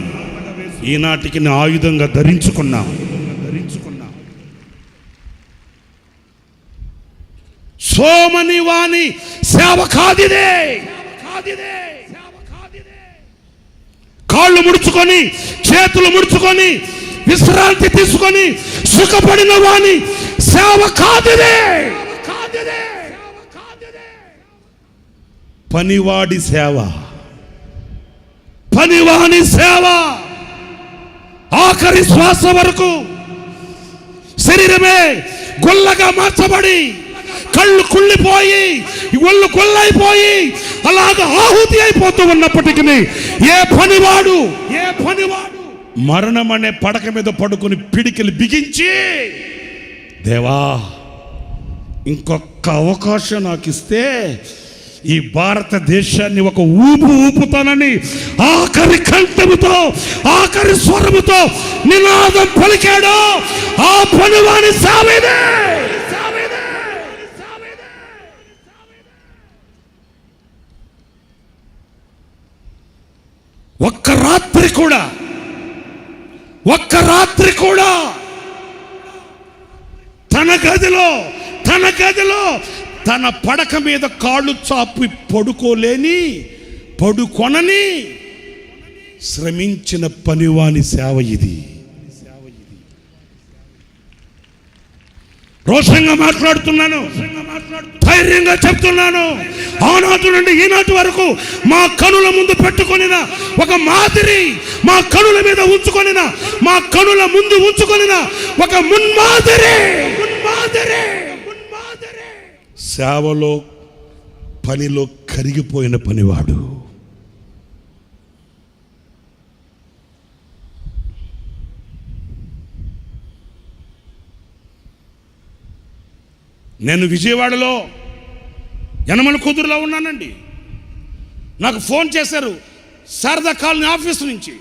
ఈనాటికి ఆయుధంగా ధరించుకున్నాం. సోమని వాణి సేవ కాదిదే. కాళ్ళు ముడుచుకొని చేతులు ముడుచుకొని విశ్రాంతి తీసుకొని సుఖపడిన వాణి సేవ కాదిదే. పనివాడి సేవ, పనివాని సేవ ఆఖరి శ్వాస వరకు శరీరమే గొల్లగా మార్చబడి కళ్ళు కుళ్ళిపోయి ఒళ్ళు గొల్లైపోయి అలాగా ఆహుతి అయిపోతూ ఉన్నప్పటికీ ఏ పనివాడు మరణం అనే పడక మీద పడుకుని పిడికిలు బిగించి, దేవా ఇంకొక అవకాశం నాకు ఇస్తే ఈ భారతదేశాన్ని ఒక ఊపుతానని ఆఖరి కంఠముతో ఆఖరి స్వరముతో నినాదం పలికాడు. ఆ పనివాని సేవనే. ఒక్క రాత్రి కూడా తన గదిలో తన పడక మీద కాళ్ళు చాపి పడుకొనని శ్రమించిన పనివాని సేవ ఇది. రోషంగా మాట్లాడుతున్నాను, ధైర్యంగా చెప్తున్నాను. ఆనాటి నుండి ఈనాటి వరకు మా కనుల ముందు పెట్టుకొనిన ఒక మాదిరి, మా కనుల మీద ఉంచుకొనిన, మా కనుల ముందు ఉంచుకొనిన ఒక మున్మాదిరి. సేవలో పనిలో కరిగిపోయిన పనివాడు. నేను విజయవాడలో యనమల కుదురులో ఉన్నానండి. నాకు ఫోన్ చేశారు శారదా కాలనీ ఆఫీసు నుంచి.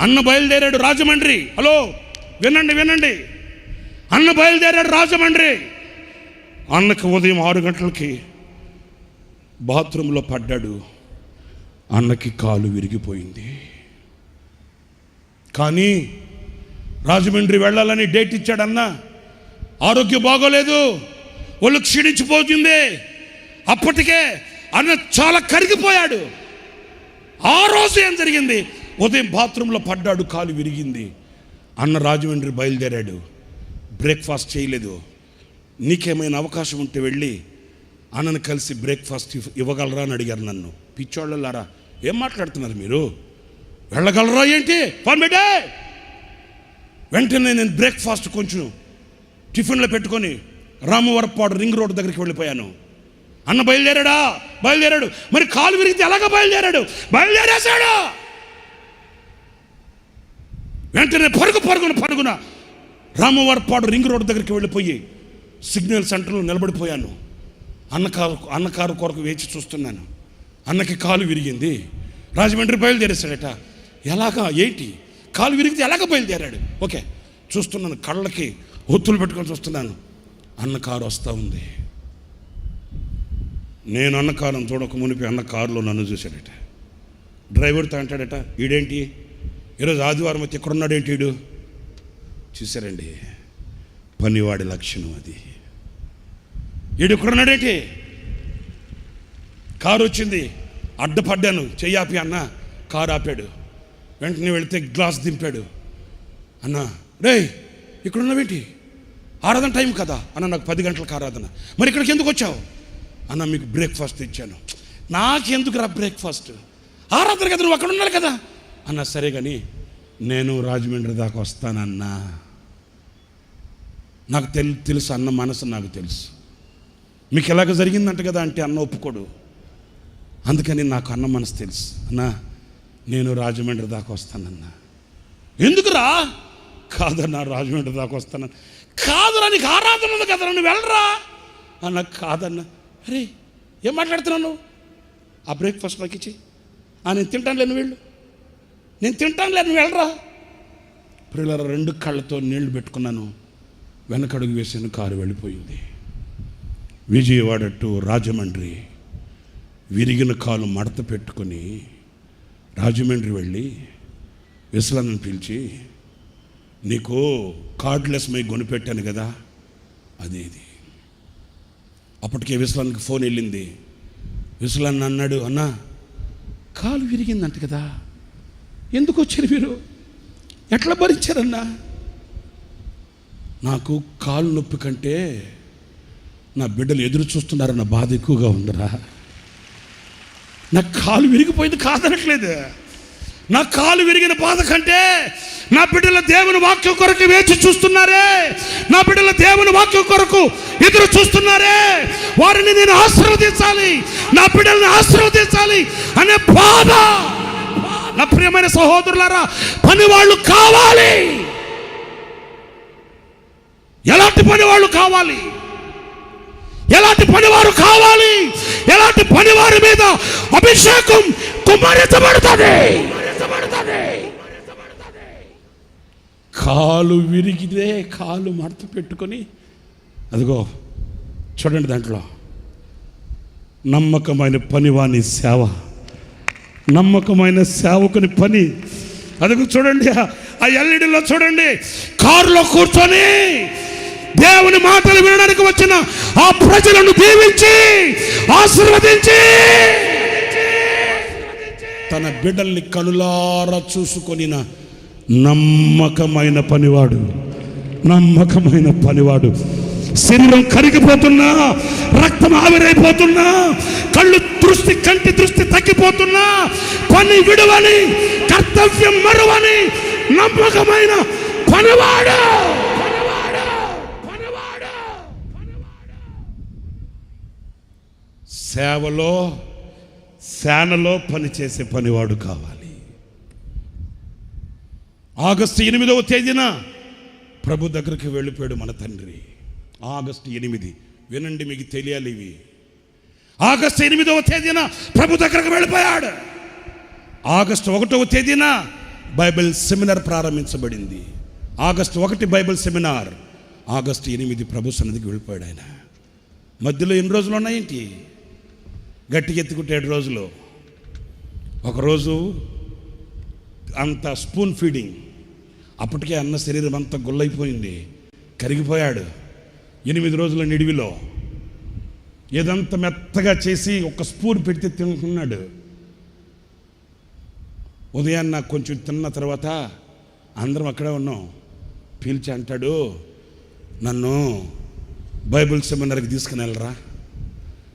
అన్న బయలుదేరాడు రాజమండ్రి. హలో, వినండి. అన్న బయలుదేరాడు రాజమండ్రి. అన్నకి ఉదయం 6 గంటలకి బాత్రూంలో పడ్డాడు. అన్నకి కాలు విరిగిపోయింది. కానీ రాజమండ్రి వెళ్ళాలని డేట్ ఇచ్చాడు అన్న. ఆరోగ్యం బాగోలేదు, ఒళ్ళు క్షీణించిపోతుంది. అప్పటికే అన్న చాలా కరిగిపోయాడు. ఆ రోజు ఏం జరిగింది? ఉదయం బాత్రూంలో పడ్డాడు, కాలు విరిగింది. అన్న రాజమండ్రి బయలుదేరాడు, బ్రేక్ఫాస్ట్ చేయలేదు. నీకేమైనా అవకాశం ఉంటే వెళ్ళి అన్నను కలిసి బ్రేక్ఫాస్ట్ ఇవ్వగలరా అని అడిగారు నన్ను. పిచ్చోళ్ళలారా, ఏం మాట్లాడుతున్నారు మీరు? వెళ్ళగలరా ఏంటి? ఫోన్ పెట్టే. వెంటనే నేను బ్రేక్ఫాస్ట్ కొంచెం టిఫిన్లో పెట్టుకొని రామవరపాడు రింగ్ రోడ్ దగ్గరికి వెళ్ళిపోయాను. అన్న బయలుదేరాడు. మరి కాలు విరిగితే ఎలాగ బయలుదేరేశాడు. వెంటనే పరుగున రామవరపాడు రింగ్ రోడ్ దగ్గరికి వెళ్ళిపోయి సిగ్నల్ సెంటర్లో నిలబడిపోయాను. అన్న కారు కొరకు వేచి చూస్తున్నాను. అన్నకి కాలు విరిగింది, రాజమండ్రి బయలుదేరేశాడట. ఎలాగా ఏంటి? కాలు విరిగితే ఎలాగ బయలుదేరాడు? ఓకే, చూస్తున్నాను, కళ్ళకి ఒత్తులు పెట్టుకొని చూస్తున్నాను. అన్న కారు వస్తూ ఉంది. నేను అన్న కారును చూడక మునిపి అన్న కారులో నన్ను చూశాడట. డ్రైవర్తో అంటాడట, ఈడేంటి ఈరోజు ఆదివారం అయితే ఇక్కడున్నాడేంటి ఈడు? చూశారండి, పనివాడి లక్షణం అది. ఈడు ఇక్కడున్నాడేంటి? కారు వచ్చింది, అడ్డపడ్డాను, చెయ్యాపి అన్న. కారు ఆపాడు. వెంటనే వెళితే గ్లాస్ దింపాడు. అన్న, రే ఇక్కడున్నావేంటి? ఆరాధన టైం కదా అన్న. నాకు 10 గంటలకు ఆరాధన. మరి ఇక్కడికి ఎందుకు వచ్చావు? అన్న, మీకు బ్రేక్ఫాస్ట్ ఇచ్చాను. నాకెందుకు రా బ్రేక్ఫాస్ట్? ఆరాధన కదా, నువ్వు అక్కడ ఉండాలి కదా అన్న. సరే కానీ నేను రాజమండ్రి దాకా వస్తానన్నా. నాకు తెలుసు అన్న మనసు, నాకు తెలుసు. మీకు ఎలాగ జరిగిందంట కదా అంటే అన్న ఒప్పుకోడు. అందుకని నాకు అన్న మనసు తెలుసు. అన్న నేను రాజమండ్రి దాకా వస్తానన్నా. ఎందుకురా? కాదన్నా, రాజమండ్రి దాకా వస్తాను. కాదురా, నీకు ఆరాధన ఉంది కదరా, నువ్వు వెళ్ళరా అన్న. కాదన్నా. అరే ఏం మాట్లాడుతున్నావు? ఆ బ్రేక్ఫాస్ట్ నాకు ఇచ్చి. నేను తింటాను లేను, వెళ్ళు. నేను తింటాను లేను, వెళ్ళరా. పిల్లల 2 కళ్ళతో నీళ్లు పెట్టుకున్నాను, వెనకడుగు వేసాను, కారు వెళ్ళిపోయింది. విజయవాడ టు రాజమండ్రి విరిగిన కాలు మడత పెట్టుకొని రాజమండ్రి వెళ్ళి విశ్వనాథ్ని పిలిచి, నీకు కార్డ్లెస్ మై కొనిపెట్టాను కదా, అదే ఇది. అప్పటికే విశ్వనాథ్కి ఫోన్ వెళ్ళింది. విశ్వనాథ్ అన్నాడు, అన్నా కాలు విరిగిందంట కదా, ఎందుకు వచ్చారు మీరు, ఎట్లా భరించారన్నా? నాకు కాలు నొప్పి కంటే నా బిడ్డలు ఎదురు చూస్తున్నారన్న బాధ ఎక్కువగా ఉందిరా. నా కాలు విరిగిపోయింది కాదనట్లేదు. నా కాలు విరిగిన బాధ కంటే నా బిడ్డల దేవుని వాక్యం కొరకు వేచి చూస్తున్నారే, నా బిడ్డల దేవుని వాక్యం కొరకు ఎదురు చూస్తున్నారే, వారిని నేను ఆశీర్వదించాలి, నా బిడ్డల్ని ఆశీర్వదించాలి అనే బాధ. నా ప్రియమైన సహోదరులారా, పనివాళ్ళు కావాలి. ఎలాంటి పనివాళ్ళు కావాలి? ఎలాంటి పనివారు కావాలి? ఎలాంటి పనివారి మీద అభిషేకం కుమ్మరించబడుతుంది? కాలు విరిగితే కాలు మడత పెట్టుకొని, అదిగో చూడండి, దాంట్లో నమ్మకమైన పనివాని సేవ, నమ్మకమైన సేవకుని పని. అదిగో చూడండి, ఆ ఎల్ఈడిలో చూడండి, కారులో కూర్చొని దేవుని మాటలు వినడానికి వచ్చిన ఆ ప్రజలను దీవించి ఆశీర్వదించి తన బిడ్డల్ని కనులారా చూసుకొని నమ్మకమైన పనివాడు, నమ్మకమైన పనివాడు. శరీరం కరిగిపోతున్నా, రక్తం ఆవిరైపోతున్నా, కళ్ళు దృష్టి, కంటి దృష్టి తగ్గిపోతున్నా, పని విడువని, కర్తవ్యం మరువని నమ్మకమైన పనివాడు. సేవలో, సేనలో పనిచేసే పనివాడు కావాలి. ఆగస్టు 8వ తేదీన ప్రభు దగ్గరికి వెళ్ళిపోయాడు మన తండ్రి. ఆగస్టు 8, వినండి, మీకు తెలియాలి ఇవి. ఆగస్టు 8వ తేదీన ప్రభు దగ్గరకు వెళ్ళిపోయాడు. ఆగస్టు 1వ తేదీన బైబిల్ సెమినార్ ప్రారంభించబడింది. ఆగస్టు 1 బైబిల్ సెమినార్, ఆగస్టు 8 ప్రభు సన్నిధికి వెళ్ళిపోయాడు ఆయన. మధ్యలో ఎన్ని రోజులు ఉన్నాయేంటి? గట్టిగా ఎత్తుకుంటే 7 రోజులు. ఒకరోజు అంత స్పూన్ ఫీడింగ్, అప్పటికే అన్న శరీరం అంతా గుల్లైపోయింది, కరిగిపోయాడు. 8 రోజుల నిడివిలో ఏదంతా మెత్తగా చేసి ఒక స్పూన్ పెడితే తింటున్నాడు. ఉదయాన్న నాకు కొంచెం తిన్న తర్వాత అందరం అక్కడే ఉన్నాం. పీల్చి అంటాడు, నన్ను బైబిల్ సెమినార్కి తీసుకుని వెళ్ళరా,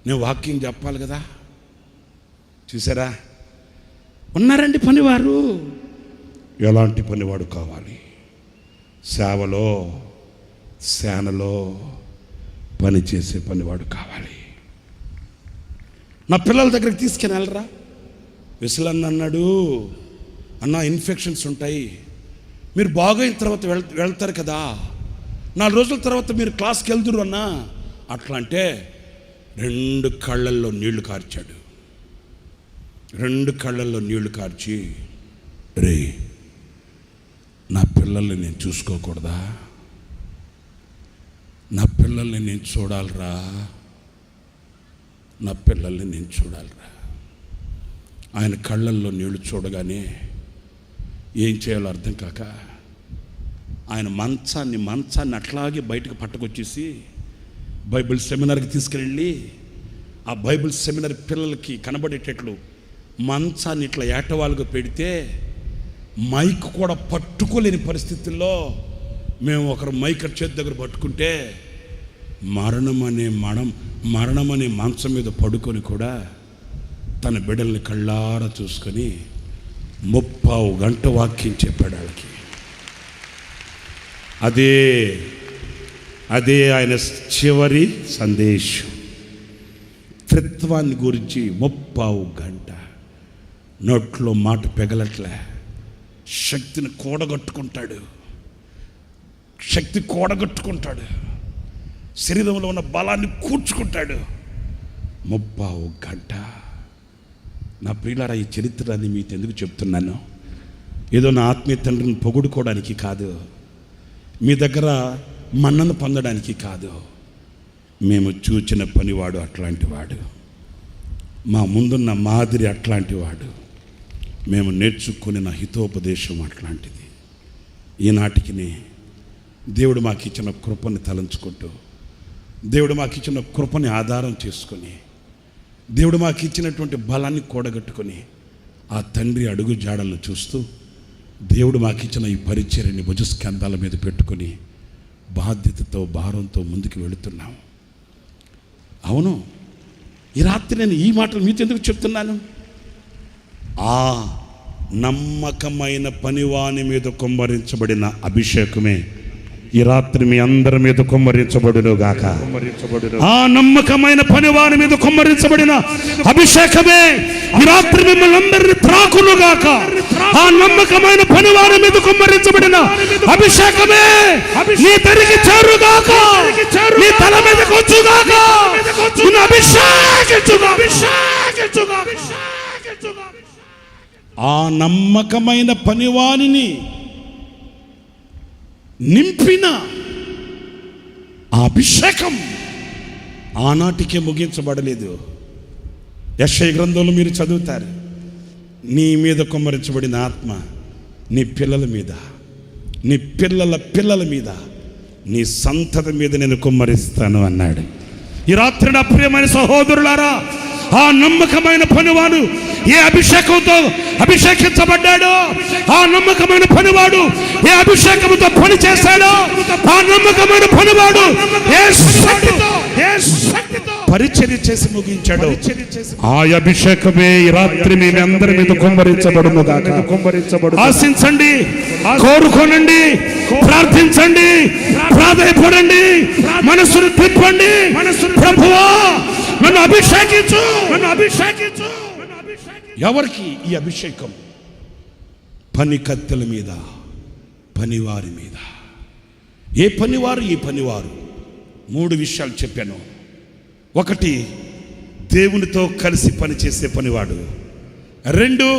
నేను వాక్యం చెప్పాలి కదా. చూసారా, ఉన్నారండి పనివారు. ఎలాంటి పనివాడు కావాలి? సేవలో, సేనలో పనిచేసే పనివాడు కావాలి. నా పిల్లల దగ్గరికి తీసుకుని వెళ్ళరా. విశ్వనాథ్ అన్నాడు, అన్న ఇన్ఫెక్షన్స్ ఉంటాయి, మీరు బాగైన తర్వాత వెళ్తారు కదా, 4 రోజుల తర్వాత మీరు క్లాస్కి వెళ్తురు అన్నా. అట్లా అంటే 2 కళ్ళల్లో నీళ్లు కార్చాడు. 2 కళ్ళల్లో నీళ్లు కార్చి, రే నా పిల్లల్ని నేను చూసుకోకూడదా? నా పిల్లల్ని నేను చూడాలిరా, నా పిల్లల్ని నేను చూడాలిరా. ఆయన కళ్ళల్లో నీళ్లు చూడగానే ఏం చేయాలో అర్థం కాక ఆయన మంచాన్ని అట్లాగే బయటకు పట్టుకొచ్చేసి బైబిల్ సెమినార్కి తీసుకెళ్ళి, ఆ బైబిల్ సెమినార్ పిల్లలకి కనబడేటట్లు మంచాన్ని ఇట్లా ఏటవాలుగా పెడితే మైక్ కూడా పట్టుకోలేని పరిస్థితుల్లో మేము ఒకరు మైక్ చేతి దగ్గర పట్టుకుంటే మరణమనే మంచం మీద పడుకొని కూడా తన బిడ్డల్ని కళ్ళారా చూసుకొని 30 గంట వాక్యం చెప్పాడు వాళ్ళకి. అదే ఆయన చివరి సందేశం. త్రిత్వాన్ని గురించి 30 గంట. నోట్లో మాట పెగలట్లే, శక్తిని కూడగట్టుకుంటాడు, శరీరంలో ఉన్న బలాన్ని కూర్చుకుంటాడు. 30 గంట. నా ప్రియులారా, ఈ చరిత్రని మీకు ఎందుకు చెప్తున్నాను? ఏదో నా ఆత్మీయ తండ్రిని పొగుడుకోవడానికి కాదు, మీ దగ్గర మన్నను పొందడానికి కాదు. మేము చూచిన పనివాడు అట్లాంటి వాడు, మా ముందున్న మాదిరి అట్లాంటి వాడు, మేము నేర్చుకున్న హితోపదేశం అట్లాంటిది. ఈనాటికి దేవుడు మాకు ఇచ్చిన కృపని తలంచుకుంటూ, దేవుడు మాకు ఇచ్చిన కృపని ఆధారం చేసుకొని, దేవుడు మాకు ఇచ్చినటువంటి బలాన్ని కూడగట్టుకొని, ఆ తండ్రి అడుగు జాడలను చూస్తూ, దేవుడు మాకు ఇచ్చిన ఈ పరిచర్యని భుజస్కంధాల మీద పెట్టుకొని బాధ్యతతో భారంతో ముందుకు వెళుతున్నాం. అవును, ఈ రాత్రి నేను ఈ మాటలు మీతో ఎందుకు చెప్తున్నాను? ఆ నమ్మకమైన పనివాని మీద కుమ్మరించబడిన అభిషేకమే ఈ రాత్రి మీ అందరి మీద కుమ్మరించబడును గాక. ఆ నమ్మకమైన పనివాని మీద కుమ్మరించబడిన అభిషేకమే ఈ రాత్రి మిమ్మల్ని అందరినీ త్రాకును గాక. ఆ నమ్మకమైన పనివాని మీద కుమ్మరించబడిన అభిషేకమే నీ తరికి చేరుగాక, నీ తల మీదకి వచ్చుగాక, ఆ నమ్మకమైన పనివానిని నింపిన ఆ అభిషేకం ఆనాటికే ముగించబడలేదు. యెషయా గ్రంథంలో మీరు చదువుతారు, నీ మీద కుమ్మరించబడిన ఆత్మ నీ పిల్లల మీద, నీ పిల్లల పిల్లల మీద, నీ సంతతి మీద నేను కుమ్మరిస్తాను అన్నాడు. ఈ రాత్రి నా ప్రియమైన సహోదరులారా, ఆ నమ్మకమైన పనివాడు ఏ అభిషేకంతో అభిషేకించబడ్డాడో, ఆ నమ్మకమైన పనివాడు ఏ అభిషేకంతో పని చేశాడో, ఆ నమ్మకమైన పనివాడు ఏ శక్తితో పరిచర్య చేసి ముగించాడు. ఆ అభిషేకమే ఈ రాత్రి మీ అందరి మీద కుమ్మరించబడును గాక. ఆశించండి, కోరుకోనండి, ప్రార్థించండి, ప్రాధాయపడండి, మనసును తిప్పండి. ప్రభువా నన్ను అభిషేకించు, నన్ను అభిషేకించు. ఎవరికి ఈ అభిషేకం? పని కత్తెల మీద, పనివారి మీద. ఏ పనివారు? ఈ పనివారు 3 విషయాలు చెప్పాను. 1, దేవునితో కలిసి పనిచేసే పనివాడు. 2,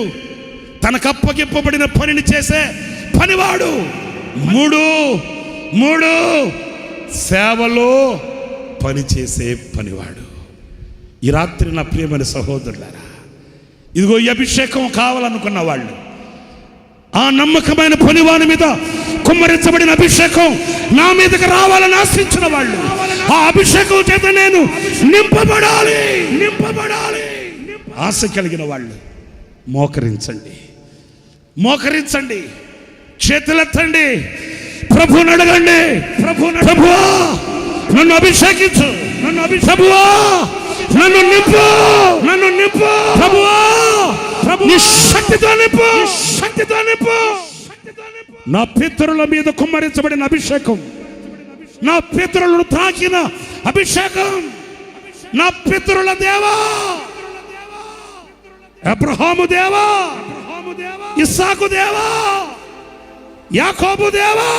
తనకు అప్పగింపబడిన పనిని చేసే పనివాడు. 3 సేవలో పనిచేసే పనివాడు. ఈ రాత్రి నా ప్రియమైన సహోదరులారా, ఇదిగో ఈ అభిషేకం కావాలనుకున్న వాళ్ళు, ఆ నమ్మకమైన పనివాని మీద కుమ్మరించబడిన అభిషేకం నా మీదకి రావాలని ఆశించిన వాళ్ళు, ఆ అభిషేకం చేత నేను నింపబడాలి, ఆశ కలిగిన వాళ్ళు మోకరించండి, చేతులెత్తండి, ప్రభువుని అడగండి. ప్రభువా నన్ను అభిషేకించు, ప్రభువా నన్ను నింపు, ప్రభువా నీ శక్తితో నింపు. నా పితరుల మీద కుమ్మరించబడిన అభిషేకం, నా పితరులను తాకిన అభిషేకం, నా పితరుల దేవా, అబ్రహాము దేవా, ఇస్సాకు దేవా, యాకోబు దేవా,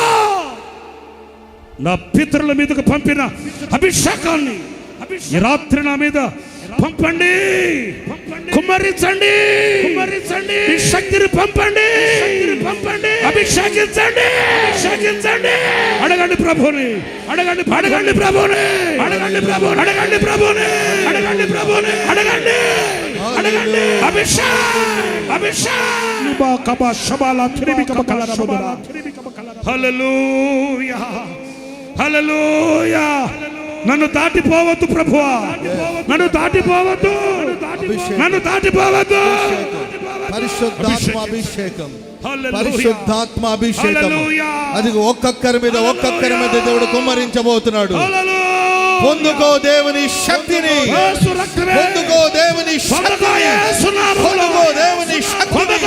నా పితరుల మీదకు పంపిన అభిషేకాన్ని ఈ రాత్రి నా మీద పంపండి, కుమ్మరించండి, ఈ శక్తిని పంపండి, అభిషేకించండి. అడగండి ప్రభుని, అడగండి ప్రభుని, హల్లెలూయా. నన్ను దాటిపోవద్దు ప్రభువా, నన్ను దాటిపోవద్దు. పరిశుద్ధాత్మాభిషేకం, పరిశుద్ధాత్మాభిషేకం. అది ఒక్కొక్కరి మీద దేవుడు కుమ్మరించబోతున్నాడు. పొందుకో దేవుని శక్తిని, పొందుకో దేవుని శక్తిని, పొందుకో దేవుని శక్తిని.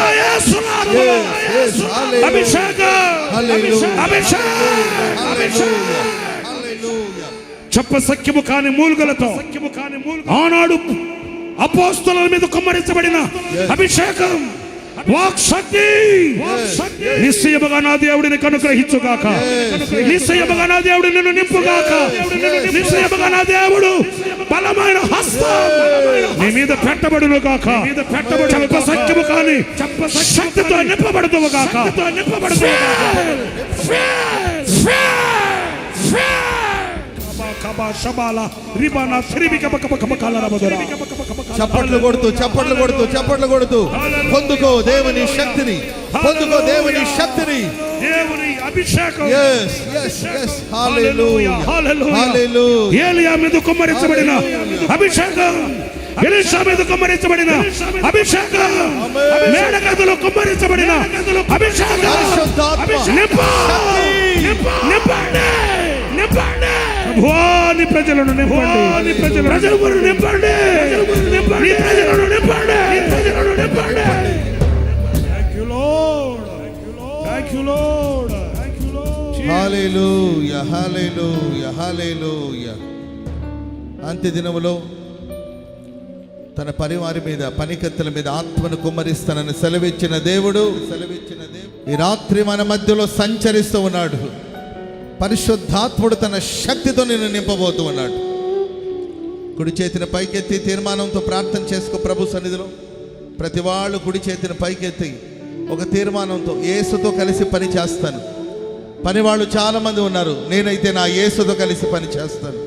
చెప్పసఖ్యము కాని మూలుగలతో ఆనాడు అపోస్తలుల మీద కుమ్మరించబడిన అభిషేకం, వాక్ శక్తి నిశ్చయముగా నా దేవుడిని అనుగ్రహించుగాక. నిశ్చయముగా నా దేవుడు నిన్ను నింపుగాక. నిశ్చయముగా నా దేవుడు బలమైన హస్తం నీ మీద పెట్టబడును గాక. చెప్ప సత్యము కానీ శక్తితో నింపబడుతువు గాక. చప్పట్లు కొడుతూ చప్పట్లు కొడుతూ చప్పట్లు కొడుతూ పొందుకో దేవుని శక్తిని, పొందుకో దేవుని శక్తిని, దేవుని అభిషేకం. yes yes yes hallelujah hallelujah. ఏలియా మీద కుమ్మరించబడిన అభిషేకం, ఎలీషా మీద కుమ్మరించబడిన అభిషేకం, మేడగదిలో కుమ్మరించబడిన అభిషేకం. నీ ప్రజలను నింపండి, ప్రజలను నింపండి, నీ ప్రజలను నింపండి. Thank you Lord, thank you Lord, thank you Lord. హల్లెలూయా హల్లెలూయా హల్లెలూయా. అంత్య దినములో తన పరివారి మీద, పనికత్తెల మీద ఆత్మను కుమ్మరిస్తానని సెలవిచ్చిన దేవుడు ఈ రాత్రి మన మధ్యలో సంచరిస్తూ ఉన్నాడు. పరిశుద్ధాత్ముడు తన శక్తితో నిన్ను నింపబోతూ ఉన్నాడు. కుడి చేతిని పైకెత్తి తీర్మానంతో ప్రార్థన చేసుకో ప్రభు సన్నిధిలో. ప్రతి వాళ్ళు కుడి చేతిని పైకెత్తి ఒక తీర్మానంతో, యేసుతో కలిసి పని చేస్తాను. పని వాళ్ళు చాలామంది ఉన్నారు. నేనైతే నా యేసుతో కలిసి పని చేస్తాను.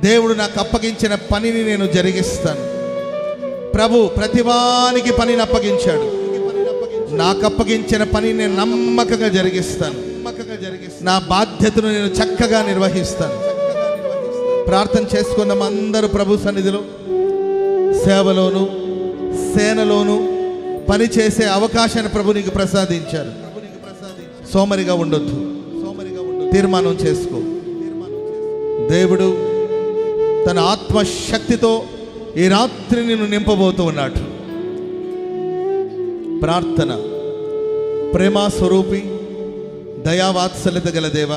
దేవుడు నాకు అప్పగించిన పనిని నేను జరిగిస్తాను. ప్రభు ప్రతివానికి పనిని అప్పగించాడు. నాకు అప్పగించిన పని నేను నమ్మకంగా జరిగిస్తాను. నా బాధ్యతను నేను చక్కగా నిర్వహిస్తాను. ప్రార్థన చేసుకుందాం అందరూ ప్రభు సన్నిధిలో. సేవలోను సేనలోను పనిచేసే అవకాశాన్ని ప్రభు నీకు ప్రసాదించారు. సోమరిగా ఉండొద్దు, తీర్మానం చేసుకో. దేవుడు తన ఆత్మశక్తితో ఈ రాత్రి నిన్ను నింపబోతూ ఉన్నాడు. ప్రార్థన. ప్రేమ స్వరూపి, దయావాత్సల్యత గల దేవ,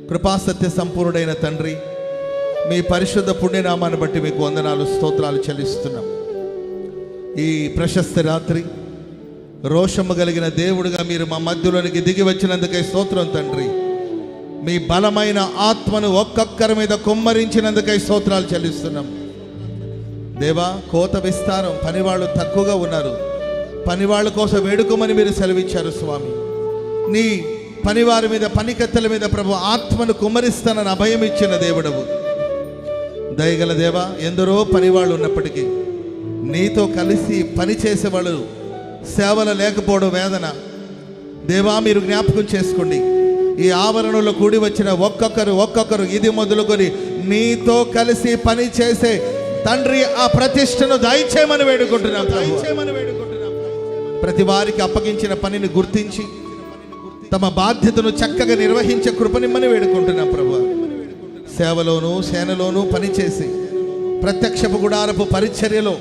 కృపాసత్య సంపూర్ణుడైన తండ్రి, మీ పరిశుద్ధ పుణ్యనామాన్ని బట్టి మీకు వందనాలు స్తోత్రాలు చెల్లిస్తున్నాం. ఈ ప్రశస్త రాత్రి రోషము కలిగిన దేవుడుగా మీరు మా మధ్యలోనికి దిగి వచ్చినందుకే స్తోత్రం తండ్రి. మీ బలమైన ఆత్మను ఒక్కొక్కరి మీద కుమ్మరించినందుకై స్తోత్రాలు చెల్లిస్తున్నాం దేవా. కోత విస్తారం, పనివాళ్ళు తక్కువగా ఉన్నారు. పనివాళ్ళ కోసం వేడుకోమని మీరు సెలవిచ్చారు స్వామి. నీ పనివారి మీద, పనికత్తెల మీద ప్రభు ఆత్మను కుమ్మరిస్తానని అభయం ఇచ్చిన దేవుడవు. దయగల దేవా, ఎందరో పనివాళ్ళు ఉన్నప్పటికీ నీతో కలిసి పనిచేసేవాళ్ళు సేవలు లేకపోవడం వేదన. దేవా, మీరు జ్ఞాపకం చేసుకోండి. ఈ ఆవరణలో కూడి వచ్చిన ఒక్కొక్కరు ఇది మొదలుకొని నీతో కలిసి పని చేసే తండ్రి ఆ ప్రతిష్టను దయచేయమని వేడుకుంటున్నాం. ప్రతి వారికి అప్పగించిన పనిని గుర్తించి తమ బాధ్యతను చక్కగా నిర్వహించే కృపనిమ్మని వేడుకుంటున్నాం ప్రభు. సేవలోను సేనలోను పనిచేసి ప్రత్యక్షపు గుడారపు పరిచర్యలో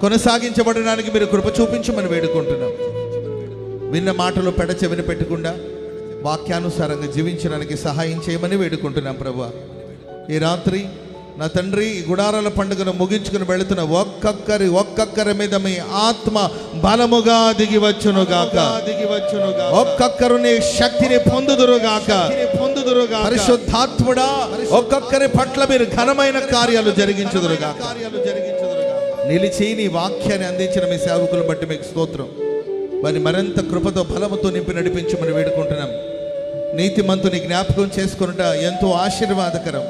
కొనసాగించబడడానికి మీరు కృప చూపించమని వేడుకుంటున్నాం. విన్న మాటలు పెడచెవిని పెట్టకుండా వాక్యానుసారంగా జీవించడానికి సహాయం చేయమని వేడుకుంటున్నాం ప్రభు. ఈ రాత్రి నా తండ్రి, ఈ గుడారాల పండుగను ముగించుకుని వెళుతున్న ఒక్కొక్కరి మీద మీ ఆత్మ బలముగా దిగివచ్చునుగాక. ఒక్కొక్కరు నీ శక్తిని పొందుదురుగాక. పరిశుద్ధాత్ముడా, ఒక్కొక్కరి పట్ల మీరు ఘనమైన కార్యాలు జరిగించుదురుగాక. నిలిచి నీ వాక్యాన్ని అందించిన మీ సేవకులను బట్టి మీకు స్తోత్రం. వారిని మరింత కృపతో బలముతో నింపి నడిపించమని వేడుకుంటున్నాం. నీతిమంతుని జ్ఞాపకం చేసుకున్నట ఎంతో ఆశీర్వాదకరం.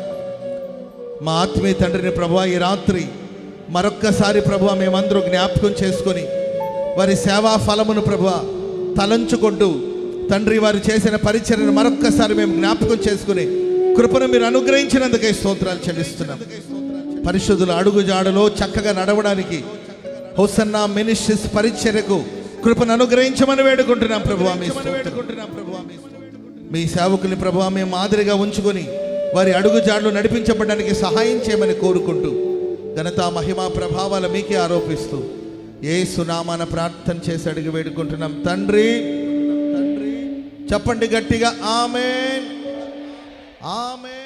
మా ఆత్మీయ తండ్రిని ప్రభువా, ఈ రాత్రి మరొక్కసారి ప్రభువా మేమందరూ జ్ఞాపకం చేసుకొని వారి సేవా ఫలమును ప్రభువా తలంచుకుంటూ తండ్రి వారు చేసిన పరిచర్యను మరొక్కసారి మేము జ్ఞాపకం చేసుకుని కృపను మీరు అనుగ్రహించినందుకే స్తోత్రాలు చెల్లిస్తున్నాం. పరిశుద్ధుల అడుగుజాడలో చక్కగా నడవడానికి హోసన్నా మినిస్ట్రీస్ పరిచర్యకు కృపను అనుగ్రహించమని వేడుకుంటున్నాం ప్రభువా. మీ సేవకుల్ని ప్రభువా మేము మాదిరిగా ఉంచుకొని వారి అడుగుజాడలు నడిపించబడడానికి సహాయం చేయమని కోరుకుంటూ ఘనత మహిమా ప్రభావాలు మీకే ఆరోపిస్తూ యేసు నామాన ప్రార్థన చేసి అడిగి వేడుకుంటున్నాం తండ్రి. చెప్పండి గట్టిగా, ఆమేన్, ఆమేన్.